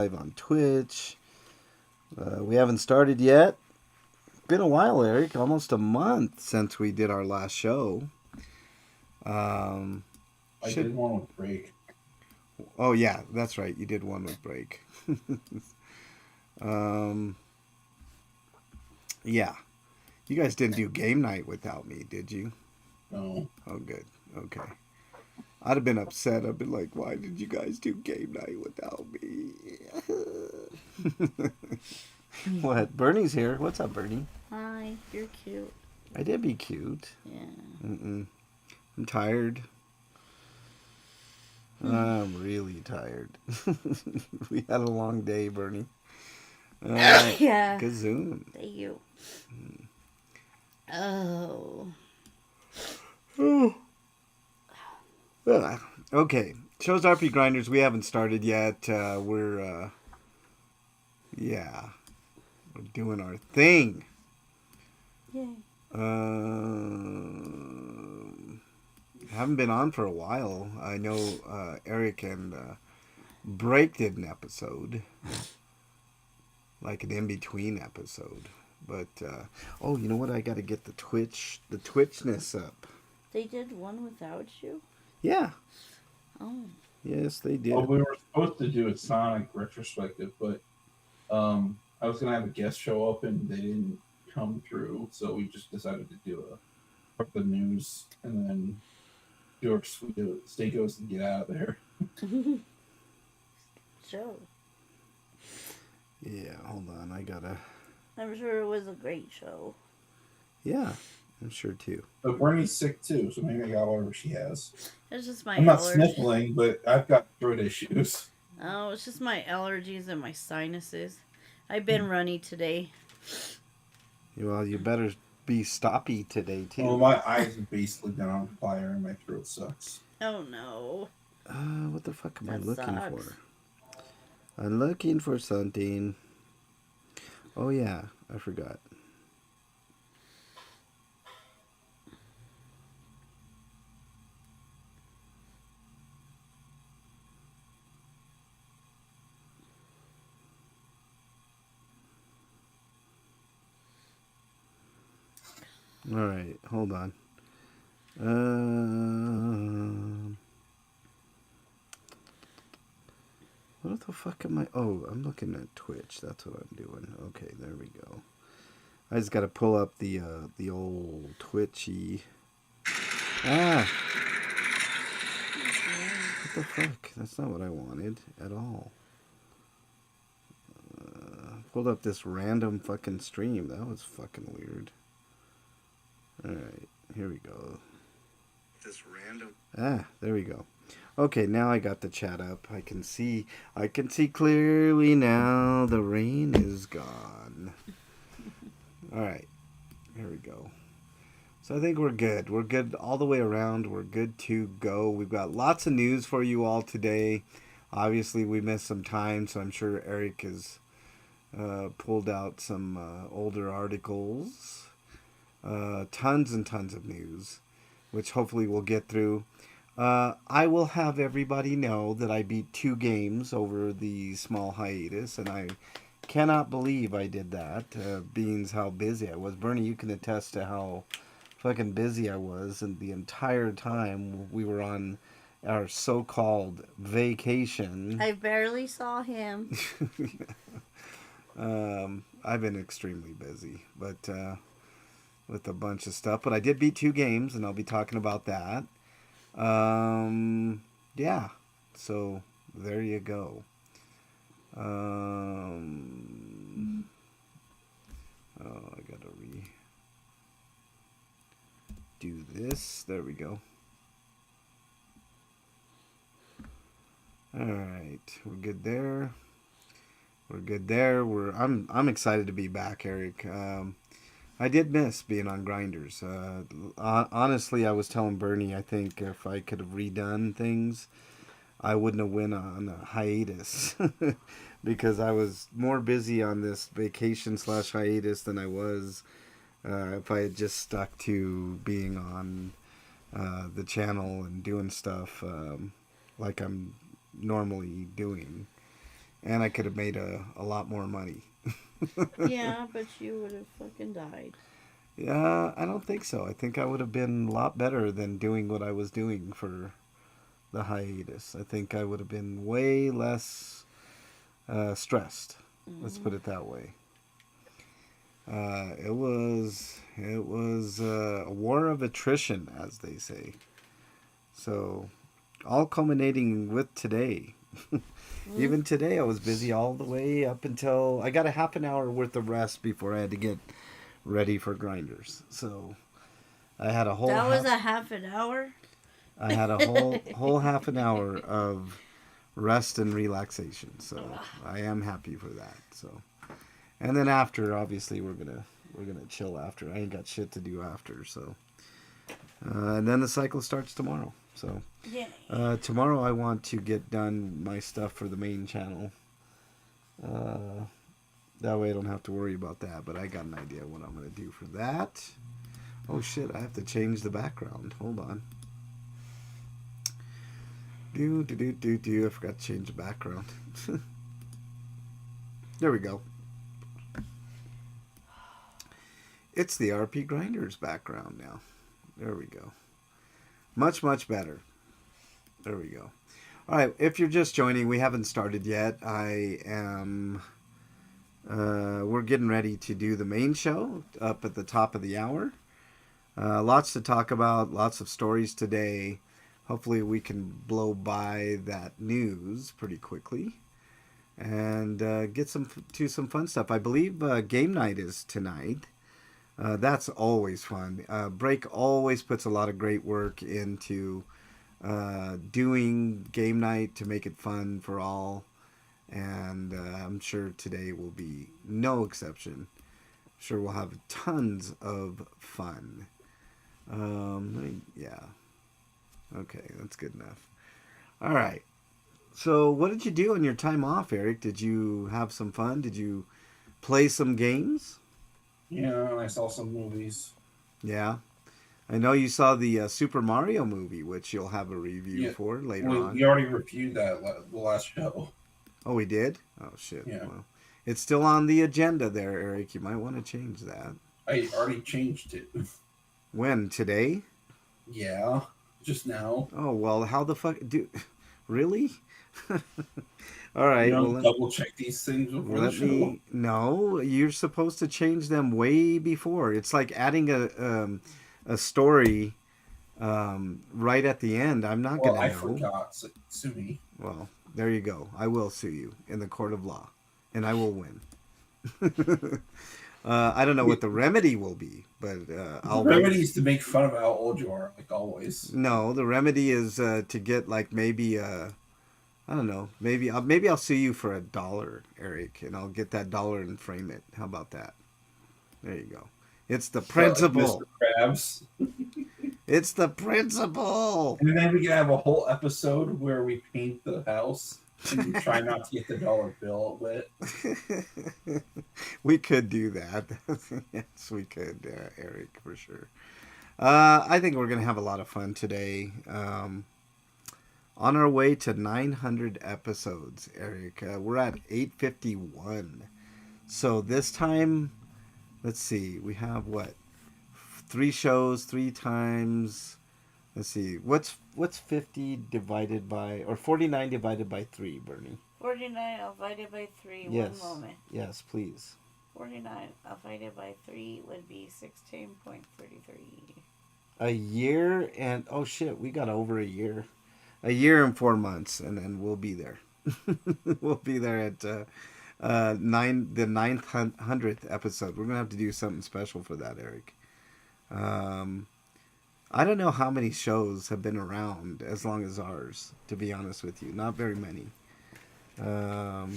live on Twitch. We haven't started yet. Been a while, Eric. Almost a month since we did our last show. I did one with break. Oh yeah, that's right. You did one with break. Yeah. You guys didn't do game night without me, did you? No. Oh, good. Okay. I'd have been upset. I'd been like, why did you guys do game night without me? What? Bernie's here. What's up, Bernie? Hi, you're cute. I did be cute. Yeah. I'm tired. I'm really tired. We had a long day, Bernie. Yeah. Gazoon. Thank you. Oh. Okay. Show's RPGrinders. We haven't started yet. We're doing our thing. Yay. Haven't been on for a while. I know Eric and Break did an episode, like an in-between episode. But oh, you know what? I got to get the Twitchness up. They did one without you? Yeah. Oh. Yes, they did. Well, we were supposed to do a Sonic retrospective, but I was gonna have a guest show up and they didn't come through, so we just decided to do the news and then do our steakos and get out of there. Show. Yeah, hold on. I gotta. I'm sure it was a great show. Yeah, I'm sure too. But Bernie's sick too, so maybe I got whatever she has. It's just my I'm not allergies. sniffling, but I've got throat issues. Oh, it's just my allergies and my sinuses. I've been runny today. Well, you better be stoppy today too. Well, my eyes are basically down on fire and my throat sucks. Oh no. What the fuck am I That looking sucks. for? I'm looking for something. Oh yeah, I forgot. All right, hold on. What the fuck am I? Oh, I'm looking at Twitch. That's what I'm doing. Okay, there we go. I just got to pull up the old Twitchy. Ah! What the fuck? That's not what I wanted at all. Pulled up this random fucking stream. That was fucking weird. Alright, here we go. This random. Ah, there we go. Okay, now I got the chat up. I can see clearly now. The rain is gone. Alright, here we go. So I think we're good. We're good all the way around. We're good to go. We've got lots of news for you all today. Obviously, we missed some time, so I'm sure Eric has pulled out some older articles. Tons and tons of news, which hopefully we'll get through. I will have everybody know that I beat 2 games over the small hiatus, and I cannot believe I did that, being how busy I was. Bernie, you can attest to how fucking busy I was, and the entire time we were on our so-called vacation. I barely saw him. I've been extremely busy, but with a bunch of stuff. But I did beat 2 games, and I'll be talking about that. Yeah. So there you go. Oh, I gotta redo this. There we go. All right, we're good there. We're good there. I'm excited to be back, Eric. I did miss being on Grinders. Honestly, I was telling Bernie, I think if I could have redone things, I wouldn't have went on a hiatus because I was more busy on this vacation / hiatus than I was if I had just stuck to being on the channel and doing stuff like I'm normally doing. And I could have made a lot more money. Yeah, but you would have fucking died. Yeah, I don't think so. I think I would have been a lot better than doing what I was doing for the hiatus. I think I would have been way less stressed. Let's put Mm. it that way. It was a war of attrition, as they say. So, all culminating with today. Mm. Even today, I was busy all the way up until I got a half an hour worth of rest before I had to get ready for grinders. So I had a whole That was half. a half an hour. I had a whole half an hour of rest and relaxation. So I am happy for that. So, and then after, obviously, we're gonna chill after. I ain't got shit to do after. So, and then the cycle starts tomorrow. So Yeah. tomorrow I want to get done my stuff for the main channel. Uh, that way I don't have to worry about that. But I got an idea what I'm gonna do for that. Oh shit! I have to change the background. Hold on. I forgot to change the background. There we go. It's the RPGrinders background now. There we go. Much, much better. There we go. All right, if you're just joining, we haven't started yet. I am. We're getting ready to do the main show up at the top of the hour. Lots to talk about, lots of stories today. Hopefully, we can blow by that news pretty quickly and get some fun stuff. I believe game night is tonight. That's always fun. Break always puts a lot of great work into doing game night to make it fun for all, and I'm sure today will be no exception. Sure, we'll have tons of fun. Yeah. Okay, that's good enough. All right. So, what did you do on your time off, Eric? Did you have some fun? Did you play some games? Yeah, I saw some movies. Yeah. I know you saw the Super Mario movie, which you'll have a review Yeah, for later we on. already reviewed that the last show. Oh, we did? Oh, shit. Yeah, Well, it's still on the agenda there, Eric. You might want to change that. I already changed it. When? Today? Yeah, just now. Oh, well, how the fuck? Dude, really? All You right. Well, don't double check these things before the let show. me. No, you're supposed to change them way before. It's like adding a story right at the end. I'm not Well, gonna I know. forgot. So, sue me. Well, there you go. I will sue you in the court of law, and I will win. I don't know what the remedy will be, but The I'll win. remedy is to make fun of how old you are, like always. No, the remedy is to get like maybe I don't know. Maybe I'll sue you for $1, Eric, and I'll get that dollar and frame it. How about that? There you go. It's the But like Mr. principle. Krabs. It's the principle. And then we can have a whole episode where we paint the house and try not to get the dollar bill lit. We could do that. Yes, we could, Eric, for sure. I think we're gonna have a lot of fun today. On our way to 900 episodes, Eric. We're at 851. So this time, let's see. We have what? 3 shows, 3 times. Let's see. What's 50 divided by or 49 divided by 3, Bernie? 49 divided by 3. Yes. 1 moment. Yes, please. 49 divided by 3 would be 16.33. A year and oh shit, we got over a year. A year and 4 months, and then we'll be there. We'll be there at the 900th episode. We're gonna have to do something special for that, Eric. Um, I don't know how many shows have been around as long as ours. To be honest with you, not very many. Um,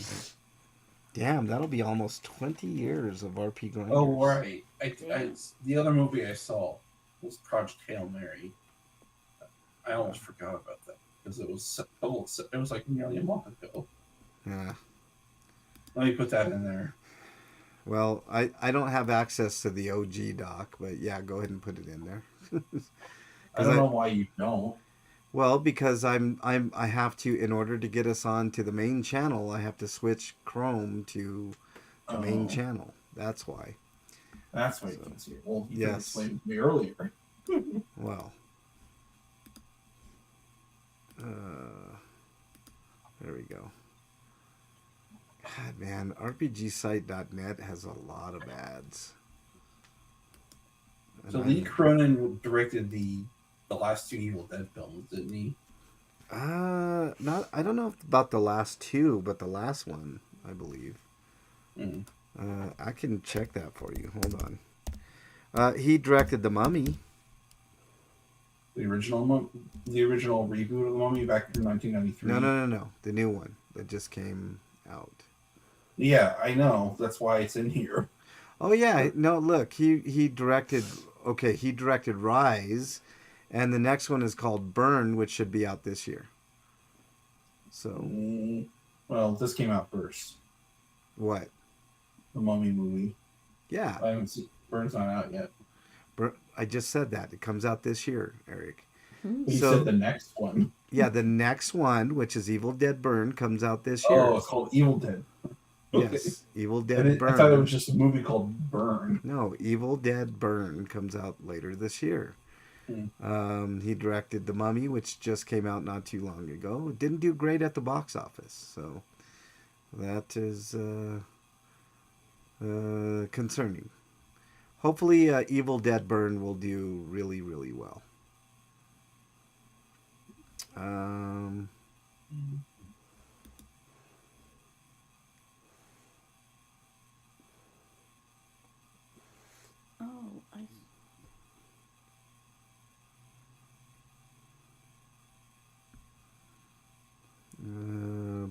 Damn, that'll be almost 20 years of RP Grinders. Oh, right. The other movie I saw was Project Hail Mary. I almost forgot about that because it was like nearly a month ago. Yeah. Let me put that in there. Well, I don't have access to the OG doc, but yeah, go ahead and put it in there. I don't know why you don't. Well, because I have to, in order to get us on to the main channel, I have to switch Chrome to the main Oh, channel. That's why. that's why you So can see it. Well, you could have yes. explained it to me earlier. Well. Uh, there we go. God, man, RPGsite.net has a lot of ads. So And Lee Cronin directed the last two Evil Dead films, didn't he? not. I don't know about the last two, but the last one, I believe. Mm. I can check that for you. Hold on. He directed The Mummy. The original reboot of the Mummy back in 1993. No. The new one that just came out. Yeah, I know. That's why it's in here. Oh yeah, no. Look, he directed. Okay, he directed Rise, and the next one is called Burn, which should be out this year. So Well, this came out first. what? The Mummy movie. Yeah, I haven't seen. Burn's not out yet. I just said that it comes out this year, Eric. But you So said the next one. yeah, the next one, which is Evil Dead Burn, comes out this year. Oh, it's called Evil Dead. Okay. Yes, Evil Dead I thought it was Burn. just a movie called Burn. No, Evil Dead Burn comes out later this year. He directed The Mummy, which just came out not too long ago. It didn't do great at the box office, so that is concerning. Hopefully, Evil Dead Burn will do really, really well. Um, Oh, I.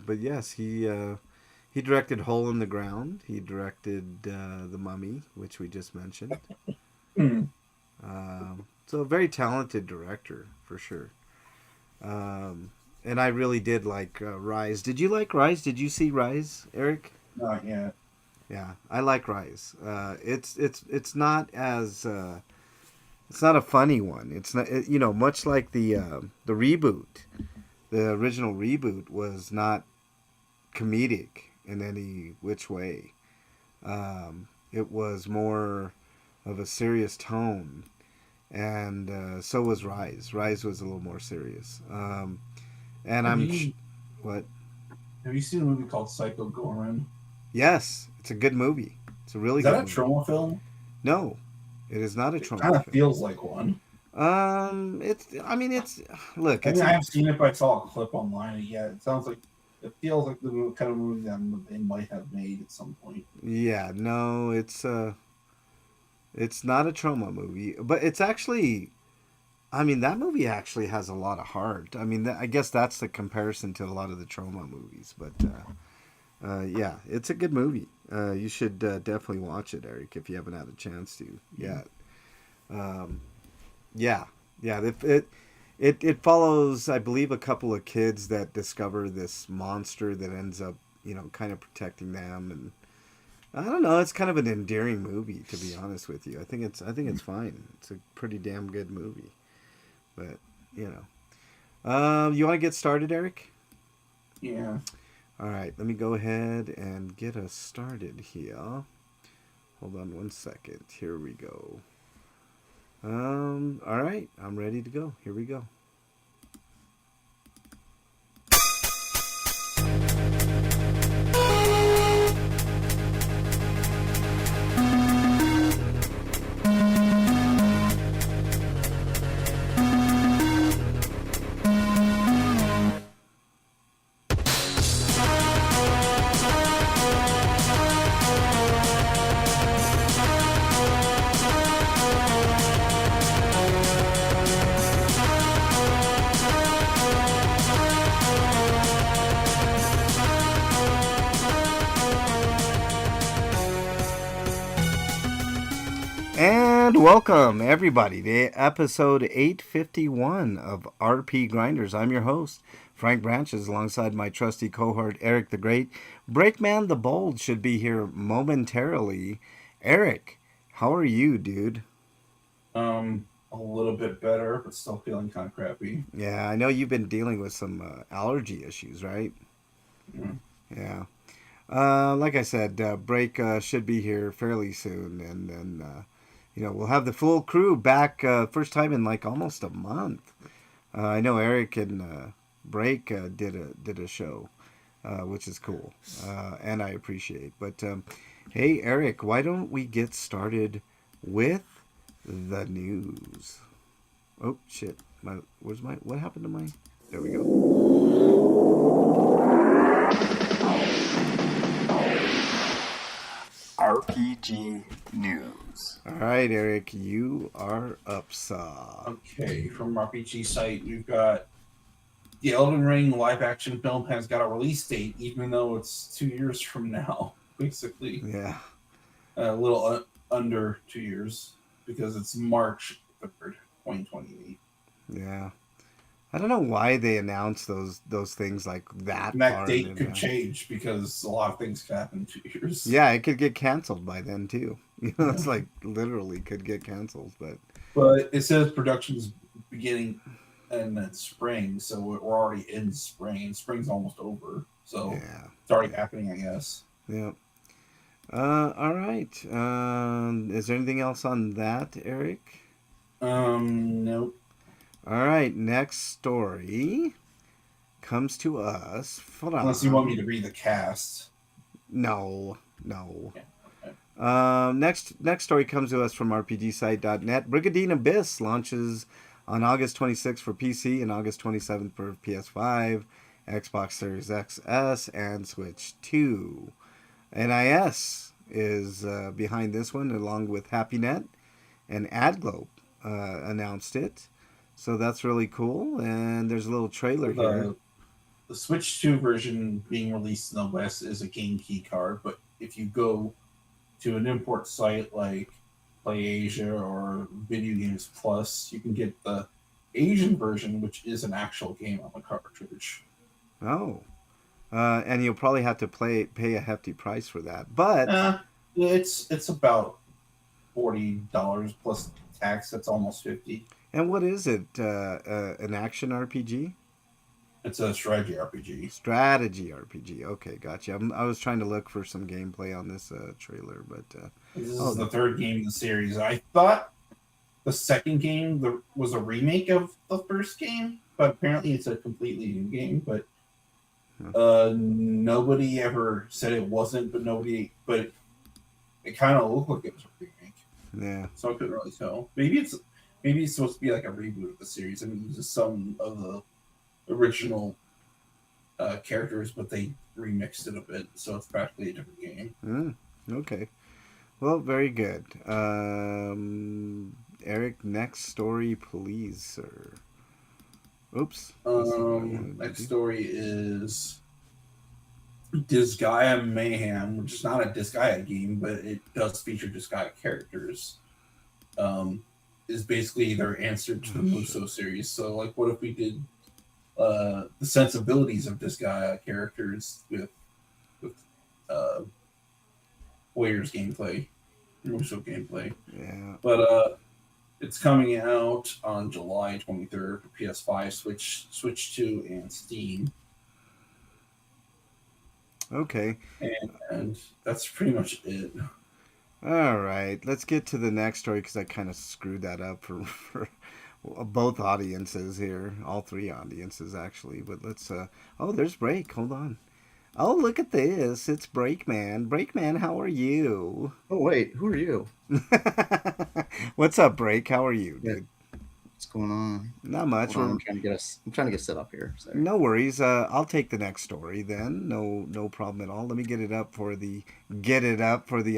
but yes, he directed Hole in the Ground. He directed The Mummy, which we just mentioned. Mm. So a very talented director for sure. And I really did like Rise. Did you like Rise? Did you see Rise, Eric? Not yet. Yeah, I like Rise. It's not as it's not a funny one. It's not much like the reboot. The original reboot was not comedic in any which way. It was more of a serious tone, and so was Rise. Rise was a little more serious. And what? Have you seen a movie called Psycho Gorman? Yes, it's a good movie. It's a really Is that good a movie. trauma film? No, it is not a It trauma kind of film. feels like one. It's. I mean, it's. Look, I it's. mean, I haven't seen it, but I saw a clip online. Yeah, it sounds like it feels like the kind of movie that they might have made at some point. Yeah, no, it's. It's not a trauma movie, but it's actually. I mean, that movie actually has a lot of heart. I mean, I guess that's the comparison to a lot of the trauma movies. But yeah, it's a good movie. You should definitely watch it, Eric, if you haven't had a chance to yet. Yeah, yeah. It follows, I believe, a couple of kids that discover this monster that ends up, kind of protecting them, and I don't know. It's kind of an endearing movie, to be honest with you. I think it's fine. It's a pretty damn good movie. But you want to get started, Eric? Yeah. All right. Let me go ahead and get us started here. Hold on one second. Here we go. All right. I'm ready to go. Here we go. And welcome, everybody, to episode 851 of RP Grinders. I'm your host, Frank Branches, alongside my trusty cohort, Eric the Great. Breakman the Bold should be here momentarily. Eric, how are you, dude? I'm a little bit better, but still feeling kind of crappy. Yeah, I know you've been dealing with some allergy issues, right? Yeah. Yeah. Like I said, break should be here fairly soon, and then we'll have the full crew back first time in like almost a month. I know Eric and Break did a show, which is cool, and I appreciate. But hey, Eric, why don't we get started with the news? Oh shit! What happened to my? There we go. RPG News. All right, Eric, you are up, saw. Okay, from RPG site, we've got the Elden Ring live action film has got a release date, even though it's 2 years from now, basically. Yeah. A little under 2 years, because it's March 3rd, 2028. Yeah. I don't know why they announce those things like that And that far date in could advance. change because a lot of things could happen in 2 years. Yeah, it could get canceled by then too. It's Yeah. like literally could get canceled, but But it says production's beginning in the spring, so we're already in spring, and spring's almost over. So yeah. it's already happening, I guess. Yeah. All right. Is there anything else on that, Eric? Nope. All right. Next story comes to us from. Unless you want me to read the cast. No, no. Yeah, okay. Next story comes to us from RPGsite.net. Brigadine Abyss launches on August 26th for PC and August 27th for PS5, Xbox Series XS, and Switch 2. NIS is behind this one, along with HappyNet, and AdGlobe announced it. So that's really cool. And there's a little trailer here. The Switch 2 version being released in the West is a game key card, but if you go to an import site like PlayAsia or Video Games Plus, you can get the Asian version, which is an actual game on the cartridge. Oh. And you'll probably have to pay a hefty price for that. But It's about $40 plus tax. That's almost 50. and what is it? An action RPG? It's a strategy RPG. Strategy RPG. Okay, gotcha. I was trying to look for some gameplay on this trailer, but This is the third game in the series. I thought the second game was a remake of the first game, but apparently it's a completely new game. But nobody ever said it wasn't. But it kind of looked like it was a remake. yeah. So I couldn't really tell. Maybe it's supposed to be like a reboot of the series. I mean, it uses some of the original characters, but they remixed it a bit, so it's practically a different game. Okay. Well, very good. Eric, next story, please, sir. Oops. Next story is Disgaea Mayhem, which is not a Disgaea game, but it does feature Disgaea characters. Is basically their answer to the Muso series. So, like, what if we did the sensibilities of Disgaea characters with Warriors gameplay, Muso gameplay? Yeah. But it's coming out on July 23rd for PS5, Switch 2, and Steam. Okay. And that's pretty much it. All right. Let's get to the next story because I kind of screwed that up for both audiences here, all three audiences actually. But let's. Oh, there's Break. Hold on. Oh, look at this. It's Breakman. Breakman, how are you? Oh wait, who are you? What's up, Break? How are you, dude? What's going on? Not much. Hold on, I'm trying to get set up here. Sorry. No worries. I'll take the next story then. No problem at all. Let me get it up for the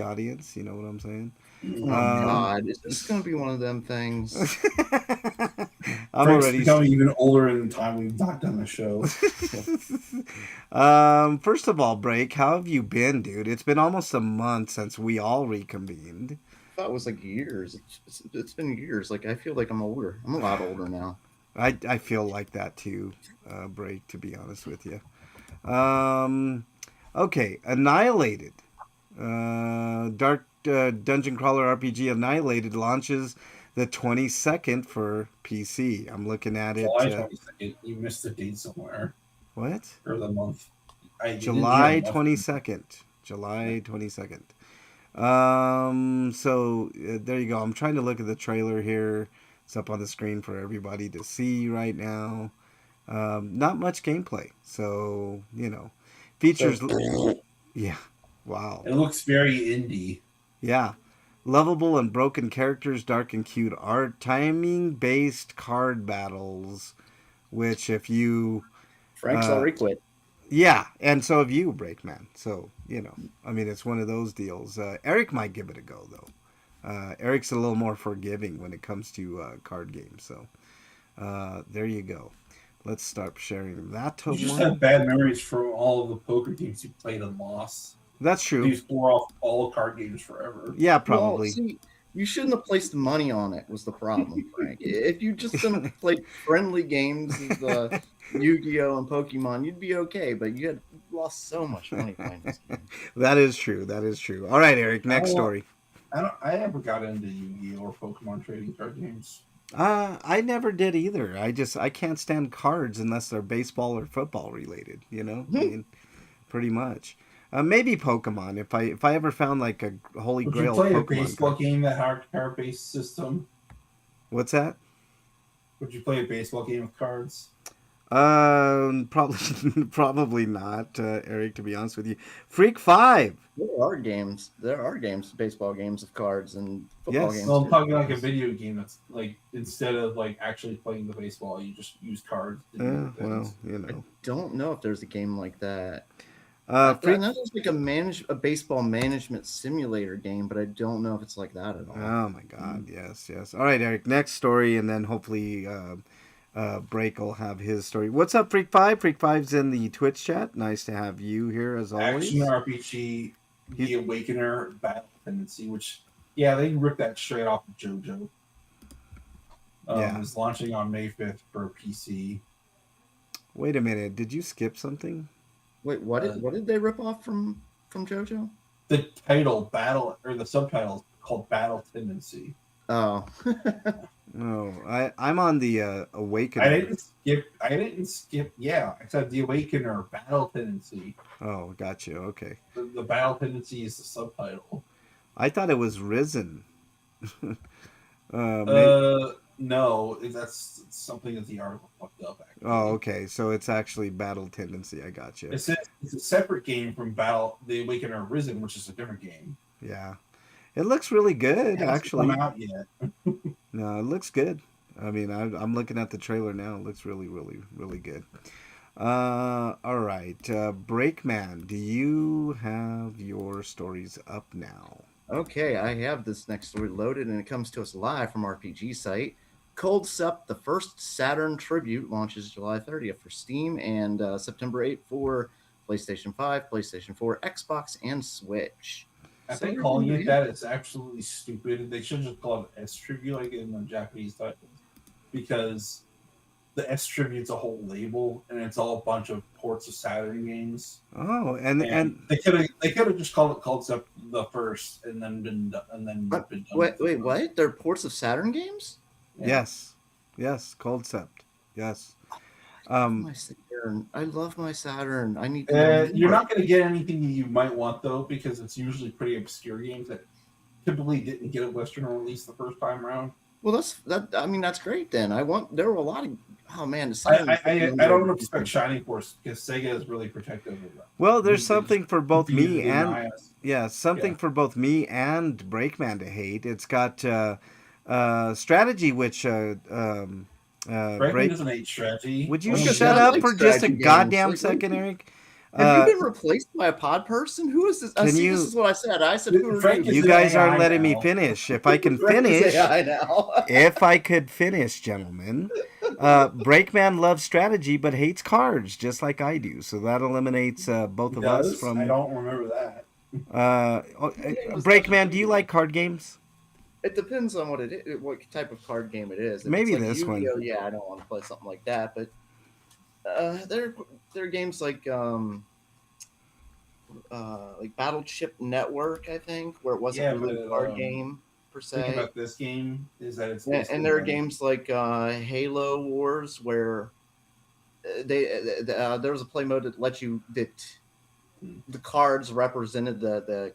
audience. You know what I'm saying? Oh God, is this going to be one of them things? I'm Frank's already becoming even older in the time we've not done the show. First of all, Break, how have you been, dude? It's been almost a month since we all reconvened. I thought it was like years. It's been years. Like I feel like I'm older. I'm a lot older now. I feel like that too, Break, to be honest with you. Okay, Annihilated. Dark Dungeon Crawler RPG Annihilated launches the 22nd for PC. I'm looking at it. July 22nd. You missed the date somewhere What? or the month. You didn't give July a month. 22nd. July 22nd. So there you go. I'm trying to look at the trailer here. It's up on the screen for everybody to see right now. Not much gameplay. So, features. Yeah. Wow. It looks very indie. Yeah. Lovable and broken characters, dark and cute art, timing based card battles, which if you. Frank's already quit. Yeah, and so have you, Breakman. So, I mean, it's one of those deals. Eric might give it a go, though. Eric's a little more forgiving when it comes to card games. So, there you go. Let's start sharing that to You just one. have bad memories from all of the poker games you played and lost. That's true. You score off all card games forever. Yeah, probably. Well, see, you shouldn't have placed money on it. Was the problem, Frank? If you just didn't play friendly games of Yu-Gi-Oh and Pokemon, you'd be okay. But you had lost so much money playing this game. That is true. That is true. All right, Eric. Next story. I never got into Yu-Gi-Oh or Pokemon trading card games. I never did either. I can't stand cards unless they're baseball or football related. I mean, pretty much. Maybe Pokemon. If I ever found like a holy Would grail you play Pokemon a baseball card. game that had a card-based system? What's that? Would you play a baseball game with cards? Probably not, Eric. To be honest with you, Freak 5. There are games, baseball games of cards and football Yes. games. Well, I'm talking like a video game that's like instead of like actually playing the baseball, you just use cards. To do Well, things. I don't know if there's a game like that. Freak. That is like a baseball management simulator game, but I don't know if it's like that at all. Oh my God! Yes, yes. All right, Eric. Next story, and then hopefully Break will have his story. What's up, Freak 5? Freak 5's in the Twitch chat. Nice to have you here as always. Action RPG, The Awakener, Battle Tendency, which they ripped that straight off of JoJo. It's launching on May 5th for PC. Wait a minute. Did you skip something? Wait, what did they rip off from JoJo? The title the subtitle is called Battle Tendency. Oh. No, I'm on the Awakener. I didn't skip. Yeah, I said The Awakener, Battle Tendency. Oh, gotcha. Okay. The Battle Tendency is the subtitle. I thought it was Risen. No, that's something that the article fucked up. Actually. Oh, okay. So it's actually Battle Tendency. I gotcha. It says it's a separate game from The Awakener Risen, which is a different game. Yeah. It looks really good, actually. It hasn't come out yet. No, it looks good. I mean, I'm looking at the trailer now. It looks really, really, really good. All right. Breakman, do you have your stories up now? Okay, I have this next story loaded, and it comes to us live from RPG site. Cold Sep, the first Saturn tribute, launches July 30th for Steam and September 8th for PlayStation 5, PlayStation 4, Xbox, and Switch. I think calling it that is absolutely stupid. They should just call it S Tribute like in the Japanese titles, because the S Tribute's a whole label and it's all a bunch of ports of Saturn games. Oh, and they could have just called it Concept the first and then been done. Wait, what? They're ports of Saturn games? Yeah. Yes, Concept. Yes. My Saturn. I love my Saturn. I need. You're not going to get anything you might want though, because it's usually pretty obscure games that typically didn't get a Western release the first time around. Well, that's great then. There were a lot of. Oh man, I don't expect Shining Force because Sega is really protective of that. Well, there's something for both me and for both me and Breakman to hate. It's got strategy, which Breakman doesn't hate strategy. Would you shut up for just a goddamn second, Eric? Have you been replaced by a pod person? Who is this? This is what I said. I said, who are you? You guys aren't letting me finish. If I can finish, if I could finish, gentlemen. Breakman loves strategy but hates cards, just like I do. So that eliminates both of us from. I don't remember that. Breakman, do you like card games? It depends on what type of card game it is. If maybe it's like this one. Yeah, I don't want to play something like that. But there are games like Battleship Network, I think, where it wasn't really a card game. per thing se. about this game is that it's And there are games like Halo Wars where there was a play mode that let you that the cards represented the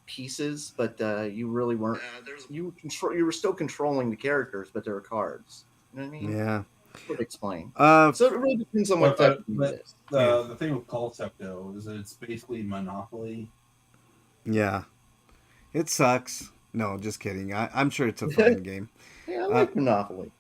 pieces, but you really weren't. You were still controlling the characters, but they were cards. You know what I mean? Yeah. Would explain. Uh, So it really depends on what type of game it is. The thing with Concept though is that it's basically Monopoly. yeah. It sucks. No, just kidding. I'm sure it's a fun game. Yeah, I like Monopoly.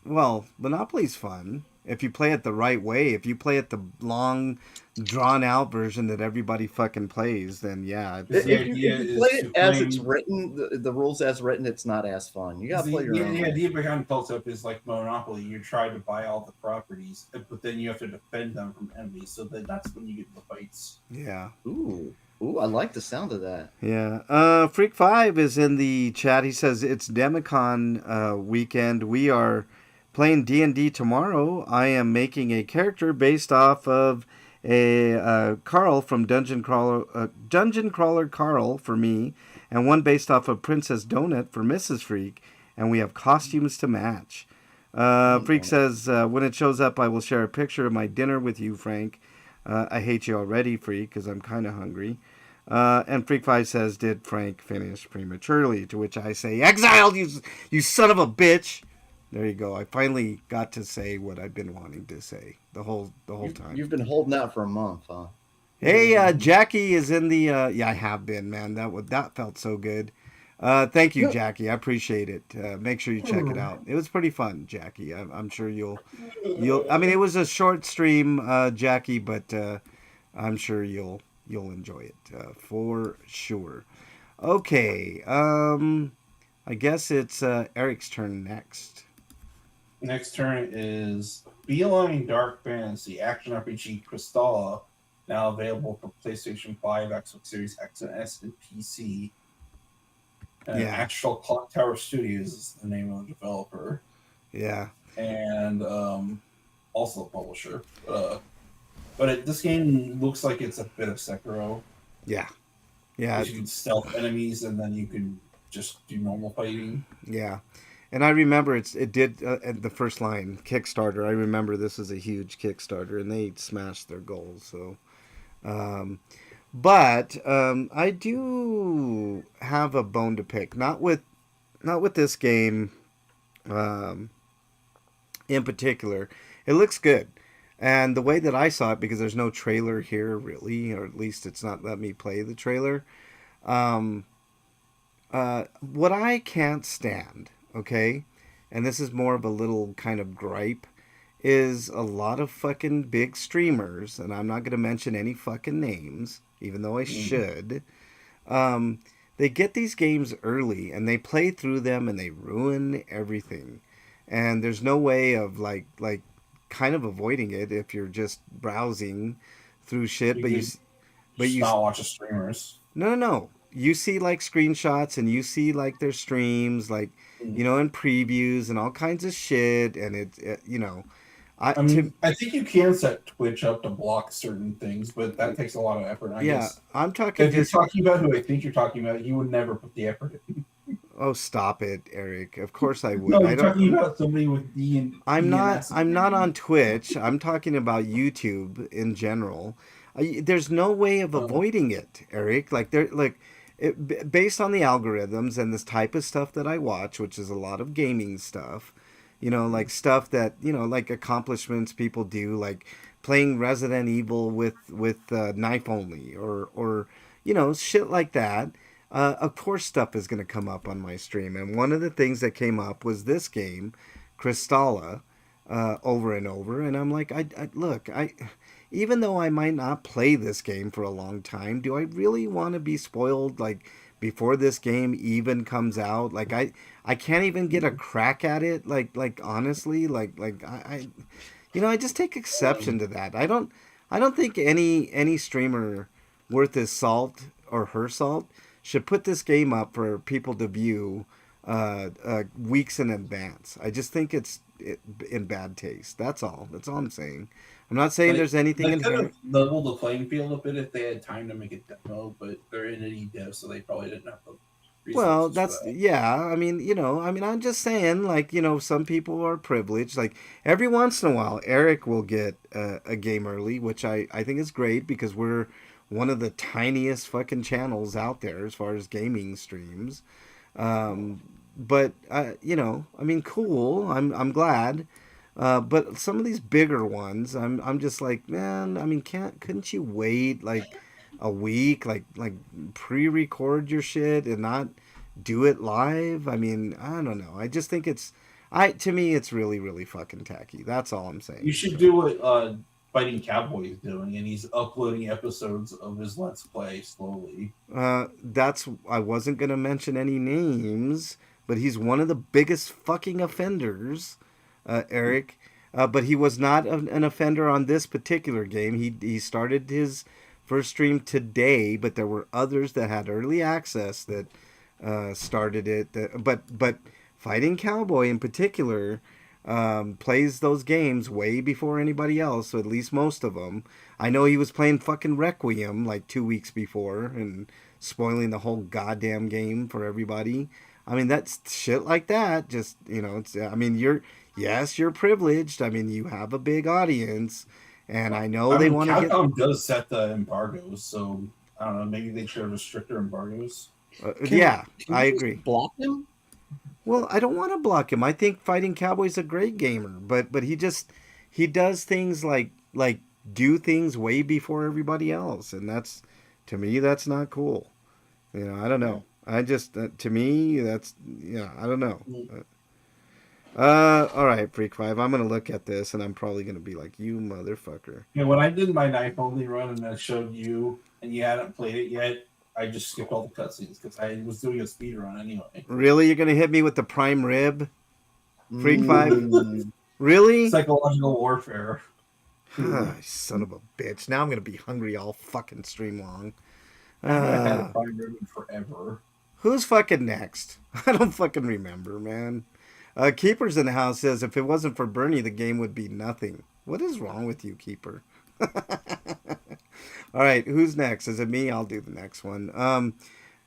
Well, Monopoly's fun if you play it the right way. If you play it the long, drawn out version that everybody fucking plays, then yeah. If you play it as it's written, the rules as written, it's not as fun. You gotta play your own. The idea behind Concept is like Monopoly. You try to buy all the properties, but then you have to defend them from enemies. So that's when you get the fights. Yeah. Ooh, I like the sound of that. Yeah. Freak 5 is in the chat. He says it's Demicon weekend. We are playing D&D tomorrow. I am making a character based off of a Carl from Dungeon Crawler Carl for me, and one based off of Princess Donut for Mrs. Freak, and we have costumes to match. Freak says, when it shows up, I will share a picture of my dinner with you, Frank. I hate you already, Freak, because I'm kind of hungry. And Freak 5 says, did Frank finish prematurely? To which I say, exiled, you son of a bitch! There you go. I finally got to say what I've been wanting to say the whole time. You've been holding out for a month, huh? Hey, Jackie is in the... yeah, I have been, man. That felt so good. Thank you, Jackie. I appreciate it. Make sure you check it out. It was pretty fun, Jackie. I'm sure you'll. I mean, it was a short stream, Jackie, but I'm sure you'll enjoy it for sure. Okay. I guess it's Eric's turn next. Next turn is Beeline Dark Fantasy Action RPG Crystalla, now available for PlayStation 5, Xbox Series X and S, and PC. Actual Clock Tower Studios is the name of the developer. Yeah. And also the publisher. But this game looks like it's a bit of Sekiro. Yeah. Yeah. You can stealth enemies and then you can just do normal fighting. Yeah. And I remember it did the first line Kickstarter. I remember this was a huge Kickstarter, and they smashed their goals. So, but I do have a bone to pick. Not with this game in particular. It looks good, and the way that I saw it, because there's no trailer here really, or at least it's not let me play the trailer. What I can't stand. Okay, and this is more of a little kind of gripe, is a lot of fucking big streamers, and I'm not going to mention any fucking names, even though I should. They get these games early, and they play through them, and they ruin everything. And there's no way of, like kind of avoiding it if you're just browsing through shit, but you not watch the streamers. No. You see like screenshots and you see like their streams, like, you know, and previews and all kinds of shit. And it you know, I think you can set Twitch up to block certain things, but that takes a lot of effort. I guess. I'm talking. If you're talking about who I think you're talking about, you would never put the effort in. Oh, stop it, Eric. Of course I would. No, I'm talking about somebody with D and I'm not on Twitch. I'm talking about YouTube in general. There's no way of avoiding it, Eric. Based on the algorithms and this type of stuff that I watch, which is a lot of gaming stuff, you know, like stuff that, you know, like accomplishments people do, like playing Resident Evil with knife only, or you know, shit like that. Of course stuff is going to come up on my stream. And one of the things that came up was this game, Crystalla, over and over. And I'm like, even though I might not play this game for a long time, do I really want to be spoiled like before this game even comes out? Like I can't even get a crack at it. Like honestly, I I just take exception to that. I don't think any streamer worth his salt or her salt should put this game up for people to view weeks in advance. I just think it's in bad taste. That's all I'm saying. I'm not saying there's anything in here. Level the playing field a bit if they had time to make a demo, but they're in an dev, so they probably didn't have the Well, resources for that's that. yeah. I mean, I'm just saying, like, some people are privileged. Like every once in a while, Eric will get a game early, which I think is great because we're one of the tiniest fucking channels out there as far as gaming streams. Um, but I mean, cool. I'm glad. But some of these bigger ones, I'm just like, man. I mean, couldn't you wait like a week, like pre-record your shit and not do it live? I mean, I don't know. I just think to me, it's really, really fucking tacky. That's all I'm You saying. should So, do what Fighting Cowboy is doing, and he's uploading episodes of his Let's Play slowly. I wasn't gonna mention any names, but he's one of the biggest fucking offenders, Eric. But he was not an offender on this particular game. He started his first stream today, but there were others that had early access that started it. But Fighting Cowboy in particular plays those games way before anybody else. So at least most of them. I know he was playing fucking Requiem like 2 weeks before and spoiling the whole goddamn game for everybody. I mean, that's shit like that. Just it's. I mean, you're privileged. I mean, you have a big audience, and I know I they mean, want to get. Capcom does set the embargoes, so I don't know. Maybe they should have stricter embargoes. Yeah, Can I you agree. just block him? Well, I don't want to block him. I think Fighting Cowboy's a great gamer, but he does things like do things way before everybody else, and that's to me that's not cool. I don't know. I just to me that's I don't know. All right, Freak Five. I'm gonna look at this, and I'm probably gonna be like, you motherfucker. Yeah, when I did my knife only run and I showed you and you hadn't played it yet, I just skipped all the cutscenes because I was doing a speed run anyway. Really, you're gonna hit me with the prime rib, Freak Five? Mm. Really? Psychological warfare. Son of a bitch. Now I'm gonna be hungry all fucking stream long. I haven't had a Uh, prime rib in forever. who's fucking next? I don't fucking remember, man. Keeper's in the house says if it wasn't for Bernie, the game would be nothing. What is wrong with you, Keeper? All right, who's next? Is it me? I'll do the next one.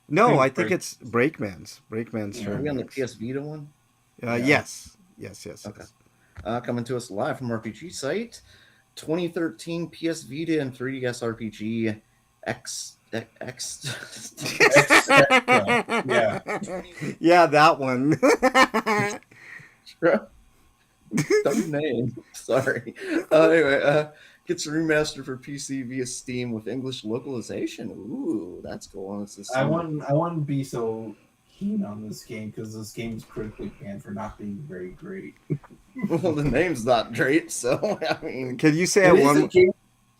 No, I think it's Breakman's. Breakman's Yeah. Are turn we on the next. PS Vita one? Yeah. Yes. Yes. Okay. Coming to us live from RPG site, 2013 PS Vita and 3DS RPG Yeah. Yeah, that one. Dumb name. Sorry. Anyway, gets remastered for PC via Steam with English localization. Ooh, that's cool. I wouldn't be so keen on this game because this game is critically panned for not being very great. Well, the name's not great, so I mean, Can you say It it is a one? game.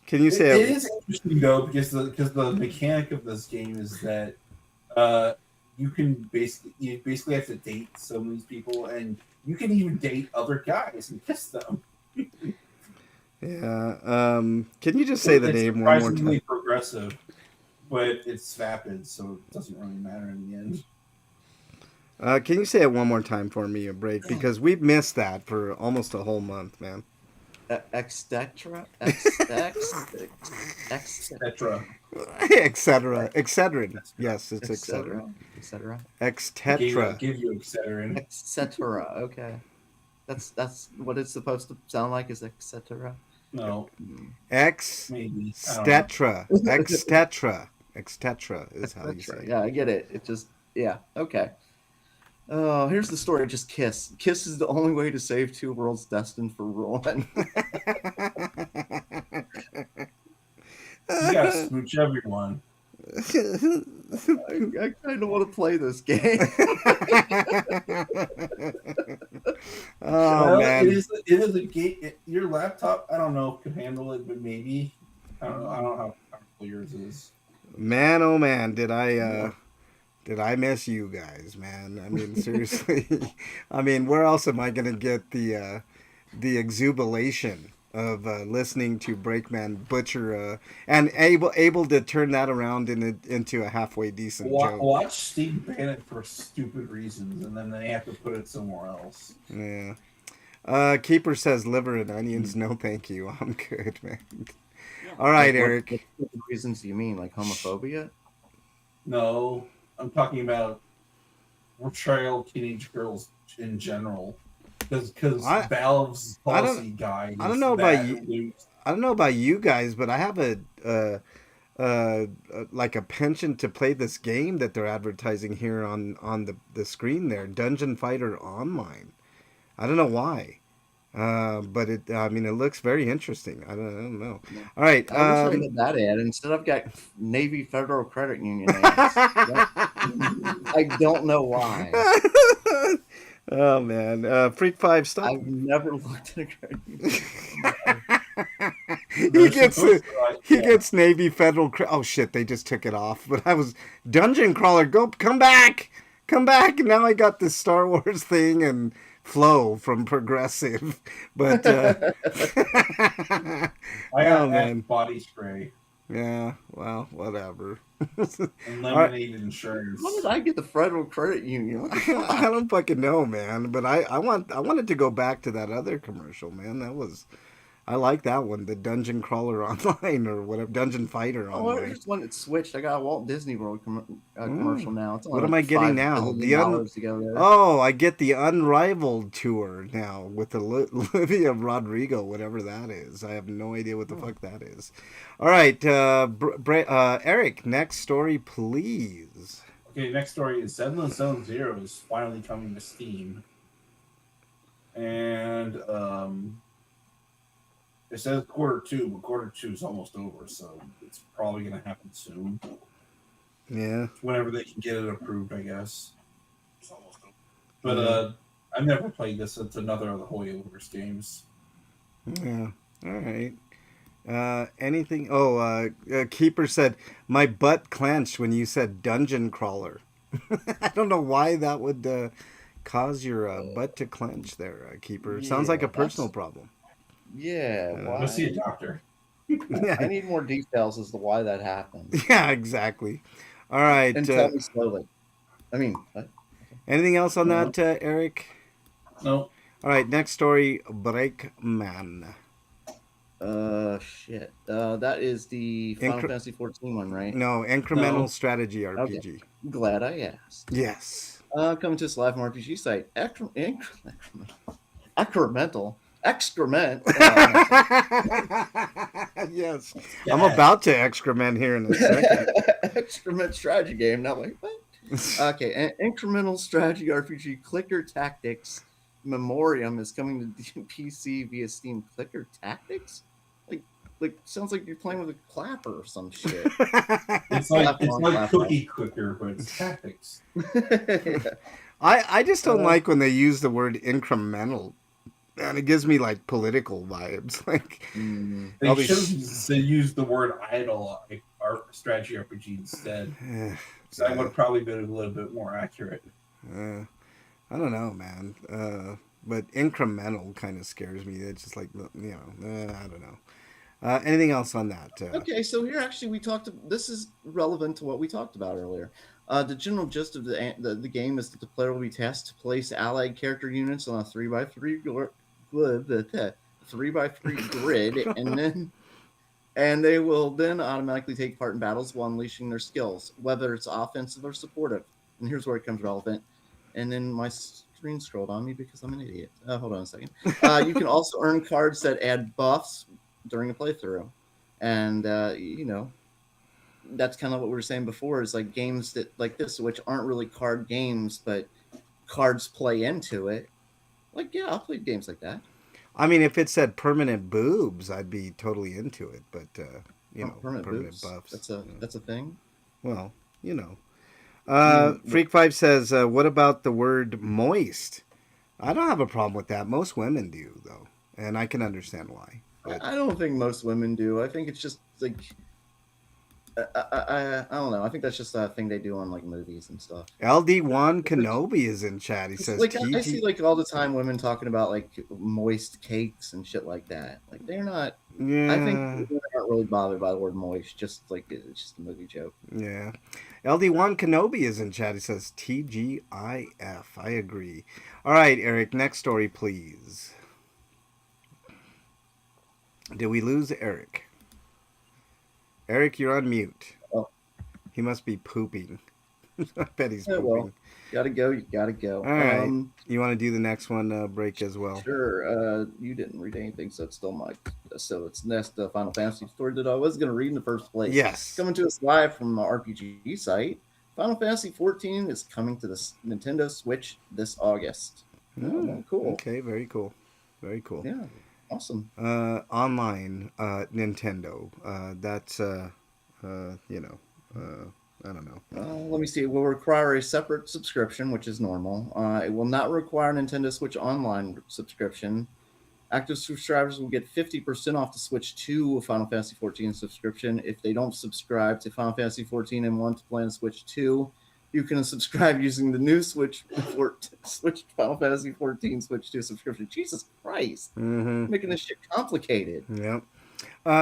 Can you It say it? is interesting though because the mechanic of this game is that you basically have to date some of these people, and you can even date other guys and kiss them. Yeah. Can you just say the It's name one more surprisingly time? progressive, but it's vapid, so it doesn't really matter in the end. Can you say it one more time for me, a break? Because we've missed that for almost a whole month, man. Etc. Etc. Etc. Excedrin. Yes, it's Excedrin. Etc. Extetra. Give you Excedrin. Etc. Okay, that's what it's supposed to sound like. Is etc. No, Ex. maybe. I don't know. Stetra. Extetra. Extetra is how you say it. Yeah, I get it. It just okay. Oh, here's the story. Just kiss. Kiss is the only way to save two worlds destined for ruin. You gotta smooch everyone. I kind of want to play this game. Oh man. It is a game. Your laptop, I don't know if could handle it, but maybe. I don't know how powerful yours is. Man, oh man, did I miss you guys, man? I mean, seriously. I mean, where else am I gonna get the exuberation of listening to Breakman butcher and able to turn that around into a halfway decent joke? Watch Steve ban it for stupid reasons, and then they have to put it somewhere else. Yeah. Keeper says liver and onions. No, thank you. I'm good, man. All right, Eric. What reasons do you mean? Like homophobia? No, I'm talking about portrayal of teenage girls in general. Because I- Valve's I don't- policy guide I don't is know about that you. it lose- I don't know about you guys, but I have like a penchant to play this game that they're advertising here on the screen there, Dungeon Fighter Online. I don't know why. But I mean, it looks very interesting. I don't know. All right. I wish I had that ad. Instead, I've got Navy Federal Credit Union ads. I don't know why. Oh man, Freak Five, stop. I've never looked at a credit union. he They're gets supposed to, like, he yeah. gets Navy Federal. Oh shit, they just took it off. But I was Dungeon Crawler. Come back, come back. And now I got this Star Wars thing and Flow from Progressive. But I oh got man, body spray yeah. Well, whatever. and lemonade insurance. How did I get the Federal Credit Union? What the fuck? I don't fucking know, man. But I wanted to go back to that other commercial, man. I like that one, the Dungeon Crawler Online or whatever, Dungeon Fighter Oh, I Online. just when it switched, I got a Walt Disney World commercial now. It's only What am like I getting $5 now? billion to go there. Oh, I get the Unrivaled tour now with Olivia Rodrigo, whatever that is. I have no idea what the fuck that is. All right, Eric, next story, please. Okay, next story is 707 is finally coming to Steam. And it says Q2, but Q2 is almost over, so it's probably going to happen soon. Yeah. Whenever they can get it approved, I guess. It's almost over. But I've never played this. It's another of the Holy Ogres games. Yeah. All right. Anything? Oh, Keeper said, my butt clenched when you said Dungeon Crawler. I don't know why that would cause your butt to clench there, Keeper. Sounds like a personal problem. Yeah, Go why? see a doctor. I need more details as to why that happened. Yeah, exactly. All right. And tell me slowly. I mean, what? Anything else on that, Eric? No. All right, next story, Breakman. Shit. That is the Final Fantasy 14 one, right? No, incremental No. strategy RPG. Okay. Glad I asked. Yes. Coming to us live from RPG site. Incremental. Excrement. Yes. I'm about to excrement here in a second. Excrement strategy game. Not like, what? Okay. Incremental strategy RPG Clicker Tactics Memoriam is coming to PC via Steam. Clicker Tactics? Like sounds like you're playing with a clapper or some shit. It's like Cookie Clicker, but it's tactics. Yeah. I just don't like when they use the word incremental. And it gives me like political vibes. Like They use the word idle strategy RPG instead. So that would probably be a little bit more accurate. I don't know, man. But incremental kind of scares me. It's just like, I don't know. Anything else on that? Okay, so here actually we talked. This is relevant to what we talked about earlier. The general gist of the game is that the player will be tasked to place allied character units on a 3x3 grid, and they will then automatically take part in battles while unleashing their skills, whether it's offensive or supportive. And here's where it becomes relevant. And then my screen scrolled on me because I'm an idiot. Hold on a second. You can also earn cards that add buffs during a playthrough, and that's kind of what we were saying before, is like games that like this, which aren't really card games but cards play into it. Like, yeah, I'll play games like that. I mean, if it said permanent boobs, I'd be totally into it. But permanent buffs. That's a thing. Well, Freak Five says, what about the word moist? I don't have a problem with that. Most women do, though, and I can understand why. But I don't think most women do. I think it's just like I don't know. I think that's just a thing they do on like movies and stuff. LD1 Kenobi is in chat. He says, like I see like all the time women talking about like moist cakes and shit like that. Like they're not. Yeah. I think women aren't really bothered by the word moist. Just like it's just a movie joke. Yeah. LD1 Kenobi is in chat. He says TGIF. I agree. All right, Eric. Next story, please. Did we lose Eric? Eric, you're on mute. Oh. He must be pooping. I bet he's Yeah, pooping. well, gotta go. You gotta go. All right. You want to do the next one break as well? Sure. You didn't read anything, so it's still my. So it's next Final Fantasy story that I was going to read in the first place. Yes. Coming to us live from the RPG site. Final Fantasy 14 is coming to the Nintendo Switch this August. Oh, cool. Okay, very cool. Very cool. Yeah, awesome. Online Nintendo. That's I don't know. Let me see. It will require a separate subscription, which is normal. It will not require a Nintendo Switch Online subscription. Active subscribers will get 50% off the Switch 2 Final Fantasy 14 subscription. If they don't subscribe to Final Fantasy 14 and want to play on Switch 2, you can subscribe using the new Switch Final Fantasy 14 Switch 2 subscription. Jesus Christ. Making this shit complicated. Yep.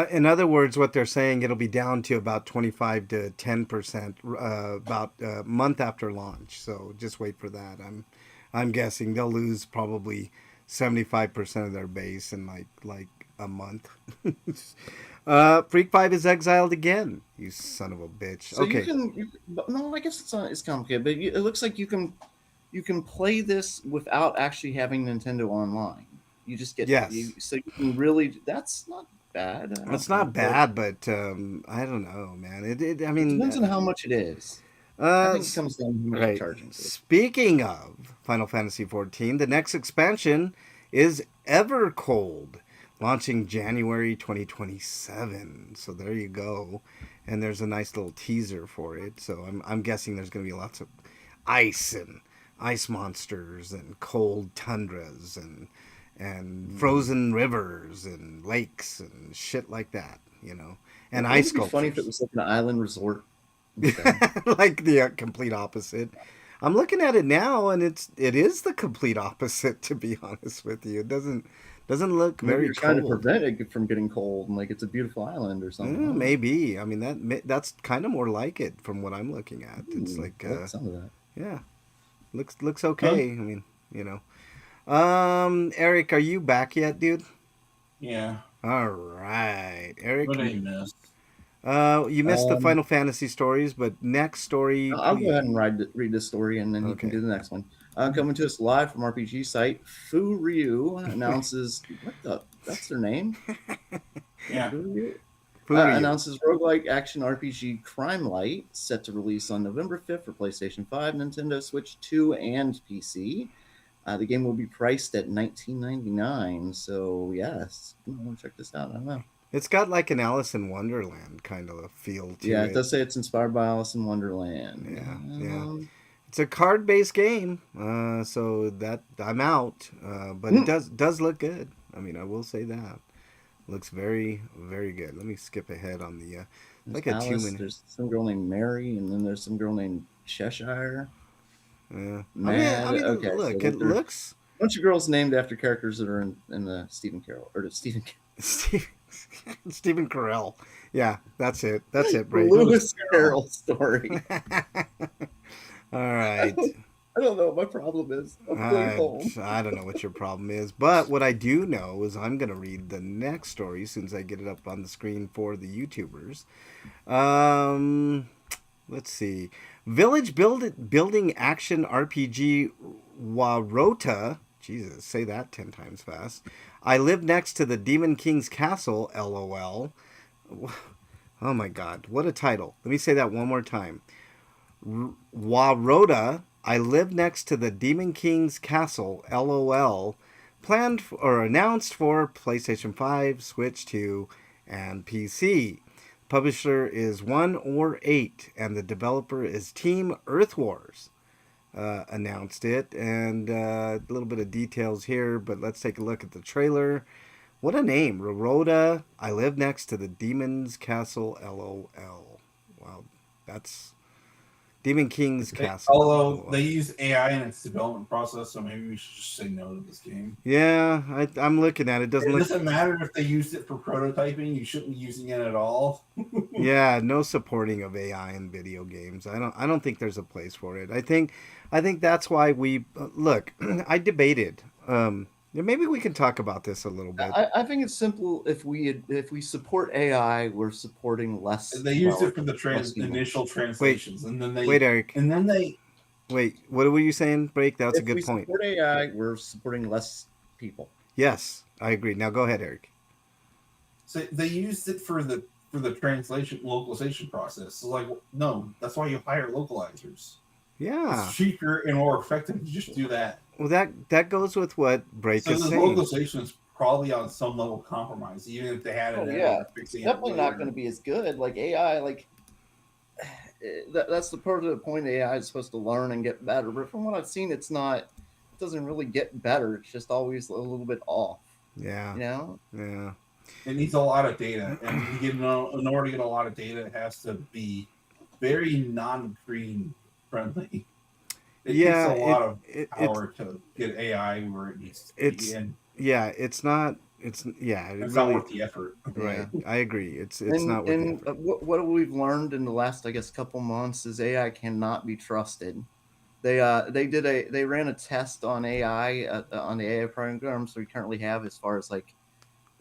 In other words, what they're saying, it'll be down to about 25 to 10% about a month after launch. So just wait for that. I'm guessing they'll lose probably 75% of their base in like a month. Freak 5 is exiled again. You son of a bitch. So okay. No, I guess it's complicated, but it looks like you can play this without actually having Nintendo Online. You just get so you can really. That's not bad. It's not bad, but I don't know, man. I mean, it depends on how much it is. I think it comes down to how much charging. Speaking of Final Fantasy XIV, the next expansion is Evercold, launching January 2027. So there you go, and there's a nice little teaser for it. So I'm guessing there's going to be lots of ice and ice monsters and cold tundras and frozen rivers and lakes and shit like that, and ice sculptures. It'd be funny if it was like an island resort. Like the complete opposite. I'm looking at it now, and it is the complete opposite. To be honest with you, it doesn't look very. You're trying to prevent it from getting cold, and like it's a beautiful island or something. Maybe. I mean that's kind of more like it from what I'm looking at. It's like some of that. Yeah, looks okay. I mean, Eric, are you back yet, dude? Yeah. All right, Eric. What did I miss? You missed the Final Fantasy stories, but next story. I'll go ahead and read this story, and then you can do the next one. Coming to us live from RPG site, Fu Ryu announces that's their name. Yeah. Announces roguelike action RPG Crime Light, set to release on November 5th for PlayStation 5, Nintendo Switch 2, and PC. The game will be priced at $19.99. So yes, I want to check this out. I don't know. It's got like an Alice in Wonderland kind of a feel to it. Yeah, it does say it's inspired by Alice in Wonderland. Yeah. It's a card-based game, so that I'm out. But it does look good. I mean, I will say that. Looks very, very good. Let me skip ahead on the like a 2 minute. There's some girl named Mary, and then there's some girl named Cheshire. Yeah. I mean, okay. Look, it looks a bunch of girls named after characters that are in the Stephen Carell. Yeah, that's it. That's it, Brady. Lewis Carroll story. All right. I don't know what my problem is. I don't know what your problem is, but what I do know is I'm going to read the next story as soon as I get it up on the screen for the YouTubers. Let's see. Village building action RPG Warota. Jesus, say that 10 times fast. I live next to the Demon King's castle, LOL. Oh my god, what a title. Let me say that one more time. Warota, I live next to the Demon King's castle, LOL. Planned or announced for PlayStation 5, Switch 2, and PC. Publisher is 1 or 8, and the developer is Team Earth Wars. Announced it, and a little bit of details here, but let's take a look at the trailer. What a name, Rhoda. I live next to the Demon's Castle, LOL. Wow, that's Demon King's Castle. Although they use AI in its development process, so maybe we should just say no to this game. Yeah, I'm looking at it. It doesn't matter if they used it for prototyping. You shouldn't be using it at all. Yeah, no supporting of AI in video games. I don't think there's a place for it. I think that's why we look. I debated Yeah, maybe we can talk about this a little bit. I think it's simple. If we support AI, we're supporting less. They used it for intelligence, the less humans. initial Wait, translations, and then wait, Eric. they Wait, what were you saying, Break? That's a If good we point. support AI, we're supporting less people. Yes, I agree. Now go ahead, Eric. so they used it for the translation localization process. So like, no, that's why you hire localizers. It's Yeah. cheaper and more effective to just do that. Well, that goes with what Break So is the saying. localization is probably on some level compromised, even if they had Oh it yeah, edited, it's fixing it definitely not later. going to be as good. Like AI, like that's the part of the point. AI is supposed to learn and get better, but from what I've seen, it's not. It doesn't really get better. It's just always a little bit off. Yeah. You know. Yeah. It needs a lot of data, and in order to get a lot of data, it has to be very non-green friendly. It takes Yeah, a lot of it's power to get AI where it needs to be, it's and yeah, it's not it's yeah, it it's not really worth the effort. right. Yeah. I agree. It's not worth the effort. What we've learned in the last, I guess, couple months is AI cannot be trusted. They ran a test on AI on the AI programs we currently have as far as like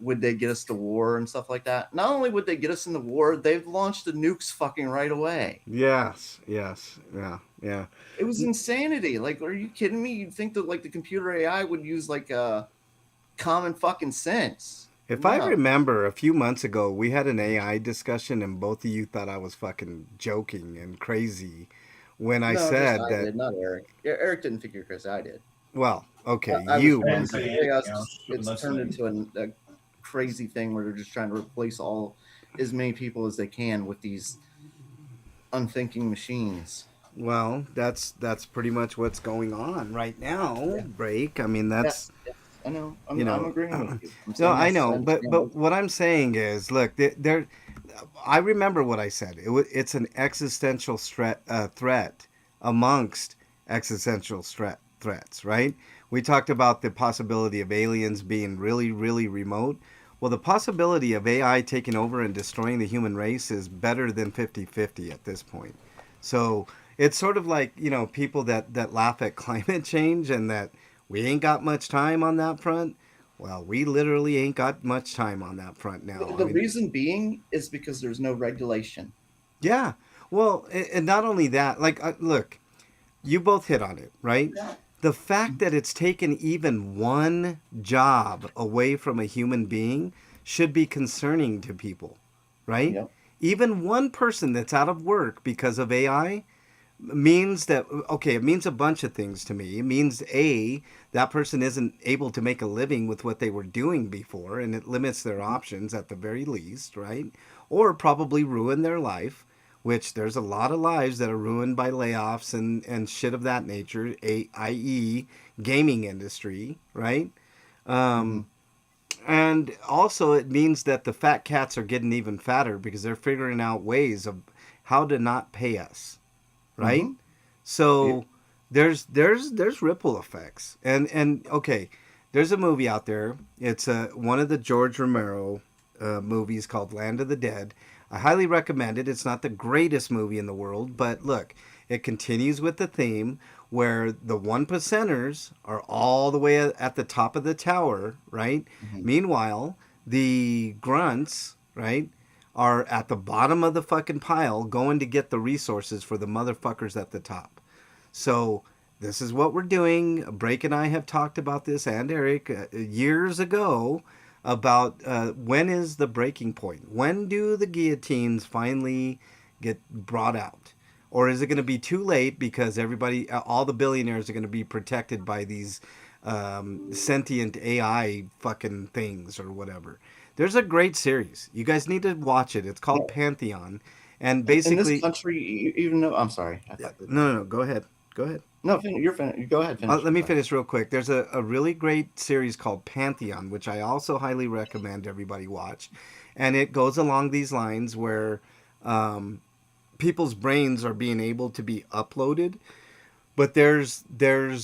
would they get us to war and stuff like that. Not only would they get us into war, they've launched the nukes fucking right away. Yes, yes. Yeah. Yeah. It was insanity. Like, are you kidding me? You'd think that like the computer AI would use like common fucking sense. If I No. remember a few months ago, we had an AI discussion and both of you thought I was fucking joking and crazy when I No, just said I that, did, not Eric. Eric didn't think you're Chris. I did. well, okay, I was you, I trying didn't to but say say anything. I was just it's turned listening. into a crazy thing where they're just trying to replace as many people as they can with these unthinking machines. well, that's pretty much what's going on right now, Yeah. Break. I mean, Yes, that's yes, I know. you I'm know, agreeing with you. I'm no, saying I yes. I know, understand but both. what I'm saying is, look, there, I remember what I said. It's an existential threat amongst existential threats, right? We talked about the possibility of aliens being really, really remote. Well, the possibility of AI taking over and destroying the human race is better than 50-50 at this point. So it's sort of like, people that laugh at climate change and that we ain't got much time on that front. Well, we literally ain't got much time on that front now. I The mean, reason being is because there's no regulation. yeah. Well, and not only that, like, look, you both hit on it, right? The fact that it's taken even one job away from a human being should be concerning to people, right? Yep. Even one person that's out of work because of AI means that, okay, it means a bunch of things to me. It means that person isn't able to make a living with what they were doing before, and it limits their options at the very least, right? Or probably ruin their life, which there's a lot of lives that are ruined by layoffs and shit of that nature, i.e., gaming industry, right? Mm-hmm. And also, it means that the fat cats are getting even fatter because they're figuring out ways of how to not pay us, right? Mm-hmm. So there's ripple effects, and okay, there's a movie out there. It's one of the George Romero movies called Land of the Dead. I highly recommend it. It's not the greatest movie in the world, but look, it continues with the theme where the one percenters are all the way at the top of the tower, right? Mm-hmm. Meanwhile, the grunts, right, are at the bottom of the fucking pile going to get the resources for the motherfuckers at the top. So this is what we're doing. Break and I have talked about this, and Eric, years ago, about when is the breaking point? When do the guillotines finally get brought out? Or is it going to be too late because everybody, all the billionaires are going to be protected by these sentient AI fucking things or whatever? There's a great series. You guys need to watch it. It's called No, Pantheon. And in this basically, country, even though I'm sorry, I thought no, go ahead. Go ahead. no, you're finished. You go ahead, finish. Let me finish real quick. There's a really great series called Pantheon, which I also highly recommend everybody watch. And it goes along these lines where people's brains are being able to be uploaded, but there's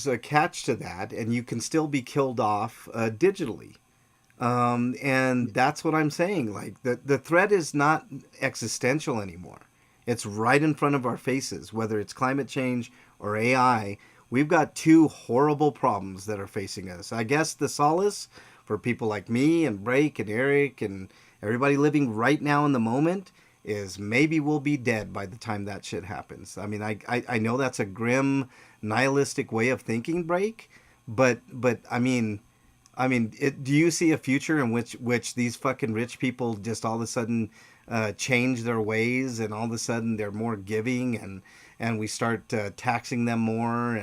a catch to that, and you can still be killed off digitally. And that's what I'm saying. Like the threat is not existential anymore. It's right in front of our faces, whether it's climate change or AI. we've got two horrible problems that are facing us. I guess the solace for people like me and Break and Eric and everybody living right now in the moment is maybe we'll be dead by the time that shit happens. I mean, I know that's a grim, nihilistic way of thinking, Break, but do you see a future in which these fucking rich people just all of a sudden change their ways, and all of a sudden they're more giving, and we start taxing them more,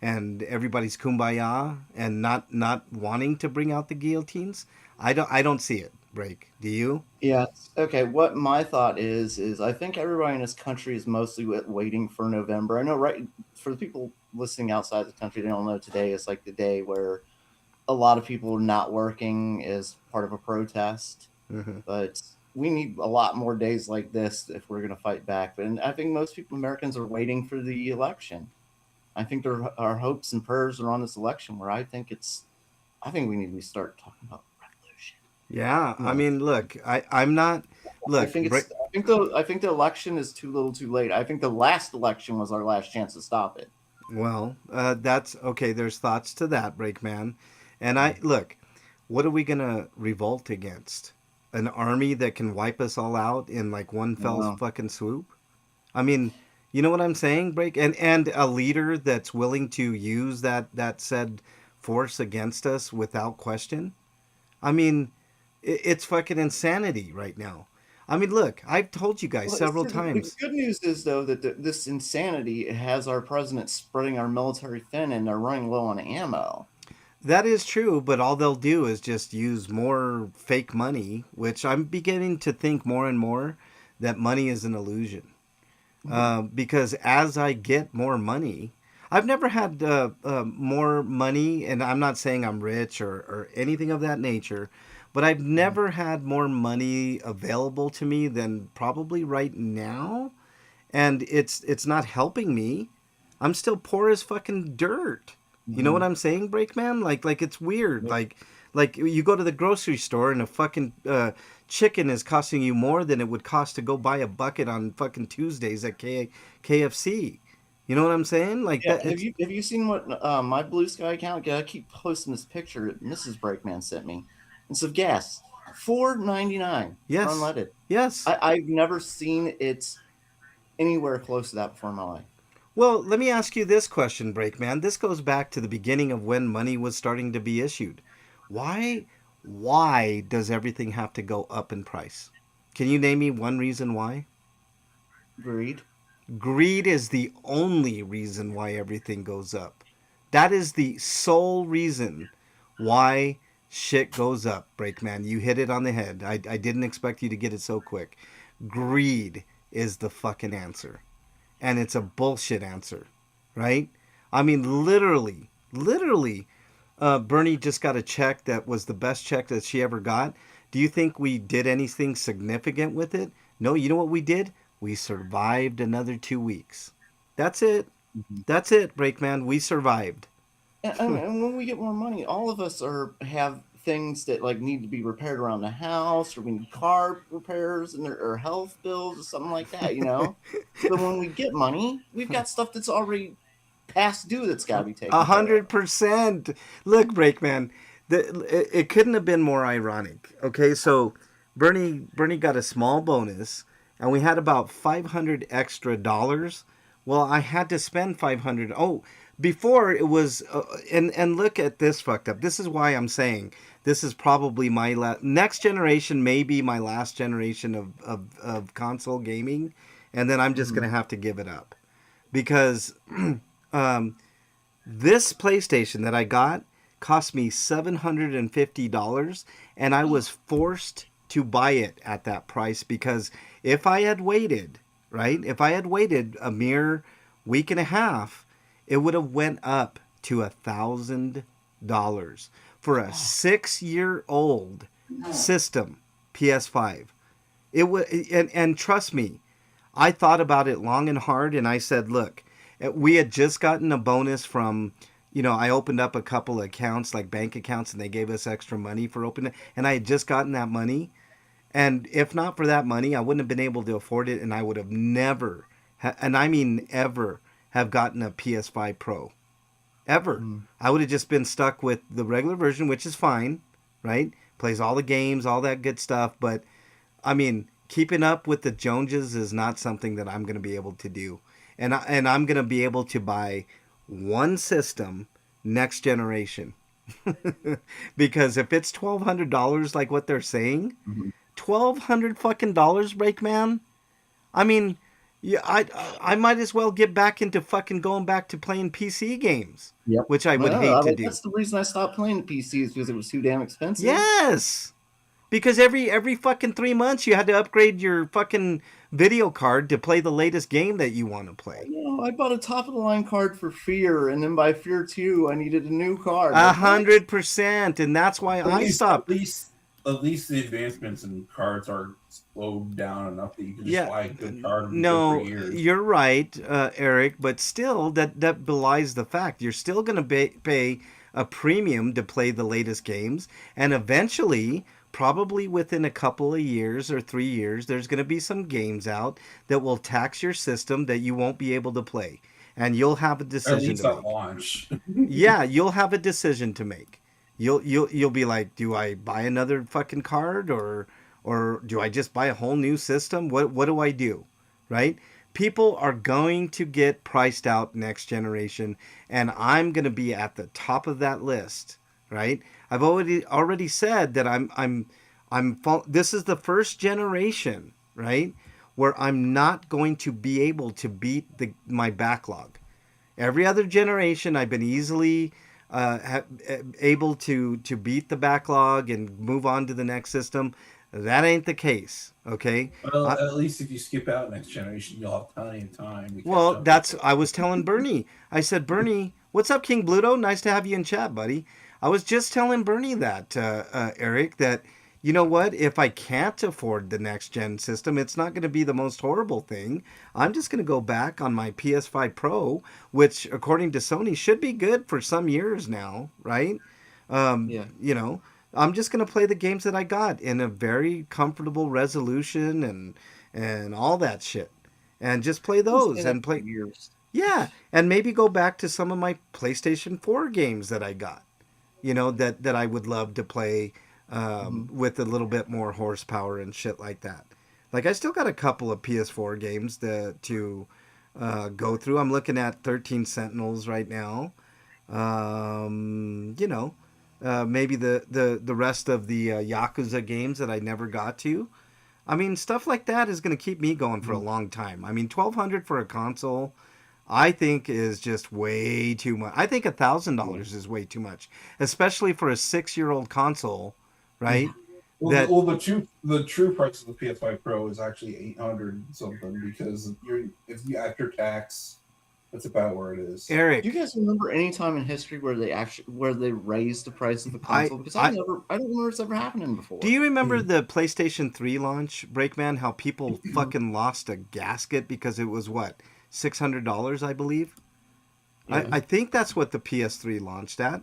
and everybody's kumbaya and not wanting to bring out the guillotines? I don't see it, Break. Do you? Yeah. Okay. What my thought is I think everybody in this country is mostly waiting for November. I know, right? For the people listening outside the country, they don't know today is like the day where a lot of people are not working as part of a protest. Mm-hmm. But we need a lot more days like this if we're going to fight back. And I think most people, Americans, are waiting for the election. I think our hopes and prayers are on this election, where I think we need to start talking about revolution. Yeah, You I know, mean, look, I'm not. I Look, think I think the election is too little, too late. I think the last election was our last chance to stop it. well, that's okay. There's thoughts to that, Breakman, and I look. What are we gonna revolt against? An army that can wipe us all out in like one fell No. fucking swoop? I mean, you know what I'm saying, Break? And a leader that's willing to use that said force against us without question. I mean, it's fucking insanity right now. I mean, look, I've told you guys Well, several the times. good news is, though, that this insanity has our president spreading our military thin, and they're running low on ammo. That is true, but all they'll do is just use more fake money, which I'm beginning to think more and more that money is an illusion. Because as I get more money, I've never had more money, and I'm not saying I'm rich or anything of that nature, but I've never had more money available to me than probably right now, and it's not helping me. I'm still poor as fucking dirt. You know Mm-hmm. what I'm saying, Breakman? Like it's weird. Like you go to the grocery store and a fucking chicken is costing you more than it would cost to go buy a bucket on fucking Tuesdays at KFC. You know what I'm saying? Like Yeah, that. It's have you seen what my Blue Sky account? I keep posting this picture that Mrs. Breakman sent me. It's of gas, $4.99 for yes, unleaded. yes. I've never seen it anywhere close to that before in my life. Well, let me ask you this question, Breakman. This goes back to the beginning of when money was starting to be issued. Why why does everything have to go up in price? Can you name me one reason why? Greed. Greed is the only reason why everything goes up. That is the sole reason why shit goes up, Breakman. You hit it on the head. I didn't expect you to get it so quick. Greed is the fucking answer. And it's a bullshit answer, right? I mean, literally, Bernie just got a check that was the best check that she ever got. Do you think we did anything significant with it? No, you know what we did? We survived another 2 weeks. That's it. Mhm. That's it, Breakman. We survived. And when we get more money, all of us have things that like need to be repaired around the house, or we need car repairs and or health bills or something like that. So when we get money, we've got stuff that's already past due that's got to be A taken care hundred of. percent. Look, Breakman, it couldn't have been more ironic. Okay, so Bernie got a small bonus, and we had about 500 extra dollars. Well, I had to spend 500. Oh, before it was, and look at this fucked up. This is why I'm saying this is probably my next generation, may be my last generation of console gaming, and then I'm just Mhm. gonna have to give it up because um, this PlayStation that I got cost me $750, and I was forced to buy it at that price because if I had waited, right? If I had waited a mere week and a half, it would have went up to $1,000 for a 6-year old system PS5. It would, and trust me, I thought about it long and hard, and I said, look, we had just gotten a bonus from, I opened up a couple of accounts, like bank accounts, and they gave us extra money for opening, and I had just gotten that money. And if not for that money, I wouldn't have been able to afford it, and I would have never, and I mean ever, have gotten a PS5 Pro. ever. I would have just been stuck with the regular version, which is fine, right? Plays all the games, all that good stuff. But, I mean, keeping up with the Joneses is not something that I'm going to be able to do. And I'm going to be able to buy one system next generation. Because if it's $1,200 like what they're saying, $1,200 fucking dollars, Breakman. I mean, yeah, I might as well get back into fucking going back to playing PC games. Yep. Which I would hate to do. That's the reason I stopped playing PCs, because it was too damn expensive. Yes. Because every fucking 3 months you had to upgrade your fucking video card to play the latest game that you want to play. I bought a top of the line card for Fear, and then by Fear 2 I needed a new card. 100%, and that's why I stopped. At least the advancements in cards are slowed down enough that you can just buy a good card. For years. You're right, Eric, but still, that belies the fact. You're still going to pay a premium to play the latest games, and eventually, probably within a couple of years or 3 years, there's going to be some games out that will tax your system that you won't be able to play, and you'll have a decision to make. Launch. Yeah, you'll have a decision to make. You'll be like, do I buy another fucking card or do I just buy a whole new system? What do I do? Right? People are going to get priced out next generation, and I'm going to be at the top of that list, right? I've already said that this is the first generation, right, where I'm not going to be able to beat my backlog. Every other generation I've been easily able to beat the backlog and move on to the next system. That ain't the case, okay? Well, at least if you skip out next generation, you'll have plenty of time. Well, I was telling Bernie. I said, Bernie, what's up, King Bluto? Nice to have you in chat, buddy. I was just telling Bernie that, Eric, that, you know what? If I can't afford the next gen system, it's not going to be the most horrible thing. I'm just going to go back on my PS5 Pro, which, according to Sony, should be good for some years now, right? Yeah. You know, I'm just going to play the games that I got in a very comfortable resolution and all that shit. And just play those and play years. Yeah, and maybe go back to some of my PlayStation 4 games that I got. You know, that I would love to play with a little bit more horsepower and shit like that. Like, I still got a couple of PS4 games to go through. I'm looking at 13 Sentinels right now. You know, maybe the rest of the Yakuza games that I never got to. I mean, stuff like that is going to keep me going for a long time. I mean, $1,200 for a console, I think, is just way too much. I think $1,000 is way too much, especially for a 6-year-old console, right? Well, the true price of the PS5 Pro is actually $800 something, because if you after tax, that's about where it is. Eric, do you guys remember any time in history where they raised the price of the console? Because I don't remember it's ever happening before. Do you remember the PlayStation 3 launch, Breakman? How people fucking lost a gasket because it was what, $600, I believe. Yeah. I think that's what the PS3 launched at,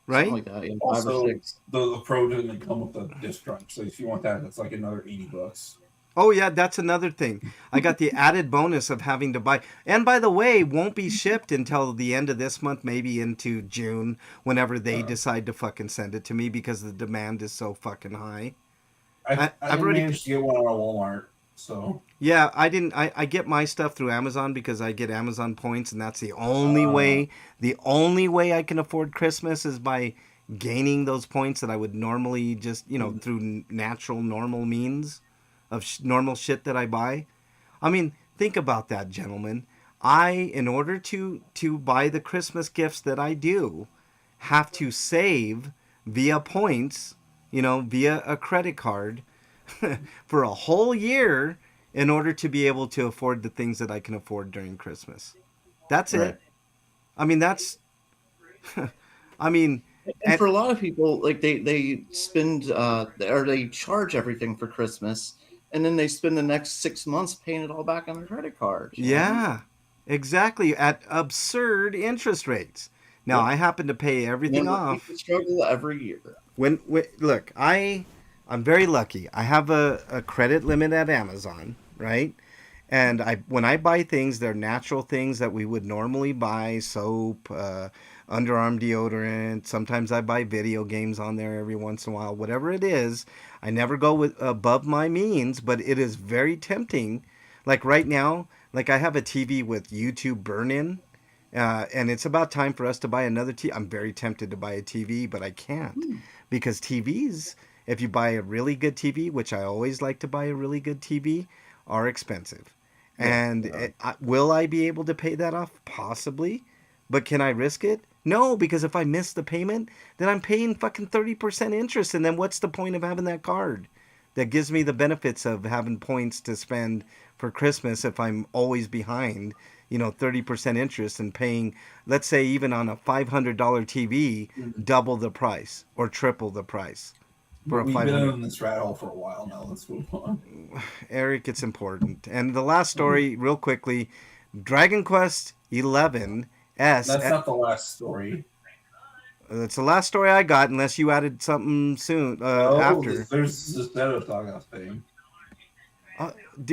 right? Something like that. Yeah, also, the Pro didn't come with a disc drive, so if you want that, that's like another $80. Oh yeah, that's another thing. I got the added bonus of having to buy, and by the way, won't be shipped until the end of this month, maybe into June, whenever they decide to fucking send it to me, because the demand is so fucking high. I've already managed to get one on Walmart, so yeah, I didn't. I get my stuff through Amazon because I get Amazon points, and that's the only way. The only way I can afford Christmas is by gaining those points that I would normally just, through natural, normal means of normal shit that I buy. I mean, think about that, gentlemen. In order to buy the Christmas gifts that I do, have to save via points, via a credit card for a whole year in order to be able to afford the things that I can afford during Christmas. That's right. It. I mean, that's... I mean... And for a lot of people, like they spend or they charge everything for Christmas, and then they spend the next 6 months paying it all back on their credit card. Yeah, exactly, at absurd interest rates. Now, I happen to pay everything off. People struggle every year. Look, I'm very lucky. I have a credit limit at Amazon, right? And when I buy things, they're natural things that we would normally buy: soap, underarm deodorant. Sometimes I buy video games on there every once in a while. Whatever it is, I never go with above my means, but it is very tempting. Like right now, like I have a TV with YouTube burn-in, and it's about time for us to buy another TV. I'm very tempted to buy a TV, but I can't because TVs, if you buy a really good TV, which I always like to buy a really good TV, are expensive. And will I be able to pay that off? Possibly. But can I risk it? No, because if I miss the payment, then I'm paying fucking 30% interest. And then what's the point of having that card that gives me the benefits of having points to spend for Christmas if I'm always behind, 30% interest and paying, let's say, even on a $500 TV, double the price or triple the price? We've been in this rat hole for a while now. Let's move on. Eric, it's important. And the last story, real quickly, Dragon Quest 11 S. That's not the last story. That's the last story I got, unless you added something soon after. There's this Xenosaga thing.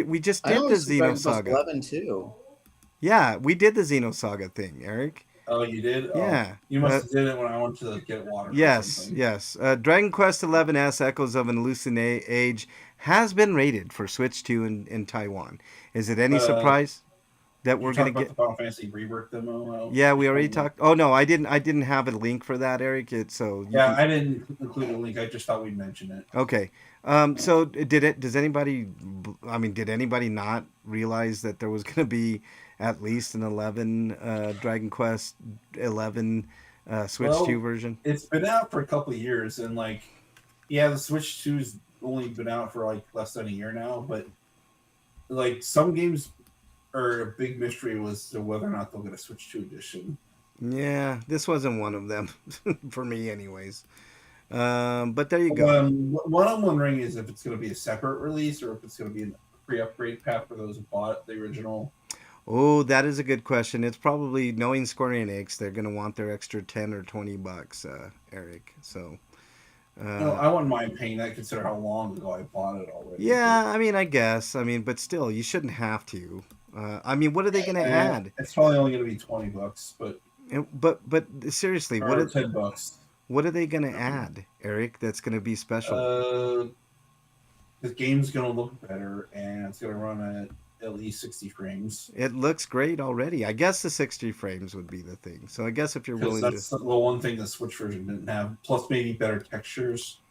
We just did the Xenosaga. 11 too. Yeah, we did the Xenosaga thing, Eric. Oh, you did? Yeah. Oh, you must have did it when I went to get water. Yes. Dragon Quest 11S Echoes of an Hallucinate Age has been rated for Switch 2 in Taiwan. Is it any surprise that we're going to get the Final Fantasy Rebirth demo? Yeah, we already talked. Oh no, I didn't have a link for that, Eric. I didn't include a link. I just thought we'd mention it. Okay. So did anybody not realize that there was going to be at least an 11 Dragon Quest 11 Switch 2 version? It's been out for a couple of years, and the Switch 2's only been out for less than a year now, but some games are a big mystery as to whether or not they'll get a Switch 2 edition. Yeah, this wasn't one of them for me anyways. But there you go. What I'm wondering is if it's going to be a separate release or if it's going to be a free upgrade path for those who bought the original. Oh, that is a good question. It's probably, knowing Square Enix, they're going to want their extra $10 or $20, Eric. So, no, I wouldn't mind paying that, considering how long ago I bought it already. Yeah, I guess. But still, you shouldn't have to. What are they going to add? It's probably only going to be $20, but seriously, what are $10? What are they going to add, Eric? That's going to be special. The game's going to look better, and it's going to run at least 60 frames. It looks great already. I guess the 60 frames would be the thing. So I guess if you're willing to... That's the one thing the Switch version didn't have. Plus maybe better textures.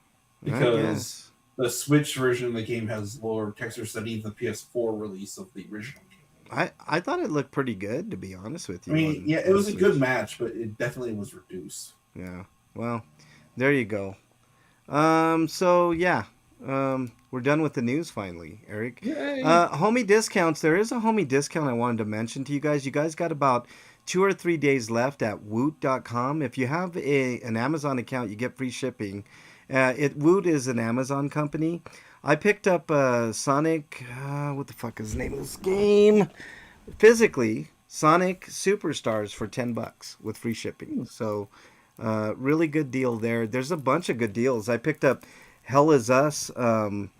Because the Switch version of the game has lower textures than even the PS4 release of the original game. I thought it looked pretty good, to be honest with you. It was a good match, but it definitely was reduced. Yeah. Well, there you go. We're done with the news finally, Eric. Yay. Homie discounts. There is a homie discount I wanted to mention to you guys. You guys got about 2 or 3 days left at woot.com. If you have an Amazon account, you get free shipping. Woot is an Amazon company. I picked up Sonic, what the fuck is the name of this game? Physically, Sonic Superstars for $10 with free shipping. So, really good deal there. There's a bunch of good deals. I picked up Hell Is Us, the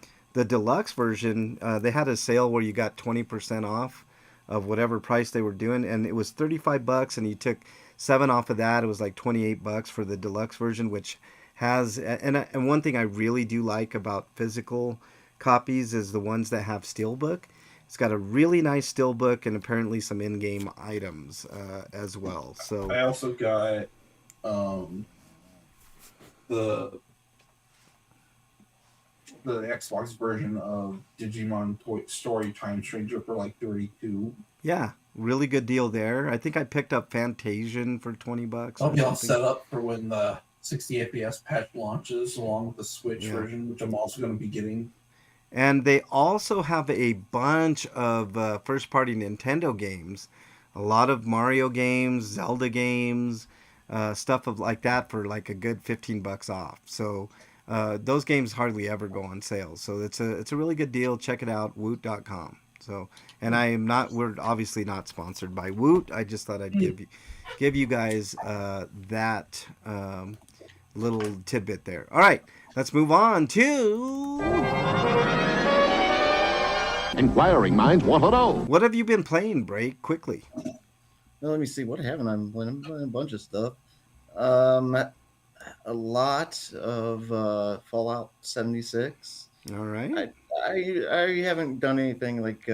deluxe version. They had a sale where you got 20% off of whatever price they were doing, and it was $35, and you took 7 off of that. It was like $28 for the deluxe version, which has, and one thing I really do like about physical copies is the ones that have steelbook. It's got a really nice steelbook and apparently some in-game items as well. So I also got the Xbox version of Digimon Toy Story Time Stranger for like $32. Yeah, really good deal there. I think I picked up Fantasian for $20. I'll be all set up for when the 60 FPS patch launches, along with the Switch version, which I'm also going to be getting. And they also have a bunch of first-party Nintendo games. A lot of Mario games, Zelda games, stuff like that for like a good $15 off. So those games hardly ever go on sale. So it's a really good deal. Check it out, woot.com. So, and we're obviously not sponsored by Woot. I just thought I'd give you guys that little tidbit there. All right, let's move on to Inquiring minds want to know. What have you been playing, Break? Quickly. Well, let me see. What haven't I been playing? I'm playing a bunch of stuff. A lot of Fallout 76. All right. I haven't done anything like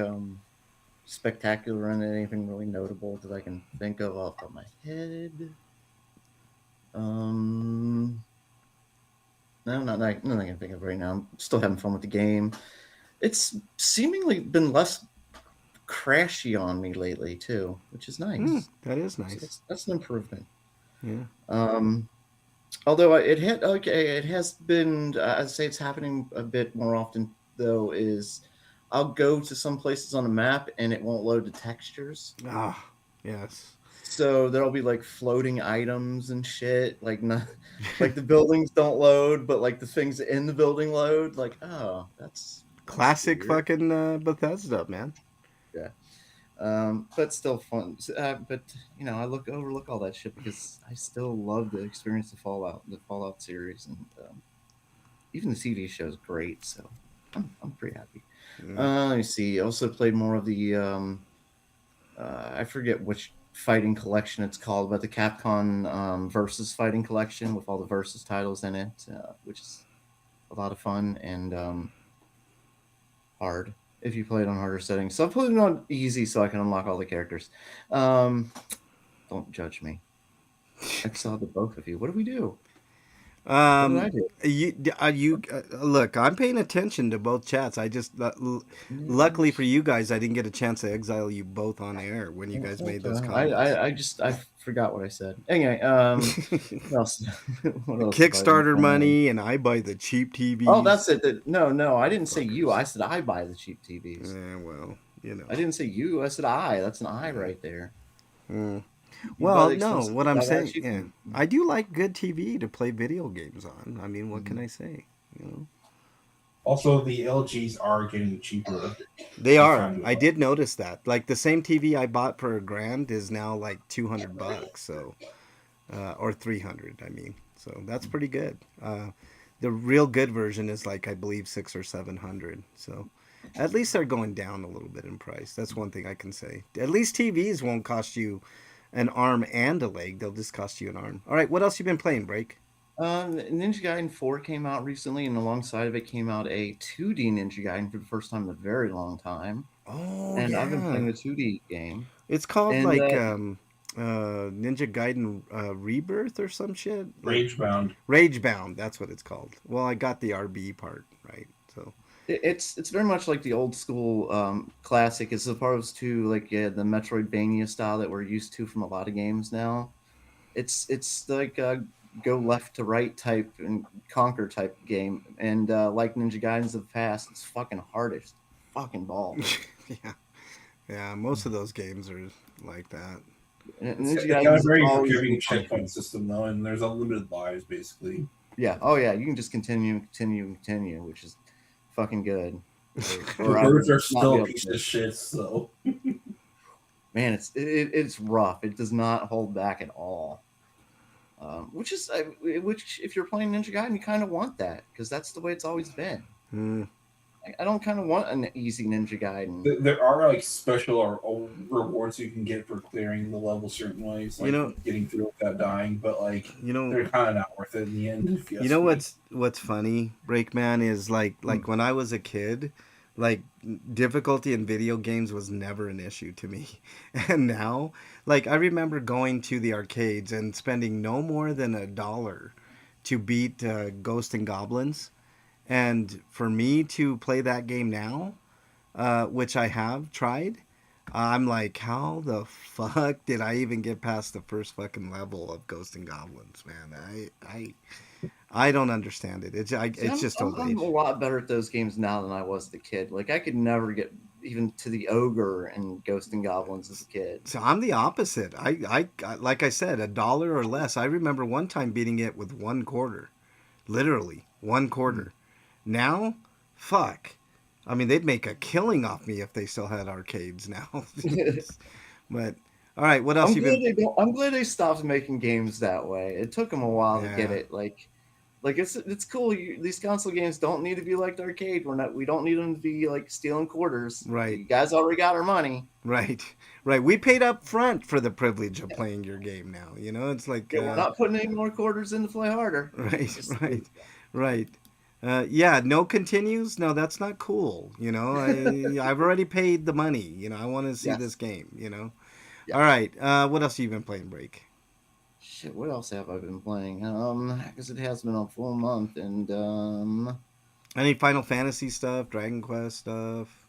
spectacular and anything really notable that I can think of off the top of my head. No, nothing I can think of right now. I'm still having fun with the game. It's seemingly been less crashy on me lately too, which is nice. That is So nice. that's an improvement. Yeah. Although it has been. I'd say it's happening a bit more often though. Is I'll go to some places on the map and it won't load the textures. Ah, yes. So there'll be like floating items and shit. Like like the buildings don't load, but like the things in the building load. Like, oh, that's Classic weird. fucking Bethesda, man. Yeah. But still fun. But I overlook all that shit because I still love the experience of the Fallout series, and even the TV show is great. So I'm pretty happy. Let me see. I also played more of the I forget which fighting collection it's called, but the Capcom Versus Fighting Collection with all the Versus titles in it, which is a lot of fun and hard if you play it on harder settings. So I'm putting it on easy so I can unlock all the characters. Don't judge me. I saw the both of you. What do we do? What did I do? Look, I'm paying attention to both chats. I just luckily for you guys, I didn't get a chance to exile you both on air when you guys made those comments. I forgot what I said. Anyway, what else? What else Kickstarter money, and I buy the cheap TVs. Oh, that's it. No, I didn't say you. I said I buy the cheap TVs. Yeah, well, I didn't say you. I said I. That's an I right there. Well, no, what I'm saying, yeah, I do like good TV to play video games on. I mean, what can I say? Also, the LGs are getting cheaper. They are. I did notice that. Like the same TV I bought for $1,000 is now like $200. So, or 300. I mean, so that's pretty good. The real good version is like I believe 600 or 700. So, at least they're going down a little bit in price. That's one thing I can say. At least TVs won't cost you an arm and a leg. They'll just cost you an arm. All right, what else you been playing, Break? Ninja Gaiden 4 came out recently, and alongside of it came out a 2D Ninja Gaiden for the first time in a very long time. Oh, and yeah. I've been playing the 2D game. It's called Ninja Gaiden Rebirth or some shit. Ragebound. Ragebound, that's what it's called. Well, I got the RB part, right? So it's very much like the old school classic, as opposed to like the Metroidvania style that we're used to from a lot of games now. It's like go left to right type and conquer type game, and like Ninja Gaidens of the past, it's fucking hard as fucking balls. yeah, most of those games are like that. It's got a very forgiving checkpoint system though, and there's unlimited lives basically. Yeah. Oh yeah, you can just continue, which is fucking good. The birds are still a piece of shit, so man, it's rough. It does not hold back at all. Which if you're playing Ninja Gaiden, you kind of want that because that's the way it's always been. I don't kind of want an easy Ninja Gaiden. There are like special rewards you can get for clearing the level certain ways, like getting through without dying. But like they're kind of not worth it in the end. What's funny, Breakman, is like when I was a kid, like difficulty in video games was never an issue to me, and now, like I remember going to the arcades and spending no more than $1 to beat Ghost and Goblins. And for me to play that game now, which I have tried, I'm like, how the fuck did I even get past the first fucking level of Ghosts and Goblins, man? I don't understand it. It's just old age. I'm a lot better at those games now than I was as a kid. Like I could never get even to the ogre and Ghosts and Goblins as a kid. So I'm the opposite. I like I said, $1 or less. I remember one time beating it with 1/4, literally 1/4. Now, fuck. I mean, they'd make a killing off me if they still had arcades now. But all right, what else I'm glad they stopped making games that way. It took them a while to get it. Like Like it's cool. These console games don't need to be like the arcade. We don't need them to be like stealing quarters. Right. You guys already got our money. Right. We paid up front for the privilege of playing your game now. You know, it's like Yeah, we're not putting any more quarters in to play harder. right, right. Yeah, no continues. No, that's not cool. You know, I've already paid the money. You know, I want to see this game. You know. Yeah. All right. What else have you been playing, Break? Shit, what else have I been playing? Because it has been a full month, and Any Final Fantasy stuff, Dragon Quest stuff?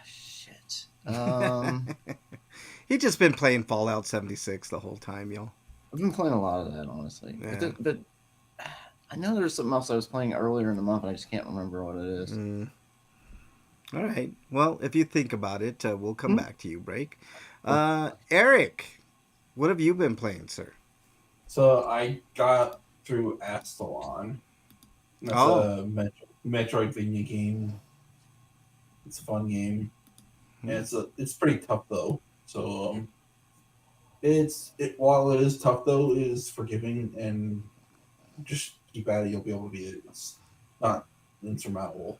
shit. He just been playing Fallout 76 the whole time, y'all. I've been playing a lot of that, honestly. Yeah. But I know there's something else I was playing earlier in the month, and I just can't remember what it is. All right. Well, if you think about it, we'll come back to you, Break. Eric, what have you been playing, sir? So I got through Astalon. That's a Metroidvania game. It's a fun game. And it's pretty tough though. So while it is tough though, it is forgiving, and just keep at it, you'll be able to beat it. It's not insurmountable.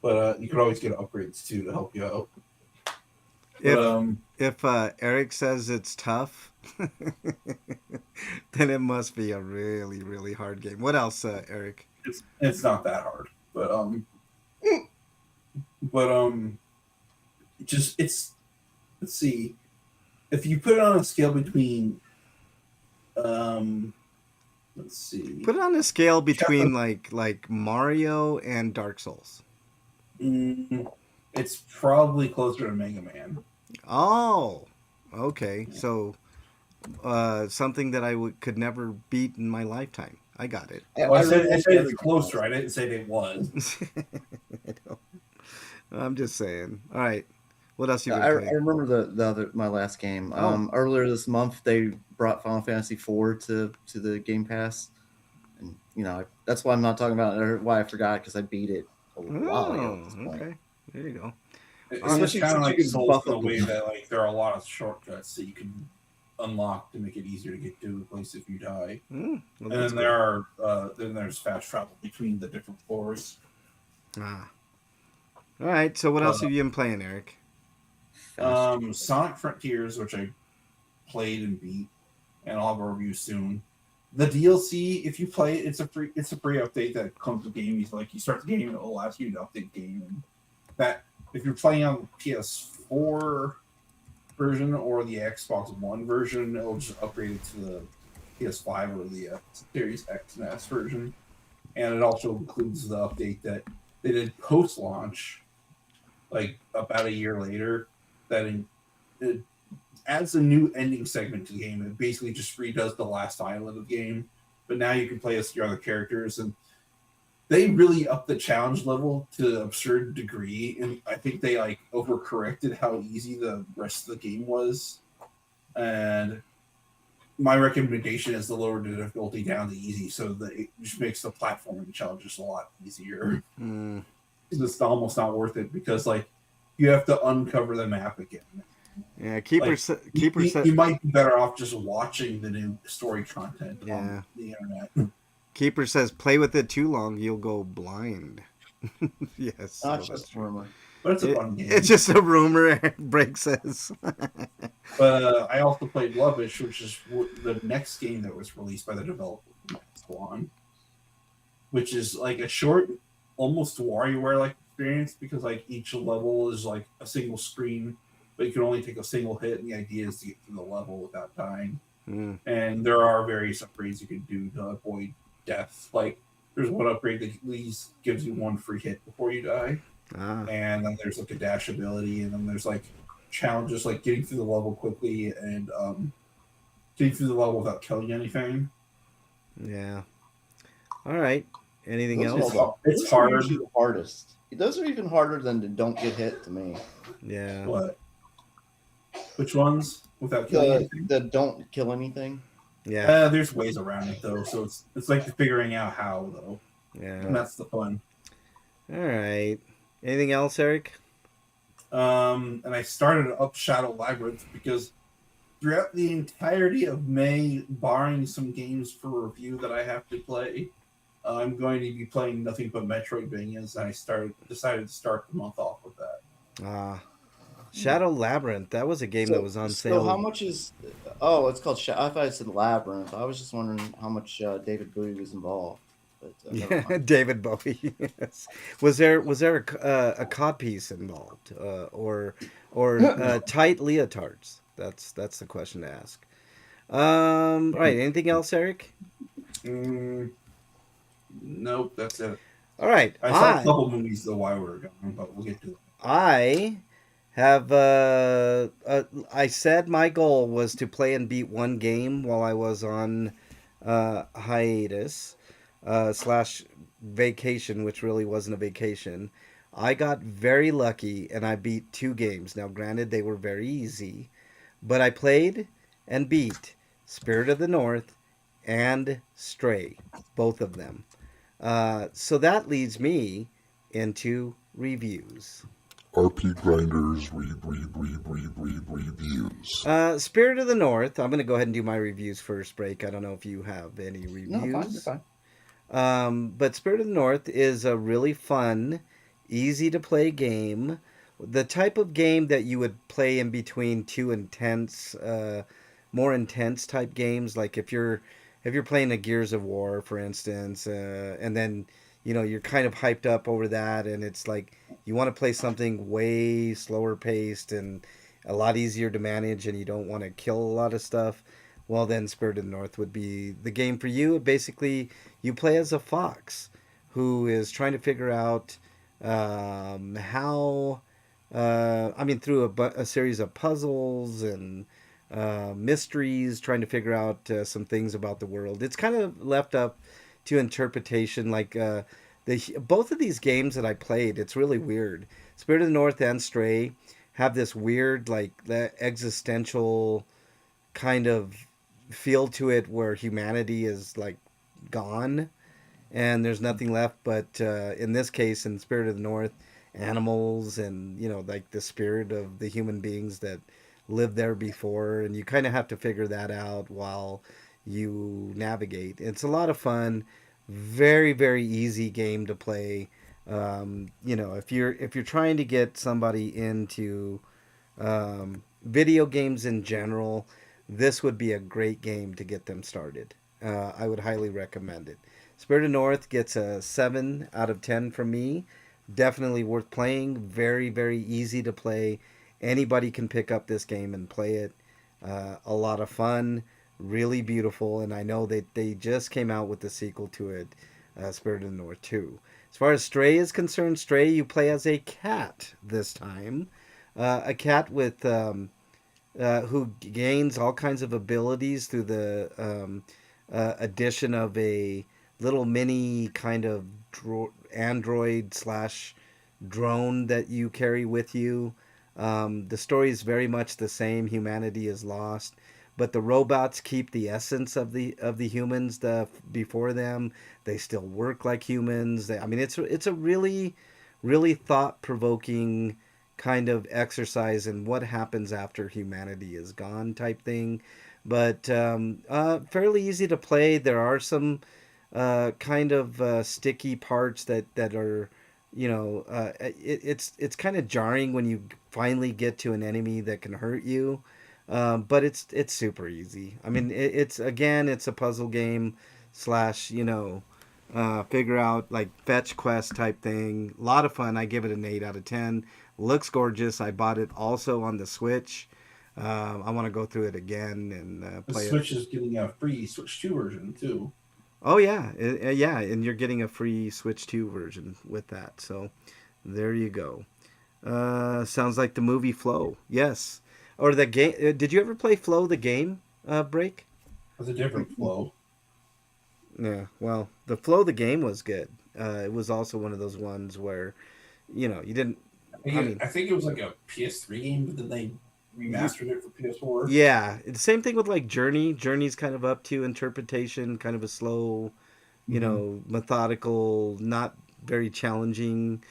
But you could always get upgrades too to help you out. If Eric says it's tough, then it must be a really, really hard game. What else, Eric? It's not that hard, but just let's see, if you put it on a scale between let's see, Put it on a scale between like Mario and Dark Souls. It's probably closer to Mega Man. Oh, okay. So something that I could never beat in my lifetime. I got it. Well, I said it's closer. I didn't say it was. I'm just saying. All right. What else you been I playing? remember my last game. Earlier this month, they brought Final Fantasy IV to the Game Pass, and that's why I'm not talking about it, or why I forgot, because I beat it a while ago. Okay. There you go. It's kind of like Souls in the way that there are a lot of shortcuts that you can unlock to make it easier to get to the place if you die. Well, and then there's fast travel between the different floors. All right. So what else have you been playing, Eric? Sonic Frontiers, which I played and beat, and I'll have a review soon. The DLC, if you play it, it's a free update that comes with the game. You start the game, it'll ask you to update the game. And that if you're playing on the PS4 version or the Xbox One version, it'll just upgrade it to the PS5 or the Series X and S version. And it also includes the update that they did post-launch, like about a year later, that it adds a new ending segment to the game. It basically just redoes the last island of the game, but now you can play as your other characters, and they really upped the challenge level to an absurd degree, and I think they overcorrected how easy the rest of the game was. And my recommendation is to lower the difficulty down to easy, so that it just makes the platforming challenges a lot easier. It's almost not worth it, because you have to uncover the map again. Yeah, Keeper said you might be better off just watching the new story content on the internet. Keeper says, play with it too long, you'll go blind. Yes. Not just a rumor. But it's a fun game. It's just a rumor, Break says. But I also played Lovish, which is the next game that was released by the developer from Astalon, which is a short, almost WarioWare-like experience, because each level is a single screen, but you can only take a single hit, and the idea is to get through the level without dying. And there are various upgrades you can do to avoid death. There's one upgrade that at least gives you one free hit before you die. And then there's a dash ability, and then there's challenges getting through the level quickly and getting through the level without killing anything. Yeah. All right. Anything Those else? It's hard. The hardest. Those are even harder than the don't get hit to me. Yeah. What? Which ones? Without killing anything? The don't kill anything. Yeah. There's ways around it though, so it's figuring out how though. Yeah. And that's the fun. All right. Anything else, Eric? And I started up Shadow Labyrinth because throughout the entirety of May, barring some games for review that I have to play, I'm going to be playing nothing but Metroidvanias, and decided to start the month off with that. Shadow Labyrinth. That was a game that was on So how sale. much is? Oh, it's called. I thought it said Labyrinth. I was just wondering how much David Bowie was involved. But never mind. David Bowie. Yes. Was there a cod piece involved, or tight leotards? That's the question to ask. Right. Anything else, Eric? Nope, that's it. All right. I saw a couple movies though while we were gone, but we'll get to that. I have I said my goal was to play and beat one game while I was on hiatus slash vacation, which really wasn't a vacation. I got very lucky and I beat two games. Now, granted, they were very easy, but I played and beat Spirit of the North and Stray, both of them. So that leads me into reviews. RPGrinders reviews. Spirit of the North. I'm going to go ahead and do my reviews first, Break. I don't know if you have any reviews. No, fine, you're fine. But Spirit of the North is a really fun, easy to play game. The type of game that you would play in between two intense, more intense type games. Like if you're playing a Gears of War, for instance, and then you're kind of hyped up over that, and it's like you want to play something way slower paced and a lot easier to manage, and you don't want to kill a lot of stuff. Well, then Spirit of the North would be the game for you. Basically, you play as a fox who is trying to figure out how, through a series of puzzles and mysteries, trying to figure out some things about the world. It's kind of left up to interpretation. Like both of these games that I played, it's really weird. Spirit of the North and Stray have this weird, like, existential kind of feel to it, where humanity is like gone and there's nothing left but in this case, in Spirit of the North, animals and like the spirit of the human beings that lived there before, and you kind of have to figure that out while you navigate. It's a lot of fun, very very easy game to play. If you're trying to get somebody into video games in general, this would be a great game to get them started. I would highly recommend it. Spirit of North gets a 7 out of 10 from me. Definitely worth playing. Very, very easy to play. Anybody can pick up this game and play it. A lot of fun. Really beautiful. And I know that they just came out with the sequel to it, Spirit of the North 2. As far as Stray is concerned, Stray, you play as a cat this time. A cat with... who gains all kinds of abilities through the addition of a little mini kind of android slash drone that you carry with you. The story is very much the same. Humanity is lost, but the robots keep the essence of the humans before them. They still work like humans. It's a really, really thought-provoking kind of exercise in what happens after humanity is gone type thing. But fairly easy to play. There are some kind of sticky parts that are, it's kind of jarring when you finally get to an enemy that can hurt you. But it's super easy. It's a puzzle game slash, figure out, like, fetch quest type thing. A lot of fun. I give it an 8 out of 10. Looks gorgeous. I bought it also on the Switch. I want to go through it again and play it. The Switch is getting a free Switch 2 version too. Oh yeah, yeah, and you're getting a free Switch 2 version with that. So there you go. Sounds like the movie Flow. Yes. Or the game. Did you ever play Flow the game, Break? It was a different Flow. Yeah. Well, the Flow the game was good. It was also one of those ones where, you didn't. I think it was like a PS3 game, but then they remastered it for PS4. Yeah, the same thing with like Journey. Journey's kind of up to interpretation, kind of a slow, methodical, not very challenging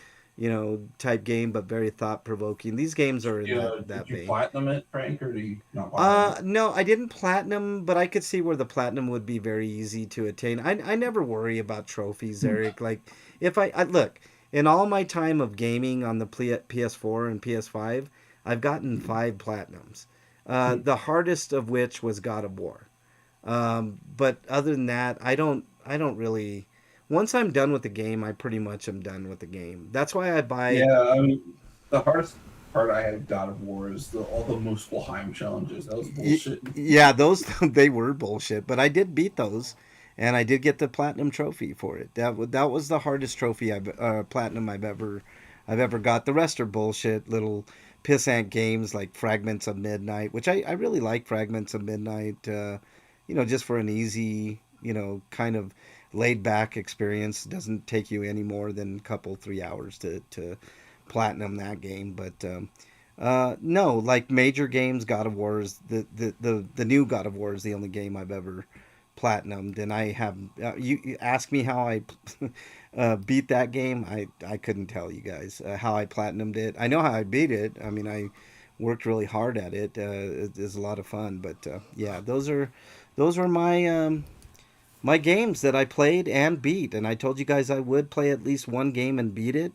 type game, but very thought provoking. These games are in that Did you vein. platinum it, Frank, or do you not platinum it? No, I didn't platinum, but I could see where the platinum would be very easy to attain. I never worry about trophies, Eric. Like if I look in all my time of gaming on the PS4 and PS5, I've gotten 5 platinums. The hardest of which was God of War. But other than that, I don't really. Once I'm done with the game, I pretty much am done with the game. That's why I buy. Yeah, I mean, the hardest part I had of God of War is all the Muspelheim challenges. That was bullshit. Yeah, those they were bullshit, but I did beat those, and I did get the platinum trophy for it. That was the hardest trophy platinum I've ever got. The rest are bullshit, little pissant games like Fragments of Midnight, which I really like Fragments of Midnight. Just for an easy, kind of laid back experience. It doesn't take you any more than a couple 3 hours to platinum that game, but. No, like major games, God of War is the new God of War is the only game I've ever platinumed, and I have. You ask me how I beat that game, I couldn't tell you guys how I platinumed it. I know how I beat it. I mean, I worked really hard at it. It is a lot of fun, but yeah, those were my games that I played and beat, and I told you guys I would play at least one game and beat it.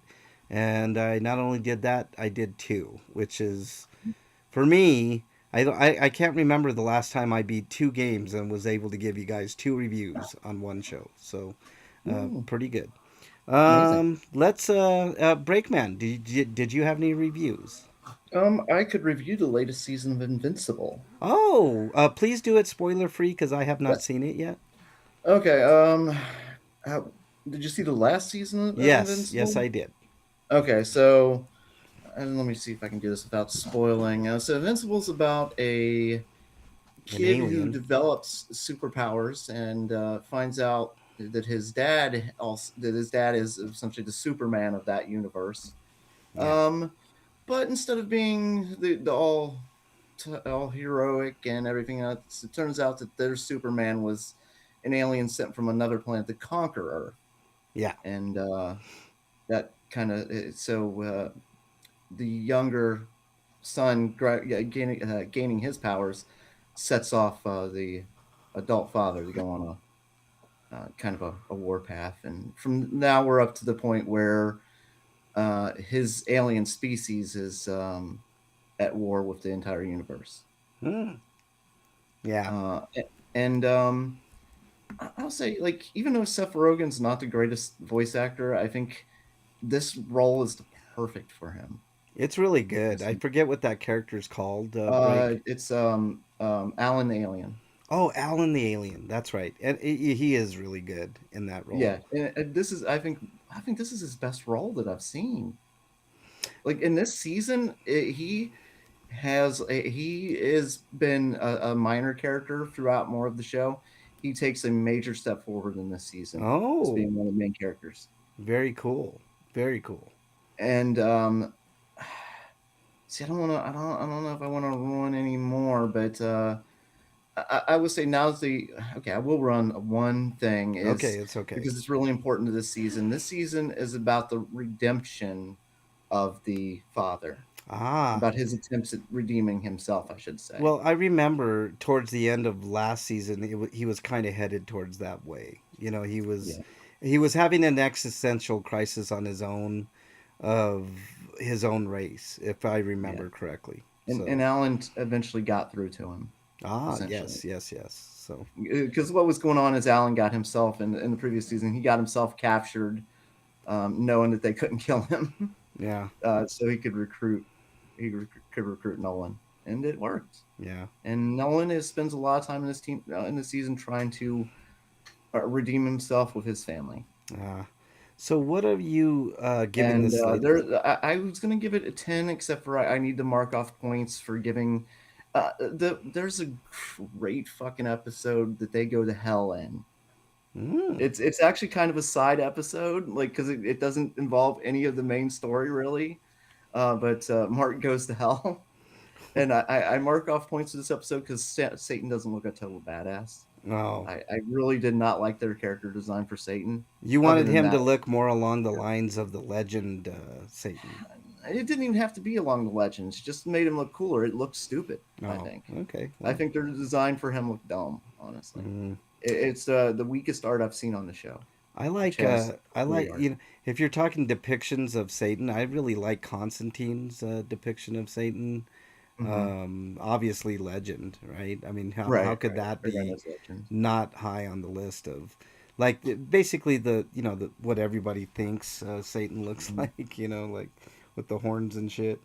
And I not only did that, I did two, which is, for me, I can't remember the last time I beat 2 games and was able to give you guys 2 reviews on one show. So, Ooh, pretty good. amazing. Let's Breakman. Did you have any reviews? I could review the latest season of Invincible. Oh, please do it spoiler free because I have Yeah. not seen it yet. Okay. How, did you see the last season of Yes, Invincible? I did. Okay, so and let me see if I can do this without spoiling. So Invincible's about a An kid who alien. develops superpowers and finds out that his dad is essentially the Superman of that universe. Yeah. Um, but instead of being the all heroic and everything else, it turns out that their Superman was an alien sent from another planet to conquer Earth, Yeah. and that kind of the younger son gaining his powers sets off the adult father to go on a kind of a war path, and from now we're up to the point where his alien species is at war with the entire universe. Hmm. Yeah. uh, and I'll say, like, even though Seth Rogen's not the greatest voice actor, I think this role is perfect for him. It's really good. I forget what that character's called. Break. It's Alan the Alien. Oh, Alan the Alien. That's right. And he is really good in that role. Yeah, and this is I think this is his best role that I've seen. Like in this season, he has been a minor character throughout more of the show. He takes a major step forward in this season as Oh, being one of the main characters. very cool. Very cool. And see, I don't know if I want to ruin any more, but I would say now's the okay. I will run one thing Okay, is it's okay. because it's really important to this season. This season is about the redemption of the father, Ah, about his attempts at redeeming himself, I should say. well, I remember towards the end of last season, he was kind of headed towards that way. He was Yeah, he was having an existential crisis on his own of his own race, if I yeah. remember correctly. And So, Alan eventually got through to him, yes, essentially. yes, yes. So, Because what was going on is Alan got himself in the previous season. He got himself captured, knowing that they couldn't kill him, yeah, so he could recruit. Could recruit Nolan, and it worked. yeah. And Nolan spends a lot of time in this team in the season trying to redeem himself with his family. Uh, so what are you giving And this latest? I was going to give it a 10, except for I need to mark off points for giving. There's a great fucking episode that they go to hell in. Mm. It's actually kind of a side episode, like because it doesn't involve any of the main story really. But Mark goes to hell, And I mark off points of this episode because Satan doesn't look a total badass. No. I really did not like their character design for Satan. You Other wanted than him to that, look more along the lines of the legend Satan. it didn't even have to be along the legends. Just made him look cooler. It looked stupid. I Oh, think. okay. I think their design for him looked dumb. Honestly, it's the weakest art I've seen on the show. I like you know, if you're talking depictions of Satan, I really like Constantine's depiction of Satan. Obviously legend, right? I mean, how could that be not high on the list of like basically the what everybody thinks Satan looks like, like with the horns and shit.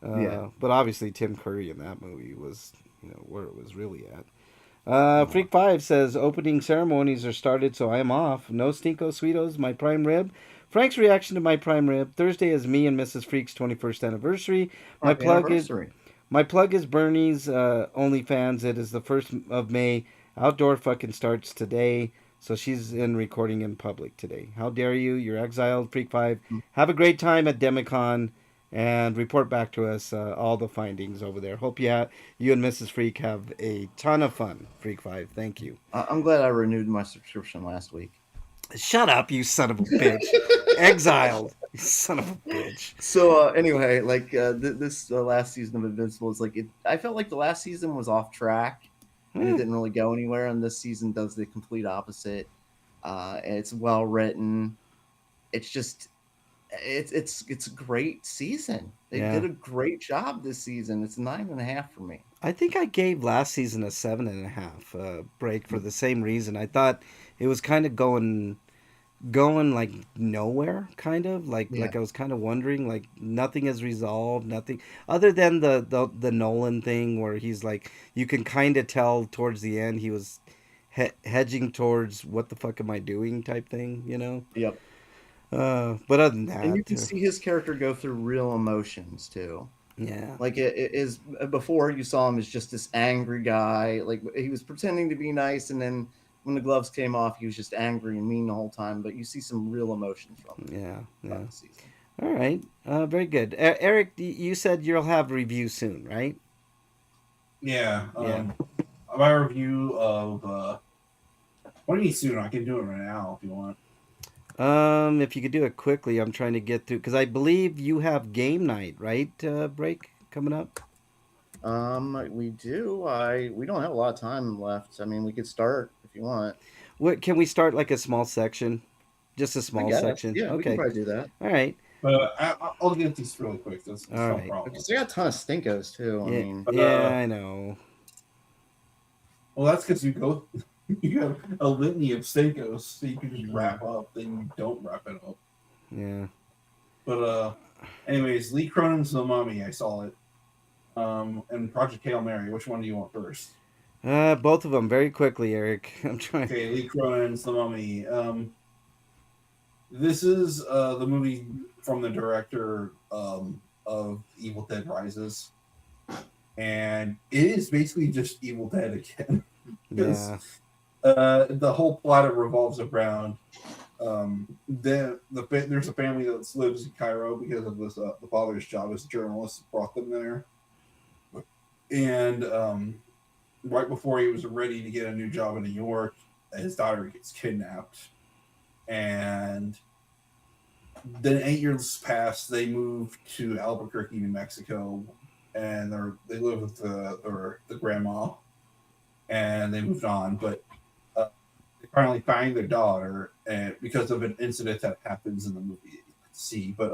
But obviously Tim Curry in that movie was where it was really at. Freak Five says opening ceremonies are started, so I am off. No Stinko Sweetos, my prime rib. Frank's reaction to my prime rib. Thursday is me and Mrs. Freak's 21st anniversary. Happy anniversary. My plug is Bernie's OnlyFans. It is the 1st of May. Outdoor fucking starts today. So she's in recording in public today. How dare you? You're exiled, Freak 5. Have a great time at Demicon and report back to us all the findings over there. Hope you and Mrs. Freak have a ton of fun, Freak 5. Thank you. I'm glad I renewed my subscription last week. Shut up, you son of a bitch. Exiled. You son of a bitch. So anyway, like this last season of Invincible is I felt like the last season was off track and it didn't really go anywhere, and this season does the complete opposite. It's well written. It's just it's a great season. They did a great job this season. It's 9.5 for me. I think I gave last season a 7.5 break for the same reason. I thought it was kind of going like nowhere, kind of like I was kind of wondering, like nothing is resolved, nothing other than the Nolan thing where he's like, you can kind of tell towards the end he was hedging towards what the fuck am I doing type thing, Yep. But other than that, and you can see his character go through real emotions too. Yeah. Like it is before you saw him as just this angry guy. Like he was pretending to be nice, and then when the gloves came off, he was just angry and mean the whole time. But you see some real emotions from him. Yeah. All right. Very good. Eric, you said you'll have review soon, right? Yeah. My review of what do you need soon? I can do it right now if you want. If you could do it quickly, I'm trying to get through because I believe you have game night, right? Break coming up. We do. We don't have a lot of time left. I mean, we could start if you want. What can we start like a small section? Just a small section. Yeah, okay. We can probably do that. All right. But I'll get these really quick. That's all no right. problem. Because they got a ton of stinkos too. Yeah, I mean, I know. Well, that's because you have a litany of stinkos, so you can just wrap up. Then you don't wrap it up. Yeah. But anyways, Lee Cronin's The Mummy. I saw it. And Project Hail Mary. Which one do you want first? Both of them very quickly, Eric. I'm trying. Okay, Lee Cronin's The Mummy. This is the movie from the director of Evil Dead Rises, and it is basically just Evil Dead again. Yeah. The whole plot revolves around there's a family that lives in Cairo because of this. The father's job as a journalist brought them there, and right before he was ready to get a new job in New York, his daughter gets kidnapped. And then 8 years pass. They move to Albuquerque, New Mexico, and they live with the grandma, and they moved on. But they finally find their daughter, and because of an incident that happens in the movie, you can see. But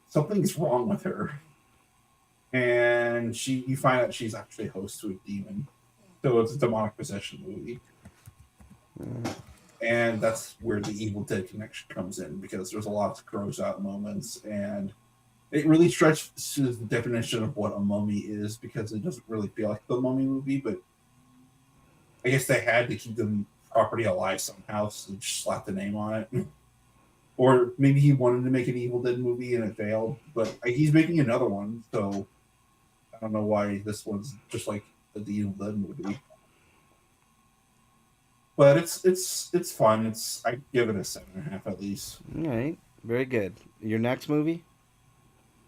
something's wrong with her, and you find out she's actually host to a demon. So it's a demonic possession movie. And that's where the Evil Dead connection comes in, because there's a lot of gross out moments, and it really stretches the definition of what a mummy is, because it doesn't really feel like the Mummy movie, but I guess they had to keep the property alive somehow, so they just slapped the name on it. Or maybe he wanted to make an Evil Dead movie and it failed, but he's making another one, so I don't know why this one's just like the Evil Dead movie. But it's fun. I give it a 7.5 at least. All right. Very good. Your next movie?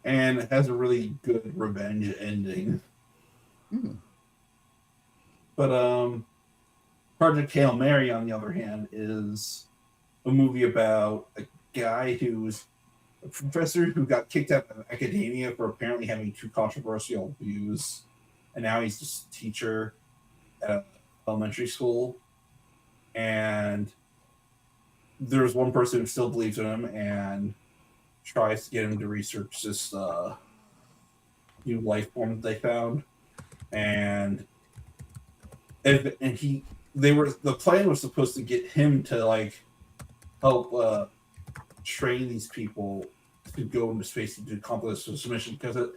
And it has a really good revenge ending. Hmm. But Project Hail Mary, on the other hand, is a movie about a guy who's a professor who got kicked out of academia for apparently having too controversial views, and now he's just a teacher at an elementary school. And there's one person who still believes in him and tries to get him to research this new life form that they found. And and he they were the plan was supposed to get him to like help train these people to go into space to accomplish this mission, because it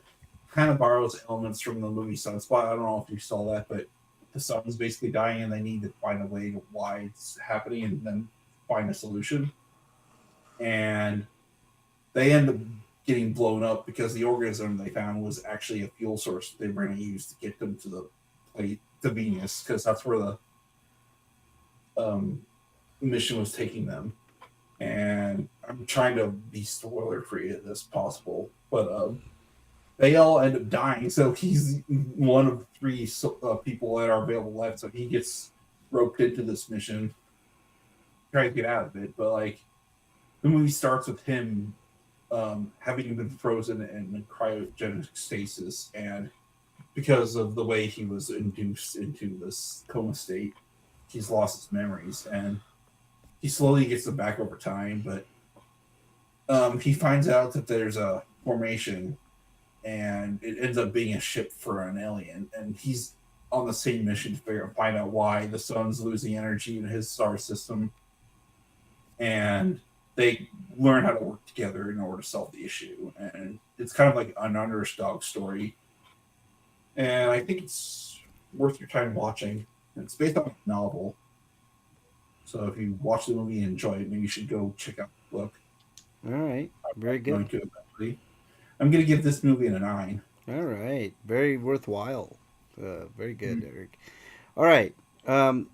kind of borrows elements from the movie Sunspot. I don't know if you saw that, but the sun's basically dying and they need to find a way to why it's happening and then find a solution. And they end up getting blown up because the organism they found was actually a fuel source they were going to use to get them to the plate to Venus, because that's where the mission was taking them. And I'm trying to be spoiler free as possible, but they all end up dying. So he's one of three people that are available left. So he gets roped into this mission, trying to get out of it. But like the movie starts with him having been frozen in cryogenic stasis, and because of the way he was induced into this coma state, he's lost his memories, and he slowly gets them back over time. But he finds out that there's a formation, and it ends up being a ship for an alien, and he's on the same mission to find out why the sun's losing energy in his star system, and they learn how to work together in order to solve the issue. And it's kind of like an underdog story, and I think it's worth your time watching. It's based on a novel, so if you watch the movie and enjoy it, maybe you should go check out the book. All right. Very I'm going good. to eventually. I'm going to give this movie a 9. All right. Very worthwhile. Very good, Eric. All right.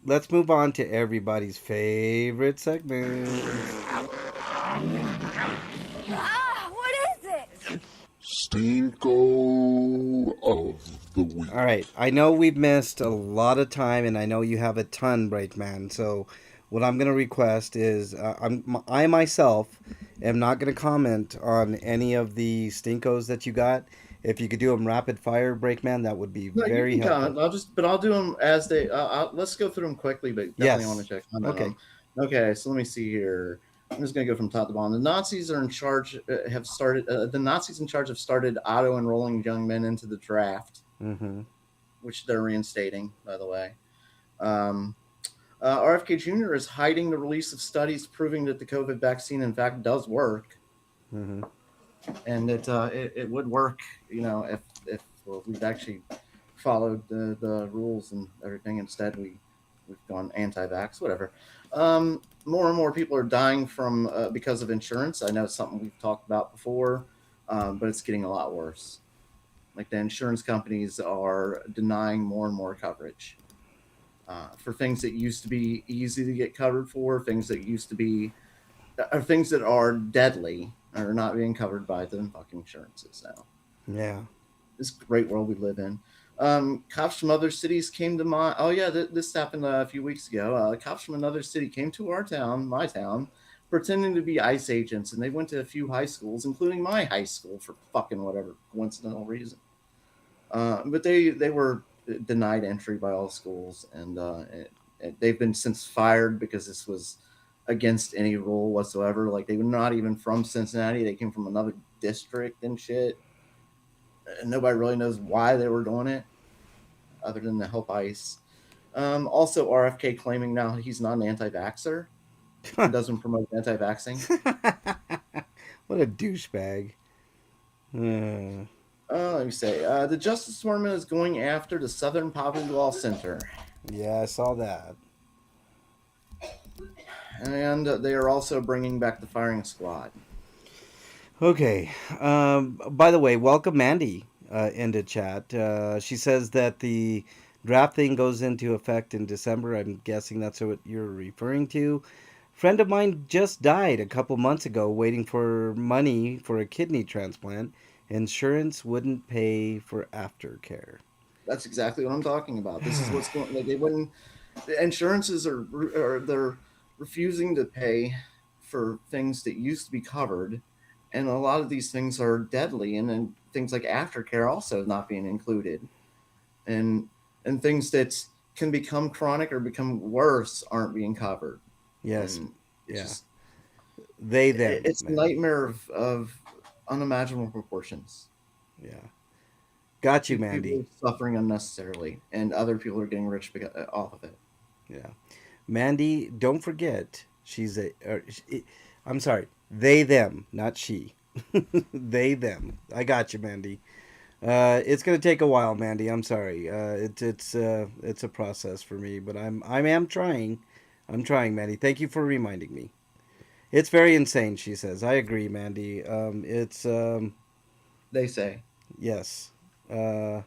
Let's move on to everybody's favorite segment. Ah, what is it? Stinko of the week. All right. I know we've missed a lot of time, and I know you have a ton, Brightman. So, what I'm going to request is I myself am not going to comment on any of the stinkos that you got. If you could do them rapid fire, Breakman, that would be No, you very can helpful. comment. I'll do them as they. Let's go through them quickly, but definitely Yes. want to check on them. Okay. Okay, so let me see here. I'm just going to go from top to bottom. The Nazis are in charge. Have started. The Nazis in charge have started auto enrolling young men into the draft, Mm-hmm. which they're reinstating, by the way. RFK Jr. is hiding the release of studies proving that the COVID vaccine, in fact, does work, Mm-hmm. and it would work, if we'd actually followed the rules and everything. Instead, we've gone anti-vax, whatever. More and more people are dying from because of insurance. I know it's something we've talked about before, but it's getting a lot worse. Like the insurance companies are denying more and more coverage for things that used to be easy to get covered for, things that used to be, things that are deadly are not being covered by the fucking insurances now. Yeah. This great world we live in. Cops from other cities came to my. Oh yeah, this happened a few weeks ago. Cops from another city came to our town, my town, pretending to be ICE agents, and they went to a few high schools, including my high school, for fucking whatever coincidental reason. But they were denied entry by all schools, and they've been since fired because this was against any rule whatsoever. Like they were not even from Cincinnati; they came from another district and shit. And nobody really knows why they were doing it, other than to help ICE. Also, RFK claiming now he's not an anti-vaxxer and doesn't promote anti-vaxxing. What a douchebag. Let me say, the Justice Department is going after the Southern Poverty Law Center. Yeah, I saw that. And they are also bringing back the firing squad. Okay. By the way, welcome Mandy into chat. She says that the draft thing goes into effect in December. I'm guessing that's what you're referring to. Friend of mine just died a couple months ago waiting for money for a kidney transplant. Insurance wouldn't pay for aftercare. That's exactly what I'm talking about. This is what's going. Like, they wouldn't. The insurances are they're refusing to pay for things that used to be covered, and a lot of these things are deadly, and then things like aftercare also not being included, and things that can become chronic or become worse aren't being covered. Yes. And it's Yeah. just They them. it's a Man. nightmare of unimaginable proportions. Yeah. Got you, People Mandy. are suffering unnecessarily, and other people are getting rich off of it. Yeah. Mandy, don't forget, she's a. I'm sorry, they them, not she. They them. I got you, Mandy. It's gonna take a while, Mandy. I'm sorry. It's a process for me, but I am trying. I'm trying, Mandy. Thank you for reminding me. It's very insane, she says. I agree, Mandy. It's They say. yes. Uh,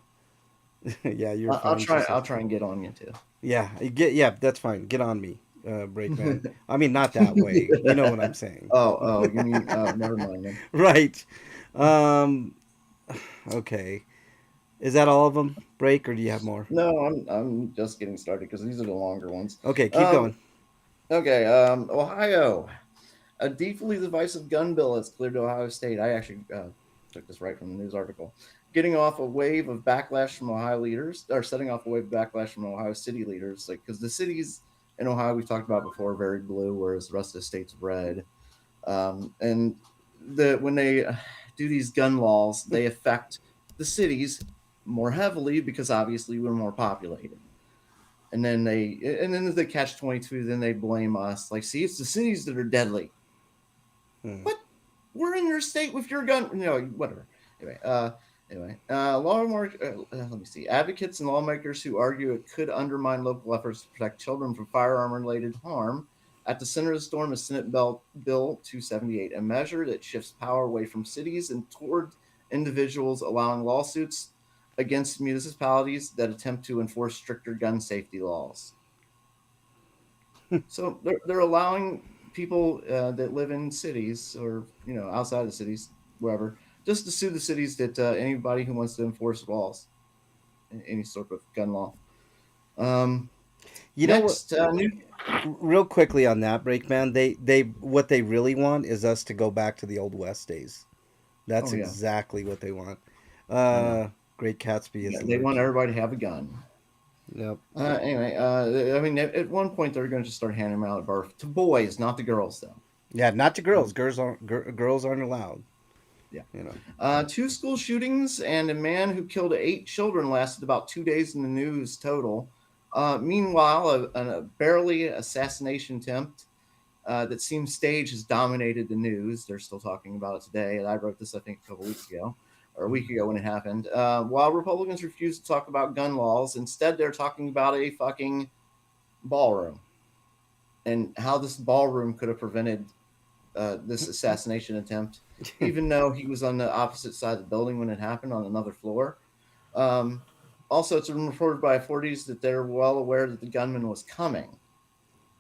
yeah, you're I'll fine. She try. says. I'll try and get on you too. Yeah, yeah, that's fine. Get on me, Breakman. I mean, not that way. You know what I'm saying. Oh, you mean? Oh, never mind then. Right. Um, okay. Is that all of them, Break, or do you have more? No, I'm just getting started because these are the longer ones. Okay, keep going. Okay. Ohio, a deeply divisive gun bill has cleared Ohio State. I actually took this right from the news article. Getting off a wave of backlash from Ohio leaders, or setting off a wave of backlash from Ohio city leaders, like because the cities in Ohio we've talked about before are very blue, whereas the rest of the state's red. And when they do these gun laws, they affect the cities more heavily because obviously we're more populated. And then the catch-22, then they blame us. Like, see, it's the cities that are deadly. Hmm. What? We're in your state with your gun. No, whatever. Let me see. Advocates and lawmakers who argue it could undermine local efforts to protect children from firearm-related harm. At the center of the storm is Senate Bill 278, a measure that shifts power away from cities and toward individuals, allowing lawsuits against municipalities that attempt to enforce stricter gun safety laws. So they're allowing people that live in cities or outside the cities, wherever, just to sue the cities that anybody who wants to enforce laws, any sort of gun law. You know what? Next, new. Real quickly on that, Breakman, they what they really want is us to go back to the old West days. That's Oh yeah, exactly what they want. I know. Great Gatsby Yeah, is they want lurking. everybody to have a gun. Yep. Anyway, I mean, at one point they're going to just start handing them out at birth to boys, not the girls, though. Yeah, not to girls. Girls aren't allowed. Yeah. You know. Two school shootings and a man who killed 8 children lasted about 2 days in the news total. Meanwhile, a barely assassination attempt that seems staged has dominated the news. They're still talking about it today. And I wrote this, I think, a couple weeks ago, or a week ago when it happened. While Republicans refuse to talk about gun laws, instead they're talking about a fucking ballroom and how this ballroom could have prevented this assassination attempt, even though he was on the opposite side of the building when it happened on another floor. Um, Also, it's been reported by authorities that they're well aware that the gunman was coming.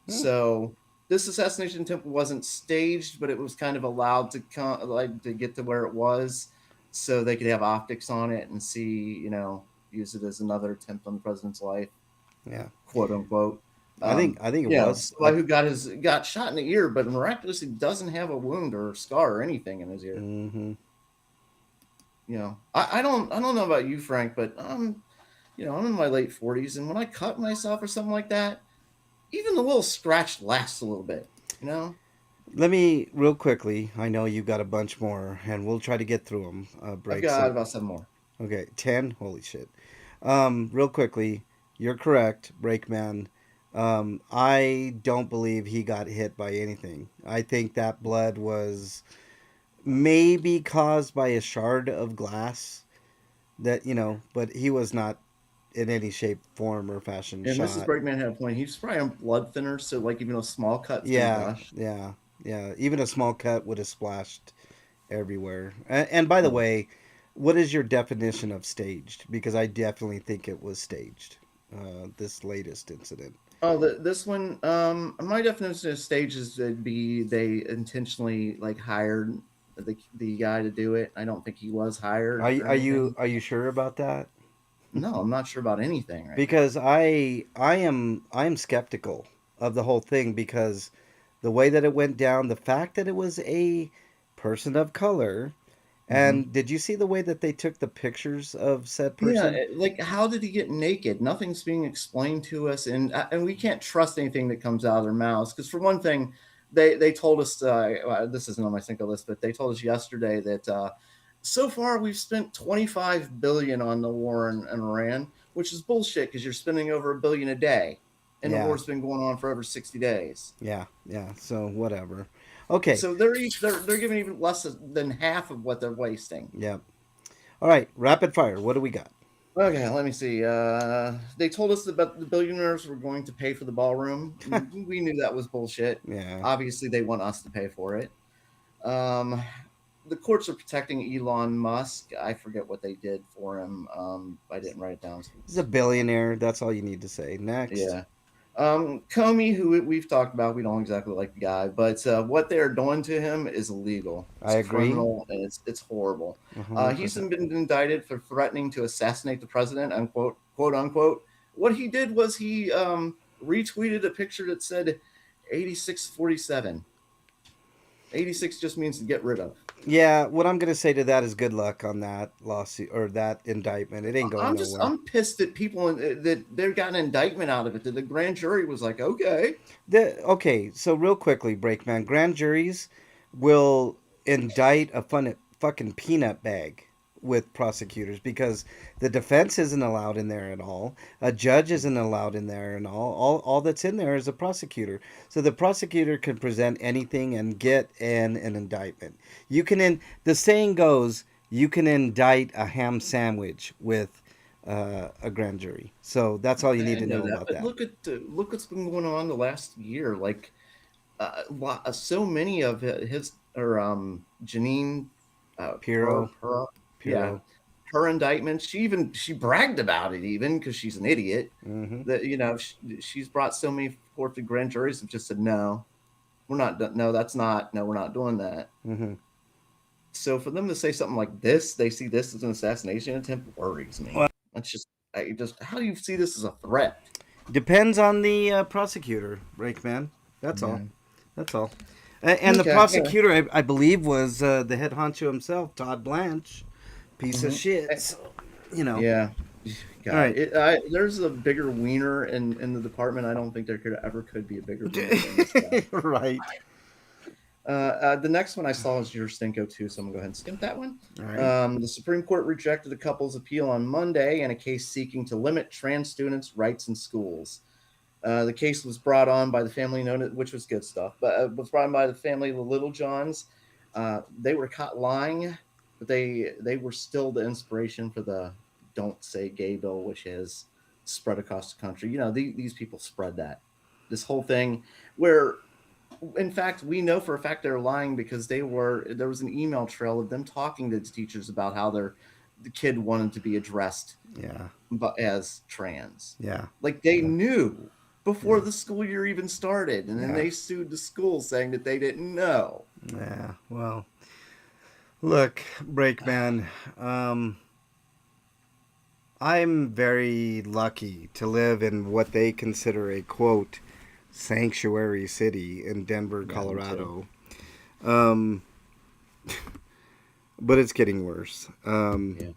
So this assassination attempt wasn't staged, but it was kind of allowed to to get to where it was, so they could have optics on it and see, use it as another attempt on the president's life, Yeah. quote unquote. I think it was. Somebody who got shot in the ear, but miraculously doesn't have a wound or scar or anything in his ear. Mm-hmm. I don't know about you, Frank, but I'm in my late 40s, and when I cut myself or something like that, even the little scratch lasts a little bit. Let me real quickly. I know you got a bunch more, and we'll try to get through them. I've got about 7 more. Okay, 10. Holy shit. Real quickly, you're correct, Breakman. I don't believe he got hit by anything. I think that blood was maybe caused by a shard of glass that, but he was not in any shape, form, or fashion And shot. Mrs. Breakman had a point. He's probably on blood thinner, so like even a small cut's Yeah, yeah, yeah. Even a small cut would have splashed everywhere. And by the way, what is your definition of staged? Because I definitely think it was staged. This latest incident. Oh, this one. My definition of stage is would be they intentionally hired the guy to do it. I don't think he was hired. Are or anything. you sure about that? No, I'm not sure about anything right Because I am skeptical of the whole thing because the way that it went down, the fact that it was a person of color, now. Hmm. and did you see the way that they took the pictures of said Yeah, person? like how did he get naked? Nothing's being explained to us, and we can't trust anything that comes out of their mouths. Because for one thing, they told us this isn't on my single list, but they told us yesterday that so far we've spent 25 billion on the war in Iran, which is bullshit because you're spending over $1 billion a day, and the Yeah, war's been going on for over 60 days. yeah, yeah. So whatever. Okay. So they're giving even less than half of what they're wasting. Yeah. All right. Rapid fire. What do we got? Okay, let me see. They told us that the billionaires were going to pay for the ballroom. We knew that was bullshit. Yeah. Obviously, they want us to pay for it. Um, the courts are protecting Elon Musk. I forget what they did for him. I didn't write it down. He's a billionaire. That's all you need to say. Next. Yeah. Comey, who we've talked about, we don't exactly like the guy, but what they're doing to him is illegal. It's I agree. criminal, and it's horrible. He's 100%. been indicted for threatening to assassinate the president, unquote, quote unquote. What he did was he retweeted a picture that said 8647. 86 just means to get rid of. Yeah, what I'm gonna say to that is good luck on that lawsuit or that indictment. It ain't going nowhere. I'm pissed at people that they got an indictment out of it. That the grand jury was like, okay. Okay, so real quickly, Breakman, grand juries will indict a fucking peanut bag with prosecutors because the defense isn't allowed in there at all. A judge isn't allowed in there and all that's in there is a prosecutor. So the prosecutor can present anything and get an indictment. You can the saying goes, you can indict a ham sandwich with a grand jury. So that's all you need to know about But that. look what's been going on the last year. Like so many of his or Janine Pirro. yeah, her indictments. She bragged about it even because she's an idiot. Mm-hmm. That she's brought so many forth to grand juries and just said no, we're not. No, that's not. No, we're not doing that. Mm-hmm. So for them to say something like this, they see this as an assassination attempt worries me. Well, That's just how do you see this as a threat? depends on the prosecutor, Brakeman. That's all. Yeah. That's all. And the Okay, prosecutor, I believe, was the head honcho himself, Todd Blanche. Piece of shit. So, Yeah. God, All right. there's a bigger wiener in the department. I don't think there could be a bigger wiener than this guy. Right. The next one I saw is your Stinko too, so I'm gonna go ahead and skip that one. All right. The Supreme Court rejected the couple's appeal on Monday in a case seeking to limit trans students' rights in schools. The case was brought on by the family which was good stuff, but was brought on by the family of the Little Johns. They were caught lying, but they were still the inspiration for the "Don't Say Gay" bill, which is spread across the country. These people spread this whole thing where. In fact, we know for a fact they're lying because there was an email trail of them talking to the teachers about how the kid wanted to be addressed as trans. Yeah. Like they knew before the school year even started, and then they sued the school saying that they didn't know. Yeah. Well, look, Brakeman, I'm very lucky to live in what they consider a quote sanctuary city in Denver, Colorado. But it's getting worse. And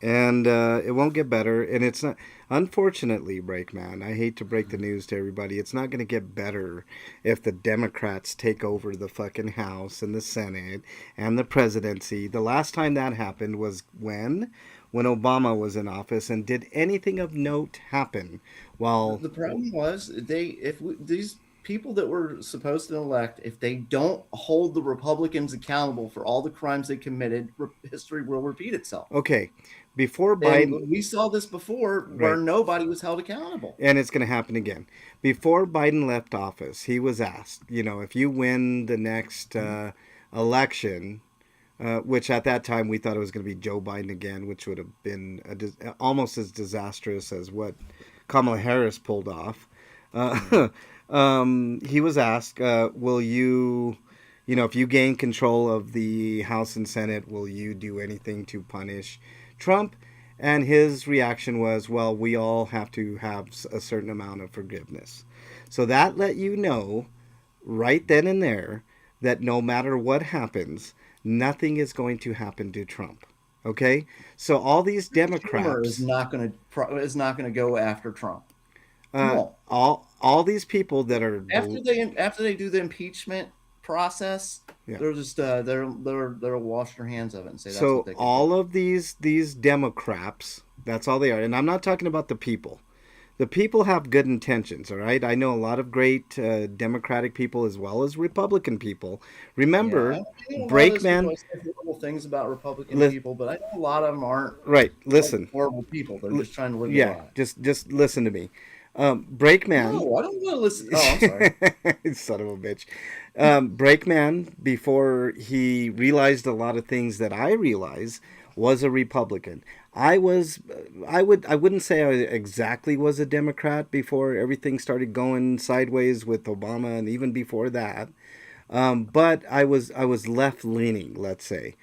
it won't get better. And it's not, unfortunately, Breakman, I hate to break the news to everybody, it's not going to get better if the Democrats take over the fucking House and the Senate and the presidency. The last time that happened was when Obama was in office. And did anything of note happen? Well, the problem was these people that were supposed to elect, if they don't hold the Republicans accountable for all the crimes they committed, history will repeat itself. Okay, before Biden, and we saw this before where nobody was held accountable, and it's going to happen again. Before Biden left office, he was asked, if you win the next election. Which at that time we thought it was going to be Joe Biden again, which would have been almost as disastrous as what Kamala Harris pulled off. He was asked, will you, if you gain control of the House and Senate, will you do anything to punish Trump? And his reaction was, well, we all have to have a certain amount of forgiveness. So that let you know right then and there that no matter what happens, nothing is going to happen to Trump. Okay? So all these Schumer Democrats is not going to go after Trump. No. all these people that are After they do the impeachment process, Yeah. they'll just they'll wash their hands of it and say that's so what they can all do. of these Democrats, that's all they are. And I'm not talking about the people. The people have good intentions, all right? I know a lot of great Democratic people as well as Republican people. Remember, Yeah, I know a lot of those people Brakeman, say horrible things about Republican Li- people, but I know a lot of them aren't right, listen. horrible people. They're just trying to live their Yeah, lives. just listen to me. Brakeman. No, I don't want to listen. Oh, I'm sorry. Son of a bitch. Brakeman, before he realized a lot of things that I realize, was a Republican. I wouldn't say I exactly was a Democrat before everything started going sideways with Obama, and even before that. But I was left leaning, let's say.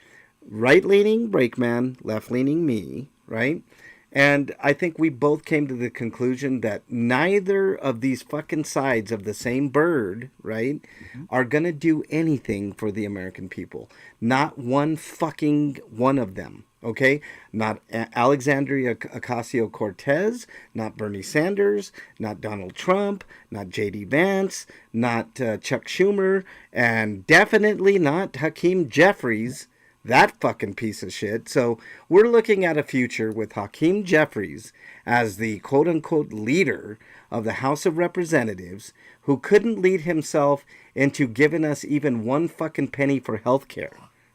Right leaning Brakeman, left leaning me, right? And I think we both came to the conclusion that neither of these fucking sides of the same bird, right, are going to do anything for the American people. Not one fucking one of them, okay? Not Alexandria Ocasio-Cortez, not Bernie Sanders, not Donald Trump, not J.D. Vance, not Chuck Schumer, and definitely not Hakeem Jeffries, that fucking piece of shit. So we're looking at a future with Hakeem Jeffries as the quote-unquote leader of the House of Representatives, who couldn't lead himself into giving us even one fucking penny for health care.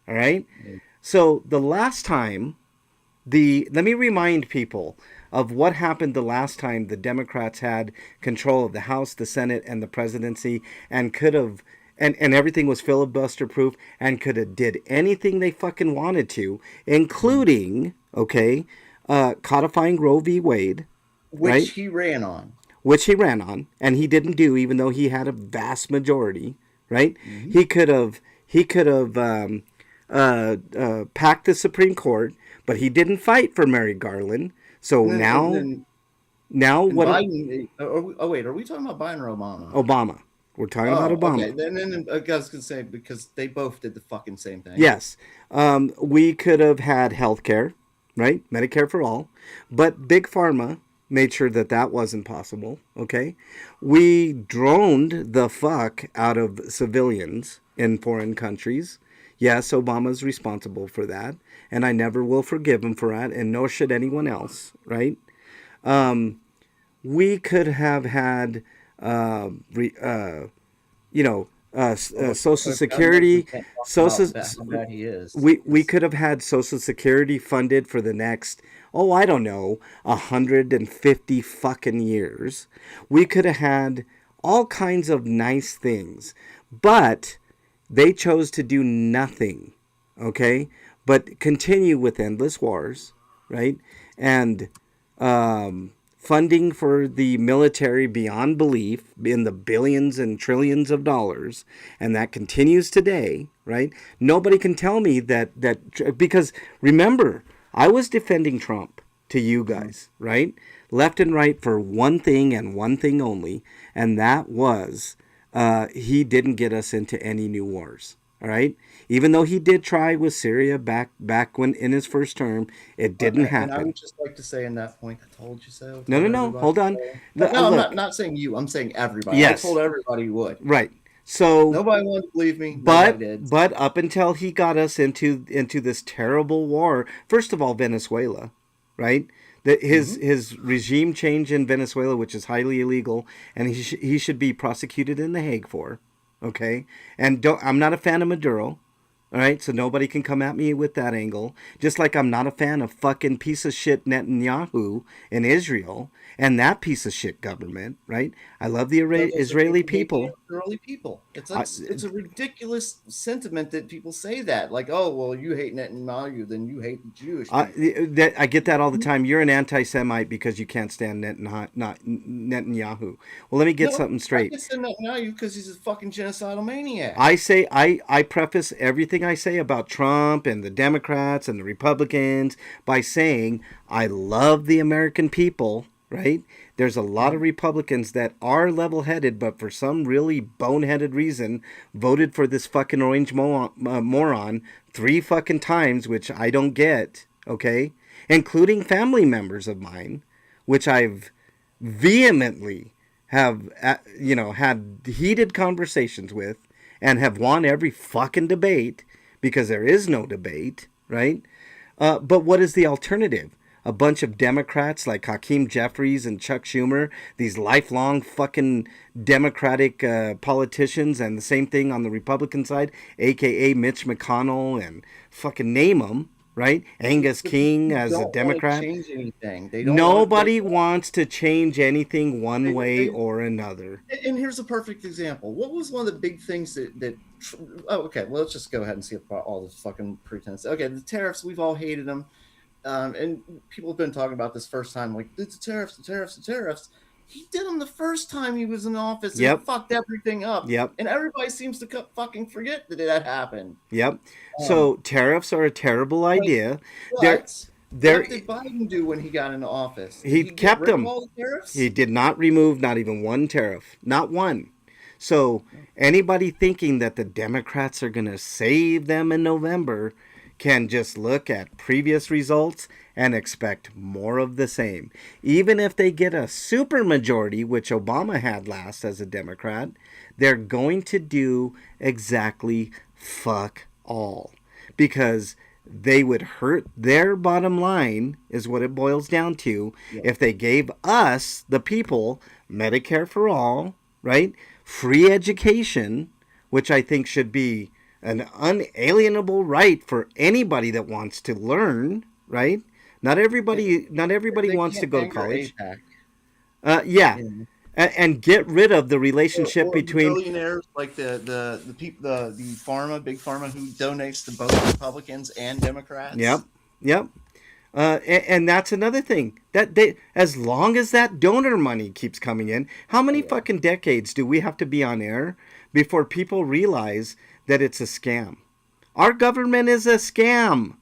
All right? So the last time, let me remind people of what happened the last time the Democrats had control of the House, the Senate, and the presidency, and could have... And everything was filibuster proof and could have did anything they fucking wanted to, including, okay, codifying Roe v. Wade. Which right? he ran on. Which he ran on, and he didn't do, even though he had a vast majority, right? Mm-hmm. He could have packed the Supreme Court, but he didn't fight for Merrick Garland. So now what? Biden, wait, are we talking about Biden or Obama? Obama. We're talking about Obama. Okay. Then I was going to say, because they both did the fucking same thing. Yes. We could have had health care, right? Medicare for all. But Big Pharma made sure that that wasn't possible, okay? We droned the fuck out of civilians in foreign countries. Yes, Obama's responsible for that, and I never will forgive him for that, and nor should anyone else, right? We could have had... Social Security. We could have had Social Security funded for the next, I don't know, 150 fucking years. We could have had all kinds of nice things, but they chose to do nothing. Okay, but continue with endless wars, right? And funding for the military beyond belief in the billions and trillions of dollars, and that continues today, right? Nobody can tell me that because remember, I was defending Trump to you guys, right? Left and right for one thing and one thing only, and that was he didn't get us into any new wars. All right. Even though he did try with Syria back when in his first term, it didn't happen. And I would just like to say in that point, I told you so. No. Hold on. No, I'm not saying you. I'm saying everybody. Yes. I told everybody you would. Right. So nobody wanted to believe me. But up until he got us into this terrible war, first of all, Venezuela, right? His regime change in Venezuela, which is highly illegal, and he should be prosecuted in The Hague for. Okay, and I'm not a fan of Maduro, all right, so nobody can come at me with that angle, just like I'm not a fan of fucking piece of shit Netanyahu in Israel and that piece of shit government, right? I love the Israeli people. It's a ridiculous sentiment that people say that, like, oh, well, you hate Netanyahu, then you hate the Jewish people. I get that all the time. You're an anti-Semite because you can't stand Netanyahu. Well, let me get something straight. I can stand Netanyahu because he's a fucking genocidal maniac. I say I preface everything everything I say about Trump and the Democrats and the Republicans by saying I love the American people, right? There's a lot of Republicans that are level-headed, but for some really boneheaded reason voted for this fucking orange moron 3 fucking times, which I don't get, okay? Including family members of mine, which I've vehemently have, had heated conversations with and have won every fucking debate because there is no debate, right? But what is the alternative? A bunch of Democrats like Hakeem Jeffries and Chuck Schumer, these lifelong fucking Democratic politicians, and the same thing on the Republican side, a.k.a. Mitch McConnell and fucking name them, right? Angus King as a Democrat. Change anything. They don't Nobody wants to change anything one way or another. And here's a perfect example. What was one of the big things that okay, well, let's just go ahead and see all this fucking pretense. Okay, the tariffs, we've all hated them. And people have been talking about this first time, like, it's the tariffs. He did them the first time he was in office and fucked everything up. Yep. And everybody seems to fucking forget that happened. Yep. So tariffs are a terrible idea. What did Biden do when he got into office? He kept them. All the tariffs? He did not remove not even one tariff. Not one. So anybody thinking that the Democrats are going to save them in November can just look at previous results and expect more of the same. Even if they get a super majority, which Obama had last as a Democrat, they're going to do exactly fuck all. Because they would hurt their bottom line, is what it boils down to, if they gave us, the people, Medicare for all, right? Free education, which I think should be an unalienable right for anybody that wants to learn, right? Not everybody wants to go to college. And get rid of the relationship between billionaires like the people, the big pharma who donates to both Republicans and Democrats. Yep. And that's another thing that as long as that donor money keeps coming in, how many fucking decades do we have to be on air before people realize that it's a scam? Our government is a scam.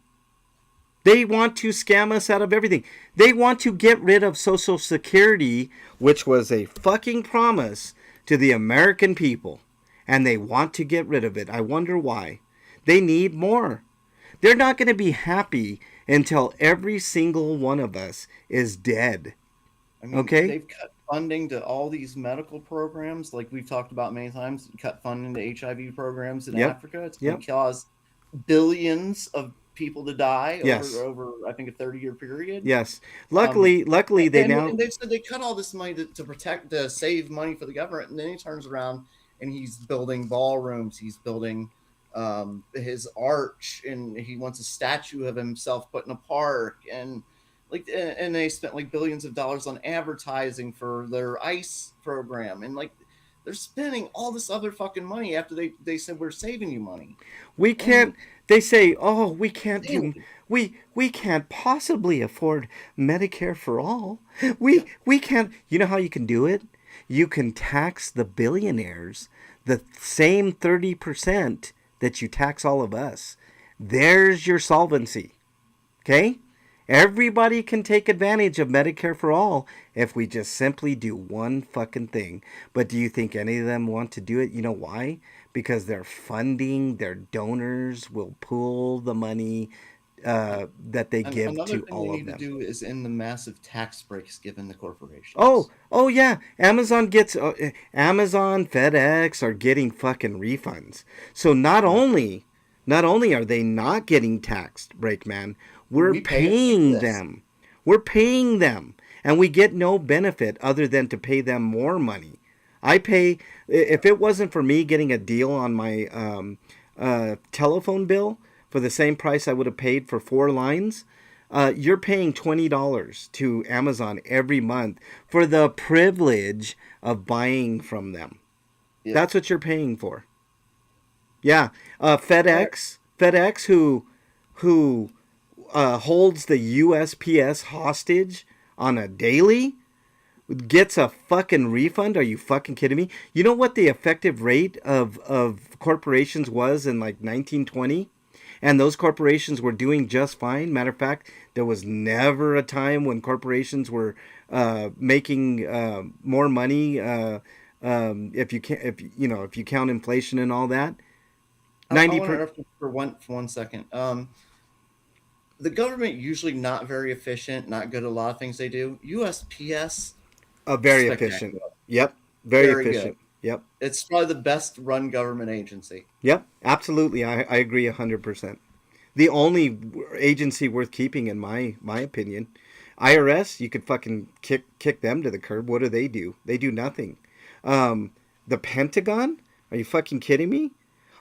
They want to scam us out of everything. They want to get rid of Social Security, which was a fucking promise to the American people. And they want to get rid of it. I wonder why. They need more. They're not going to be happy until every single one of us is dead. I mean, okay? They've cut funding to all these medical programs, like we've talked about many times, cut funding to HIV programs in Africa. It's going to cause billions of people to die over I think a 30-year period. Yes. Luckily they said they cut all this money to save money for the government, and then he turns around and he's building ballrooms, he's building his arch, and he wants a statue of himself put in a park, and they spent like billions of dollars on advertising for their ICE program, and like they're spending all this other fucking money after they said we're saving you money. We can't. They say, "Oh, we can't do. We can't possibly afford Medicare for all. We can't." You know how you can do it? You can tax the billionaires the same 30% that you tax all of us. There's your solvency. Okay? Everybody can take advantage of Medicare for all if we just simply do one fucking thing. But do you think any of them want to do it? You know why? Because their funding, their donors will pool the money that they give to all of them. Another thing we need to do is end the massive tax breaks given the corporations. Oh yeah. Amazon, FedEx are getting fucking refunds. So not only are they not getting taxed, Breakman, we're paying them. We're paying them. And we get no benefit other than to pay them more money. I pay, if it wasn't for me getting a deal on my telephone bill for the same price I would have paid for 4 lines, you're paying $20 to Amazon every month for the privilege of buying from them. Yeah. That's what you're paying for. Yeah. FedEx who holds the USPS hostage on a daily, gets a fucking refund? Are you fucking kidding me? You know what the effective rate of corporations was in like 1920? And those corporations were doing just fine. Matter of fact, there was never a time when corporations were making more money. If you can, if you count inflation and all that, I 90 want to per. interrupt you for one second. The government usually not very efficient, not good at a lot of things they do. USPS, Very efficient. spectacular, Yep, very very good. efficient. Yep, It's probably the best run government agency. yep, absolutely. I agree 100%. The only agency worth keeping, in my opinion. IRS, you could fucking kick them to the curb. What do? They do nothing. The Pentagon? Are you fucking kidding me?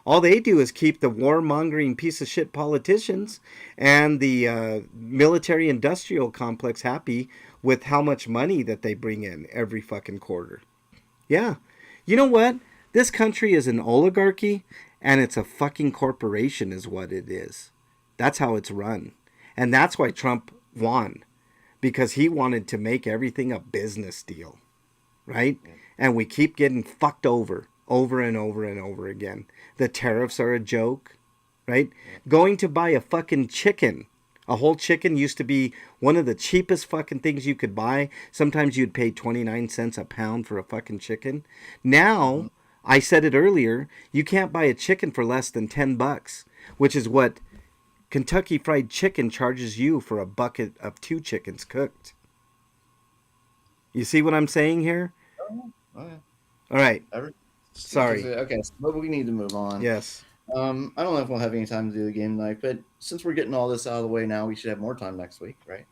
All they do is keep the warmongering piece of shit politicians and the military industrial complex happy with how much money that they bring in every fucking quarter. Yeah. You know what? This country is an oligarchy and it's a fucking corporation, is what it is. That's how it's run. And that's why Trump won, because he wanted to make everything a business deal, right? And we keep getting fucked over and over and over again. The tariffs are a joke, right? Going to buy a fucking chicken. A whole chicken used to be one of the cheapest fucking things you could buy. Sometimes you'd pay 29 cents a pound for a fucking chicken. Now, I said it earlier, you can't buy a chicken for less than $10, which is what Kentucky Fried Chicken charges you for a bucket of 2 chickens cooked. You see what I'm saying here? Oh, yeah. All right. Sorry. Sorry. Okay, but we need to move on. Yes. I don't know if we'll have any time to do the game tonight, but since we're getting all this out of the way now, we should have more time next week, right?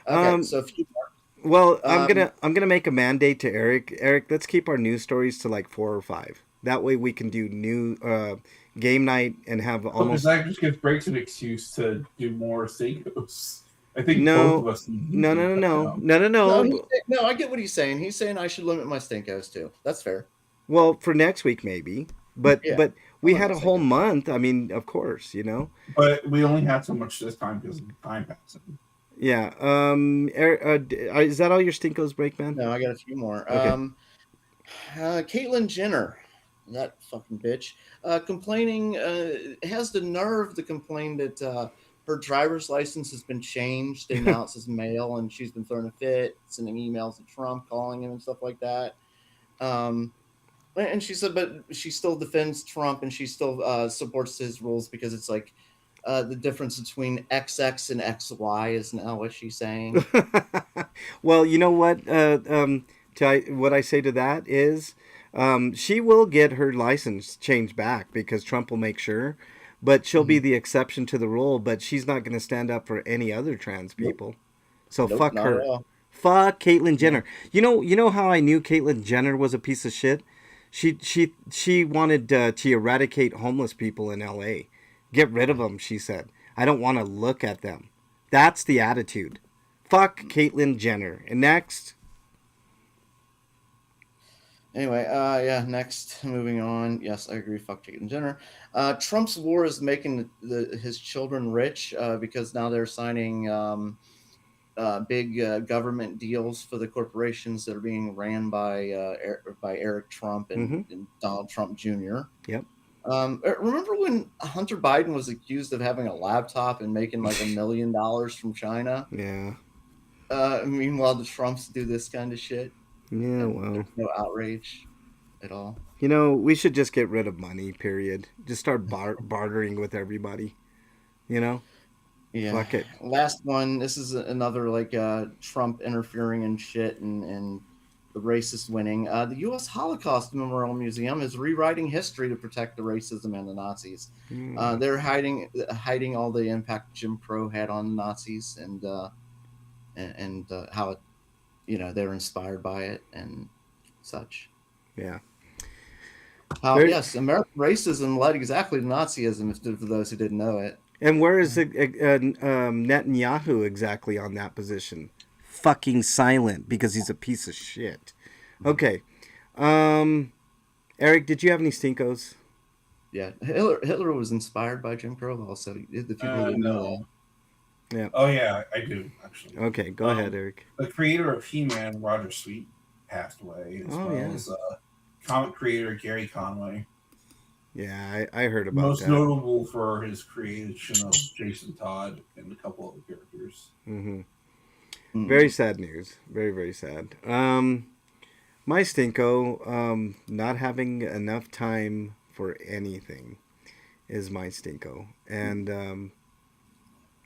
Okay, so a few more. Well, I'm gonna make a mandate to Eric. Eric, let's keep our news stories to like 4 or 5. That way we can do new game night and have almost. That just gives Breaks an excuse to do more Seikos. I think No, both of us. no. No, I get what he's saying. He's saying I should limit my stinkos too. That's fair. Well, for next week maybe, but Yeah. but we had a whole month. I mean, of course, you know. But we only had so much this time because of time passing. Yeah. Eric, is that all your stinkos, Breakman? No, I got a few more. Okay. Caitlyn Jenner, that fucking bitch, complaining, has the nerve to complain that her driver's license has been changed and now it says male, and she's been throwing a fit, sending emails to Trump, calling him and stuff like that. And she said, but she still defends Trump and she still supports his rules because it's like the difference between XX and XY is now what she's saying. Well, you know what? What I say to that is, she will get her license changed back because Trump will make sure, but she'll be the exception to the rule. But she's not going to stand up for any other trans people. So fuck her. Fuck Caitlyn Jenner. You know how I knew Caitlyn Jenner was a piece of shit? She wanted to eradicate homeless people in L.A. Get rid of them, she said. I don't want to look at them. That's the attitude. Fuck Caitlyn Jenner. And next. Anyway, next, moving on. Yes, I agree. Fuck Caitlyn Jenner. Trump's war is making his children rich because now they're signing big government deals for the corporations that are being ran by Eric Trump and Donald Trump Jr. Yep. Remember when Hunter Biden was accused of having a laptop and making like $1 million from China? Yeah. Meanwhile, the Trumps do this kind of shit. Yeah, well. There's no outrage at all. You know, we should just get rid of money, period. Just start bartering with everybody. You know? Yeah. Fuck it. Last one. This is another like Trump interfering in shit and the racist winning. The U.S. Holocaust Memorial Museum is rewriting history to protect the racism and the Nazis. They're hiding all the impact Jim Crow had on Nazis and how it, they're inspired by it and such. Yeah. Yes, American racism led exactly to Nazism, for those who didn't know it. And where is Netanyahu exactly on that position? Fucking silent, because he's a piece of shit. Okay. Eric, did you have any stinkos? Yeah, Hitler was inspired by Jim Crow also. The people didn't know that. Yeah. Oh yeah, I do actually. Okay, go ahead, Eric. The creator of He-Man, Roger Sweet, passed away, as Oh well yeah. as comic creator Gary Conway. Yeah, I heard about Most that. notable for his creation of Jason Todd and a couple other characters. Mm-hmm. Very Mm. sad news. Very, very sad. My stinko, not having enough time for anything is my stinko. And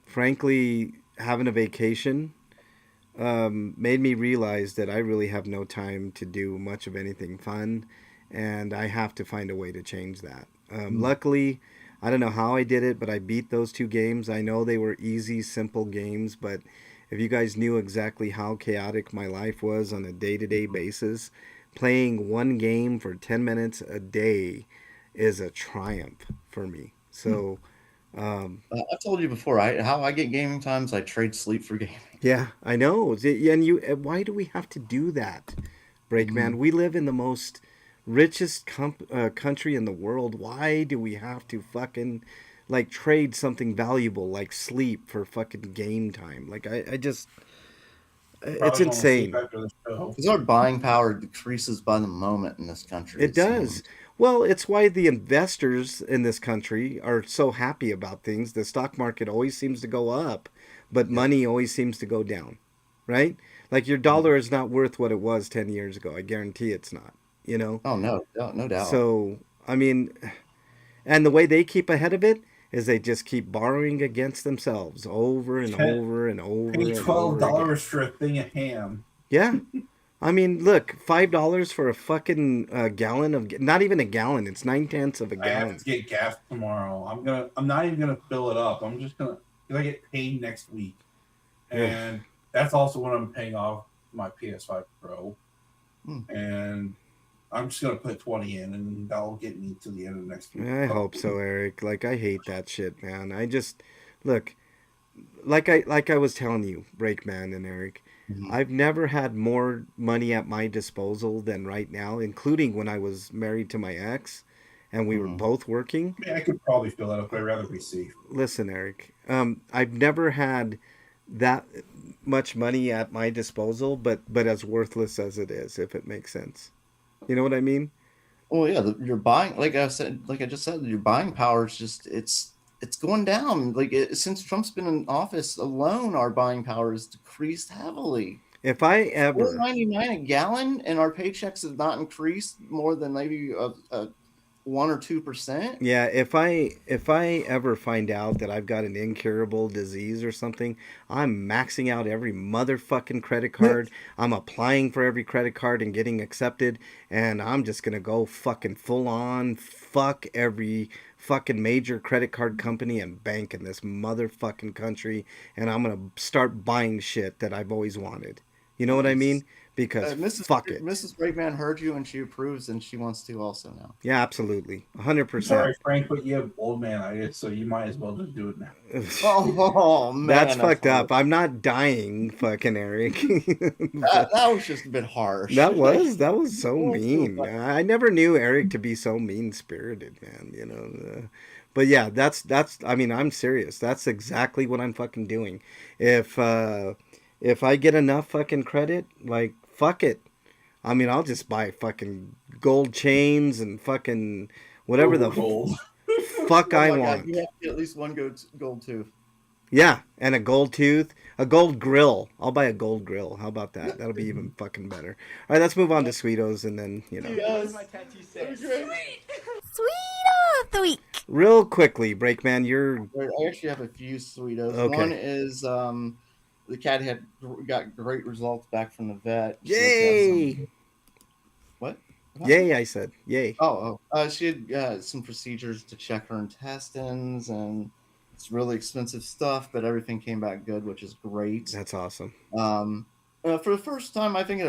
frankly, having a vacation made me realize that I really have no time to do much of anything fun, and I have to find a way to change that. Luckily, I don't know how I did it, but I beat those two games. I know they were easy, simple games, but if you guys knew exactly how chaotic my life was on a day to day basis, playing one game for 10 minutes a day is a triumph for me. So, I've told you before, how I get gaming times. I trade sleep for gaming. yeah, I know. And why do we have to do that, Breakman? We live in the most richest country in the world. Why do we have to fucking like trade something valuable like sleep for fucking game time? Like I just, it's Probably going to sleep insane. after the show. Because our buying power decreases by the moment in this country. It It seems. does. Well, it's why the investors in this country are so happy about things. The stock market always seems to go up, but money always seems to go down, right? Like your dollar is not worth what it was 10 years ago. I guarantee it's not, you know? Oh no, no doubt. So, I mean, and the way they keep ahead of it is they just keep borrowing against themselves over and Pay over and over pay and $12 over again. for a thing of ham. Yeah. I mean, look, $5 for a fucking gallon of not even a gallon. It's 9/10 of a I have gallon. to get gas tomorrow. I'm not even gonna fill it up. I'm just gonna because I get paid next week, Ugh. and that's also when I'm paying off my PS5 Pro, Hmm. and I'm just gonna put 20 in, and that'll get me to the end of next week. I hope so, Eric. Like I hate that shit, man. I just look like I was telling you, Breakman and Eric. Mhm. I've never had more money at my disposal than right now, including when I was married to my ex and we were Mhm. both working. I mean, I could probably fill that up, but I'd rather be safe. Listen, Eric, I've never had that much money at my disposal, but as worthless as it is, if it makes sense. You know what I mean? Well, yeah, your buying, like I said, like I just said, your buying power is just it's going down. Since Trump's been in office alone, our buying power has decreased heavily. If I Four ever, 99 a gallon, and our paychecks have not increased more than maybe a 1 or 2%. yeah, if I ever find out that I've got an incurable disease or something, I'm maxing out every motherfucking credit card. I'm applying for every credit card and getting accepted, and I'm just gonna go fucking full on fuck every fucking major credit card company and bank in this motherfucking country, and I'm gonna start buying shit that I've always wanted. You know what I mean? Because fuck it. Mrs. Breakman heard you and she approves, and she wants to also now. Yeah, absolutely, 100%. Sorry, Frank, but you have old man itis, so you might as well just do it now. Oh man, That's fucked up. I'm not dying, fucking Eric. That was just a bit harsh. That was so mean. I never knew Eric to be so mean spirited, man. You know, but yeah, that's. I mean, I'm serious. That's exactly what I'm fucking doing. If I get enough fucking credit, like fuck it. I mean, I'll just buy fucking gold chains and fucking whatever the Gold. fuck Oh I my God, want. you have to get at least one gold tooth. Yeah, and a gold tooth, a gold grill. I'll buy a gold grill. How about that? That'll be even fucking better. All right, let's move on to Sweetos and then, you know. Yes. Sweet of the week. Real quickly, Breakman, you're I actually have a few Sweetos. Okay. One is the cat got great results back from the vet. She had to have yay. what? Yay, I said. Yay. She had some procedures to check her intestines, and it's really expensive stuff, but everything came back good, which is great. That's awesome. For the first time, I think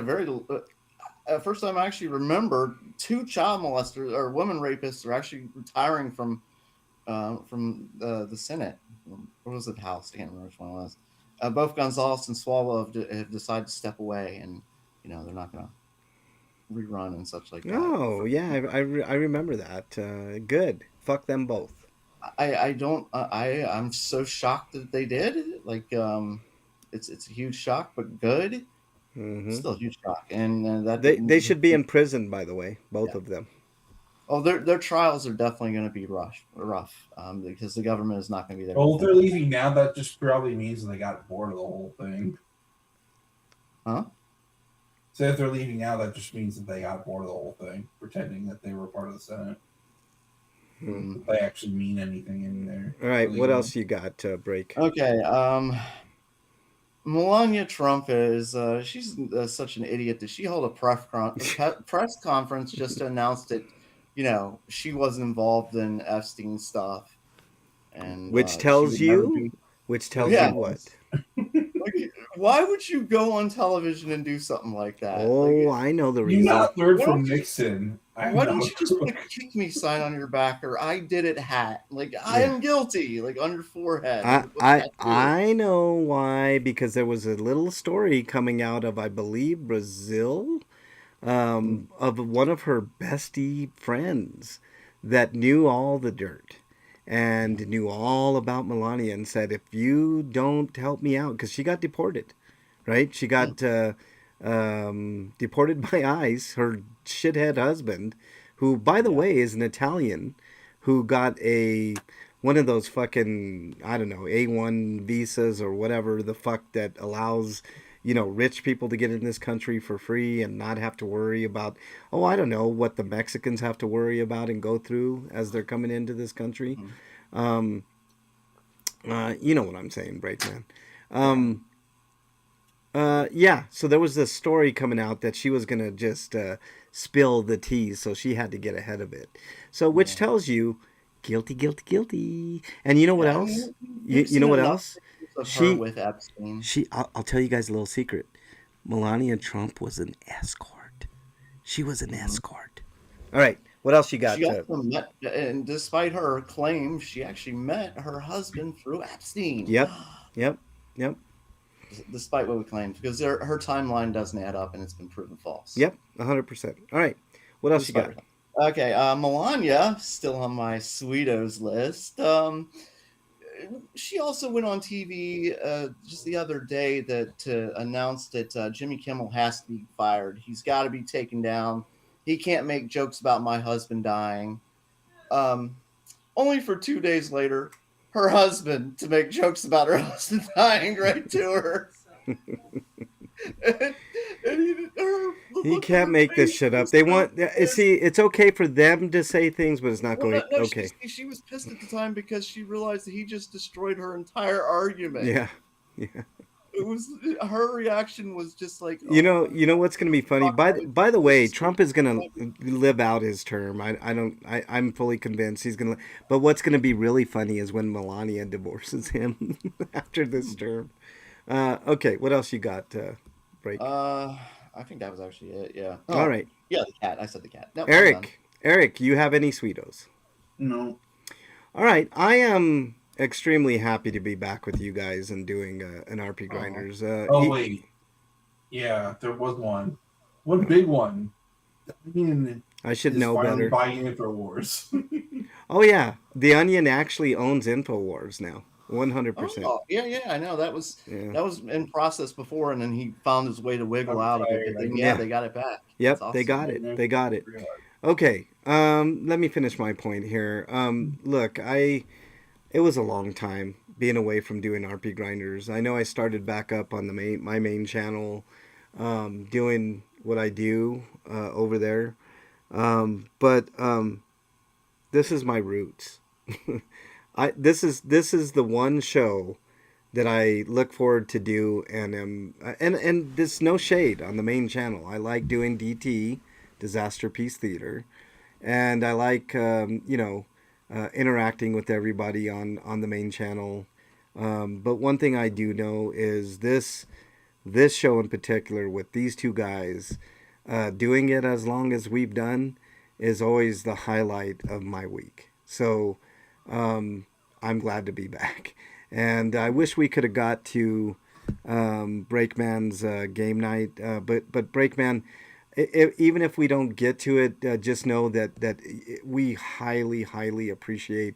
first time I actually remember, two child molesters or women rapists are actually retiring from the Senate. What was it, House? I can't remember which one it was. Both Gonzalez and Swalwell have decided to step away, and they're not going to rerun and such like that. Oh, yeah, I remember that. Good. Fuck them both. I'm so shocked that they did. Like, it's a huge shock, but good. Hmm. Still a huge shock, and that They should be in prison, by the way, both Yeah. of them. Oh, their trials are definitely going to be rough, because the government is not going to be there. Well, if they're leaving now, that just probably means they got bored of the whole thing. Huh? So if they're leaving now, that just means that they got bored of the whole thing, pretending that they were part of the Senate. If they actually mean anything in there. All right, Really what don't. else you got to break? Okay. Melania Trump is she's such an idiot that she held a press conference just to announce that, she wasn't involved in Epstein stuff, and Which she tells would never you, be. which tells Yeah. you what? Like, why would you go on television and do something like that? Oh, I know the You reason. not learned Why from don't you- Nixon. Why don't you just put a kick me sign on your back, or I did it hat? Like, I am guilty, like on your forehead. I know why, because there was a little story coming out of, I believe, Brazil, of one of her bestie friends that knew all the dirt and knew all about Melania and said, if you don't help me out, because she got deported, right? She got deported by ICE. Her shithead husband, who, by the way, is an Italian, who got one of those fucking, I don't know, A1 visas or whatever the fuck that allows, rich people to get in this country for free and not have to worry about, I don't know, what the Mexicans have to worry about and go through as they're coming into this country. You know what I'm saying, Brakeman. Yeah, so there was this story coming out that she was going to just spill the tea, so she had to get ahead of it. So, which tells you, guilty, guilty, guilty. And you know what else? You know what else? Of her with Epstein. I'll tell you guys a little secret. Melania Trump was an escort. She was an escort. All right, what else you got? She also met, and despite her claim, she actually met her husband through Epstein. Yep. Despite what we claimed, because her timeline doesn't add up, and it's been proven false. Yep, 100%. All right, what else you got? Okay, Melania, still on my sweetos list. She also went on TV just the other day to announce that Jimmy Kimmel has to be fired. He's got to be taken down. He can't make jokes about my husband dying. Only for 2 days later, her husband to make jokes about her husband dying right to her. He can't make this shit up. They want, see, it's okay for them to say things, but it's not going okay. She was pissed at the time because she realized that he just destroyed her entire argument. Yeah. It was, her reaction was just like, you know what's going to be funny. By the way, Trump is going to live out his term. I'm fully convinced he's going to. But what's going to be really funny is when Melania divorces him after this term. Okay, what else you got? Break. I think that was actually it. Yeah. Oh, all right. Yeah, the cat. I said the cat. No, Eric, you have any sweetos? No. All right, I am extremely happy to be back with you guys and doing an RPGrinders. Wait. Yeah, there was one big one. I should know better. Buying InfoWars. Oh yeah, the Onion actually owns InfoWars now. 100%. Oh, yeah, I know that was in process before, and then he found his way to wiggle out of it. And they got it back. Yep, awesome. They got it. Okay, let me finish my point here. Look, it was a long time being away from doing RPGrinders. I know I started back up on my main channel, doing what I do over there, but this is my roots. This is the one show that I look forward to do, and there's no shade on the main channel. I like doing DT, Disaster Peace Theater, and I like interacting with everybody on the main channel. But one thing I do know is this show in particular with these two guys, doing it as long as we've done is always the highlight of my week. So I'm glad to be back, and I wish we could have got to Breakman's game night, but Breakman, even if we don't get to it, just know that we highly appreciate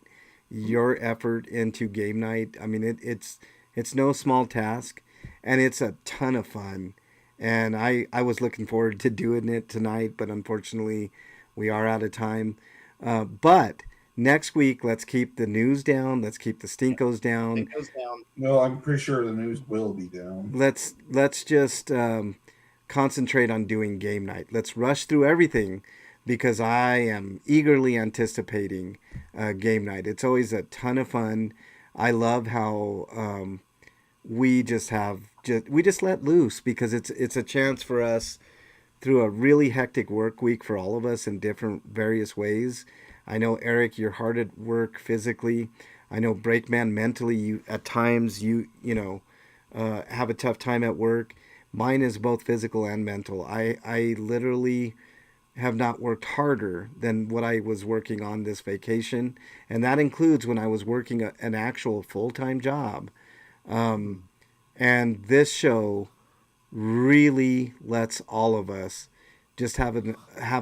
your effort into game night. I mean, it's It's no small task, and it's a ton of fun. And I was looking forward to doing it tonight, but unfortunately, we are out of time. But next week, let's keep the news down. Let's keep the stinkos down. It goes down. No, I'm pretty sure the news will be down. Let's just concentrate on doing game night. Let's rush through everything because I am eagerly anticipating game night. It's always a ton of fun. I love how we just let loose because it's a chance for us through a really hectic work week for all of us in different various ways. I know, Eric, you're hard at work physically. I know, Breakman, mentally, you at times have a tough time at work. Mine is both physical and mental. I literally have not worked harder than what I was working on this vacation, and that includes when I was working an actual full-time job. And this show really lets all of us just have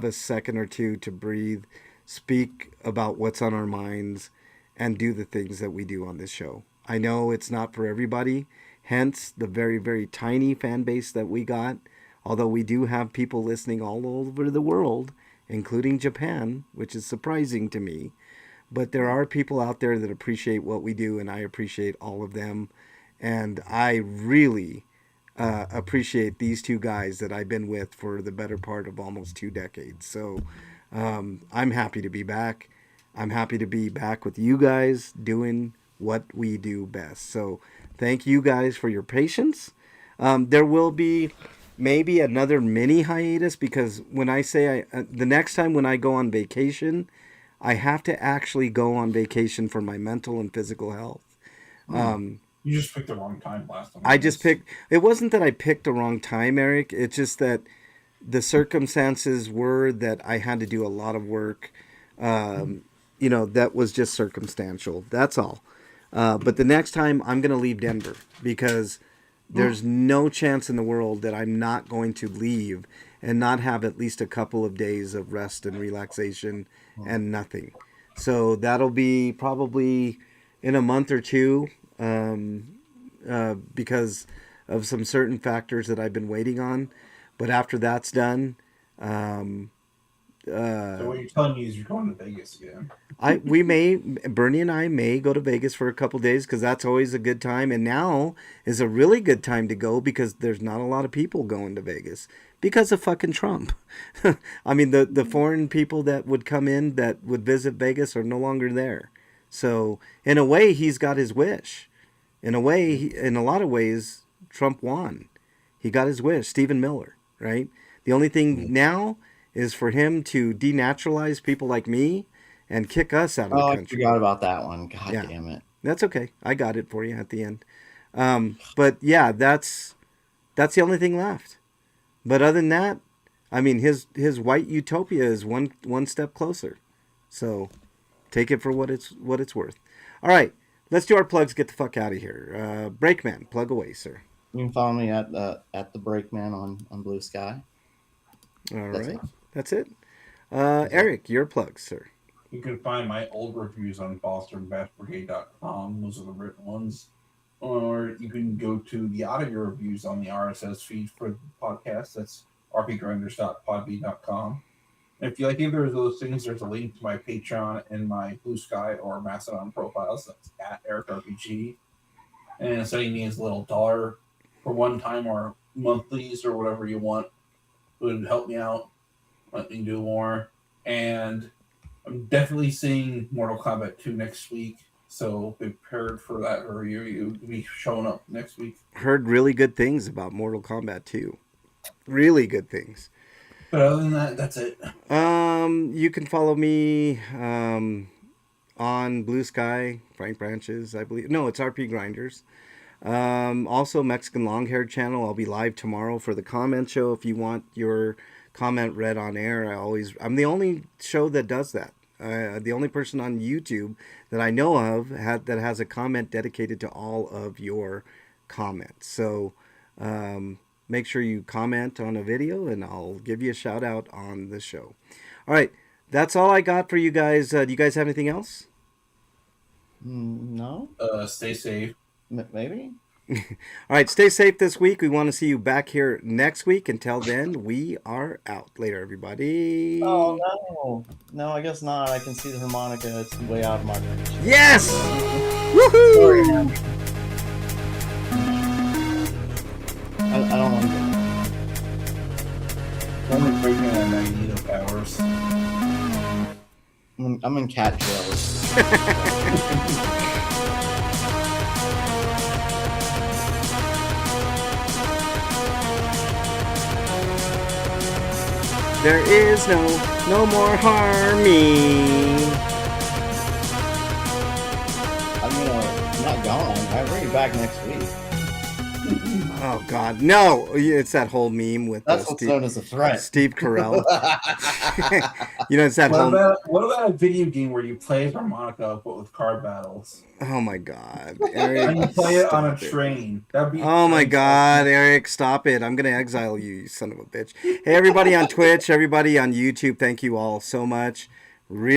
a second or two to breathe, speak about what's on our minds, and do the things that we do on this show. I know it's not for everybody, hence the very, very tiny fan base that we got, although we do have people listening all over the world, including Japan, which is surprising to me. But there are people out there that appreciate what we do, and I appreciate all of them. And I really appreciate these two guys that I've been with for the better part of almost 2 decades. So I'm happy to be back. I'm happy to be back with you guys doing what we do best. So thank you guys for your patience. There will be maybe another mini hiatus because when I say the next time when I go on vacation, I have to actually go on vacation for my mental and physical health. You just picked the wrong time last time. It wasn't that I picked the wrong time, Eric. It's just that the circumstances were that I had to do a lot of work. That was just circumstantial. That's all. But the next time I'm going to leave Denver because there's no chance in the world that I'm not going to leave and not have at least a couple of days of rest and relaxation and nothing. So that'll be probably in a month or two because of some certain factors that I've been waiting on. But after that's done, so what you're telling me is you're going to Vegas again. Bernie and I may go to Vegas for a couple days because that's always a good time. And now is a really good time to go because there's not a lot of people going to Vegas because of fucking Trump. I mean, the foreign people that would come in that would visit Vegas are no longer there. So in a way, he's got his wish. In a way, in a lot of ways, Trump won. He got his wish. Stephen Miller, right? The only thing now is for him to denaturalize people like me and kick us out of the country. I forgot about that one. God damn it. That's okay. I got it for you at the end. But yeah, that's the only thing left. But other than that, I mean, his white utopia is one step closer. So take it for what it's worth. All right, let's do our plugs. Get the fuck out of here. Breakman, plug away, sir. You can follow me at the Breakman on Blue Sky. All right, that's it. Eric, your plugs, sir. You can find my old reviews on fosterandbassbrigade.com. Those are the written ones. Or you can go to the audio reviews on the RSS feed for the podcast. That's rpgrinders.podbean.com. And if you like either of those things, there's a link to my Patreon and my Blue Sky or Mastodon profiles. That's at EricRPG. And so you need a little $1 for one time or monthlies or whatever you want. It would help me out. Let me do more. And I'm definitely seeing Mortal Kombat 2 next week. So be prepared for that review. You'll be showing up next week. Heard really good things about Mortal Kombat 2. Really good things. But other than that, that's it. You can follow me on Blue Sky, Frank Branches, I believe. No, it's RPGrinders. Also, Mexican Longhaired channel. I'll be live tomorrow for the comment show. If you want your comment read on air, I'm the only show that does that. The only person on YouTube that I know of that has a comment dedicated to all of your comments. So make sure you comment on a video and I'll give you a shout out on the show. All right, that's all I got for you guys. Do you guys have anything else? No. Stay safe. Maybe. All right, stay safe this week. We want to see you back here next week. Until then, we are out. Later, everybody. Oh no, no, I guess not. I can see the harmonica. It's way out of my range. Yes! Sorry, Woohoo! man. I don't want to get Only breaking at Magneto powers. I'm in cat jail. There is no more harming. I'm not gone. I'll bring you back next week. Oh God, no! It's that whole meme with That's what's known as a threat. Steve Carell. It's that whole. What about a video game where you play harmonica but with card battles? Oh my God, And Eric! you play it on a stop it. train. That'd be Oh my God, Eric, stop it. I'm going to exile you, you son of a bitch. Hey, everybody on Twitch, everybody on YouTube, thank you all so much.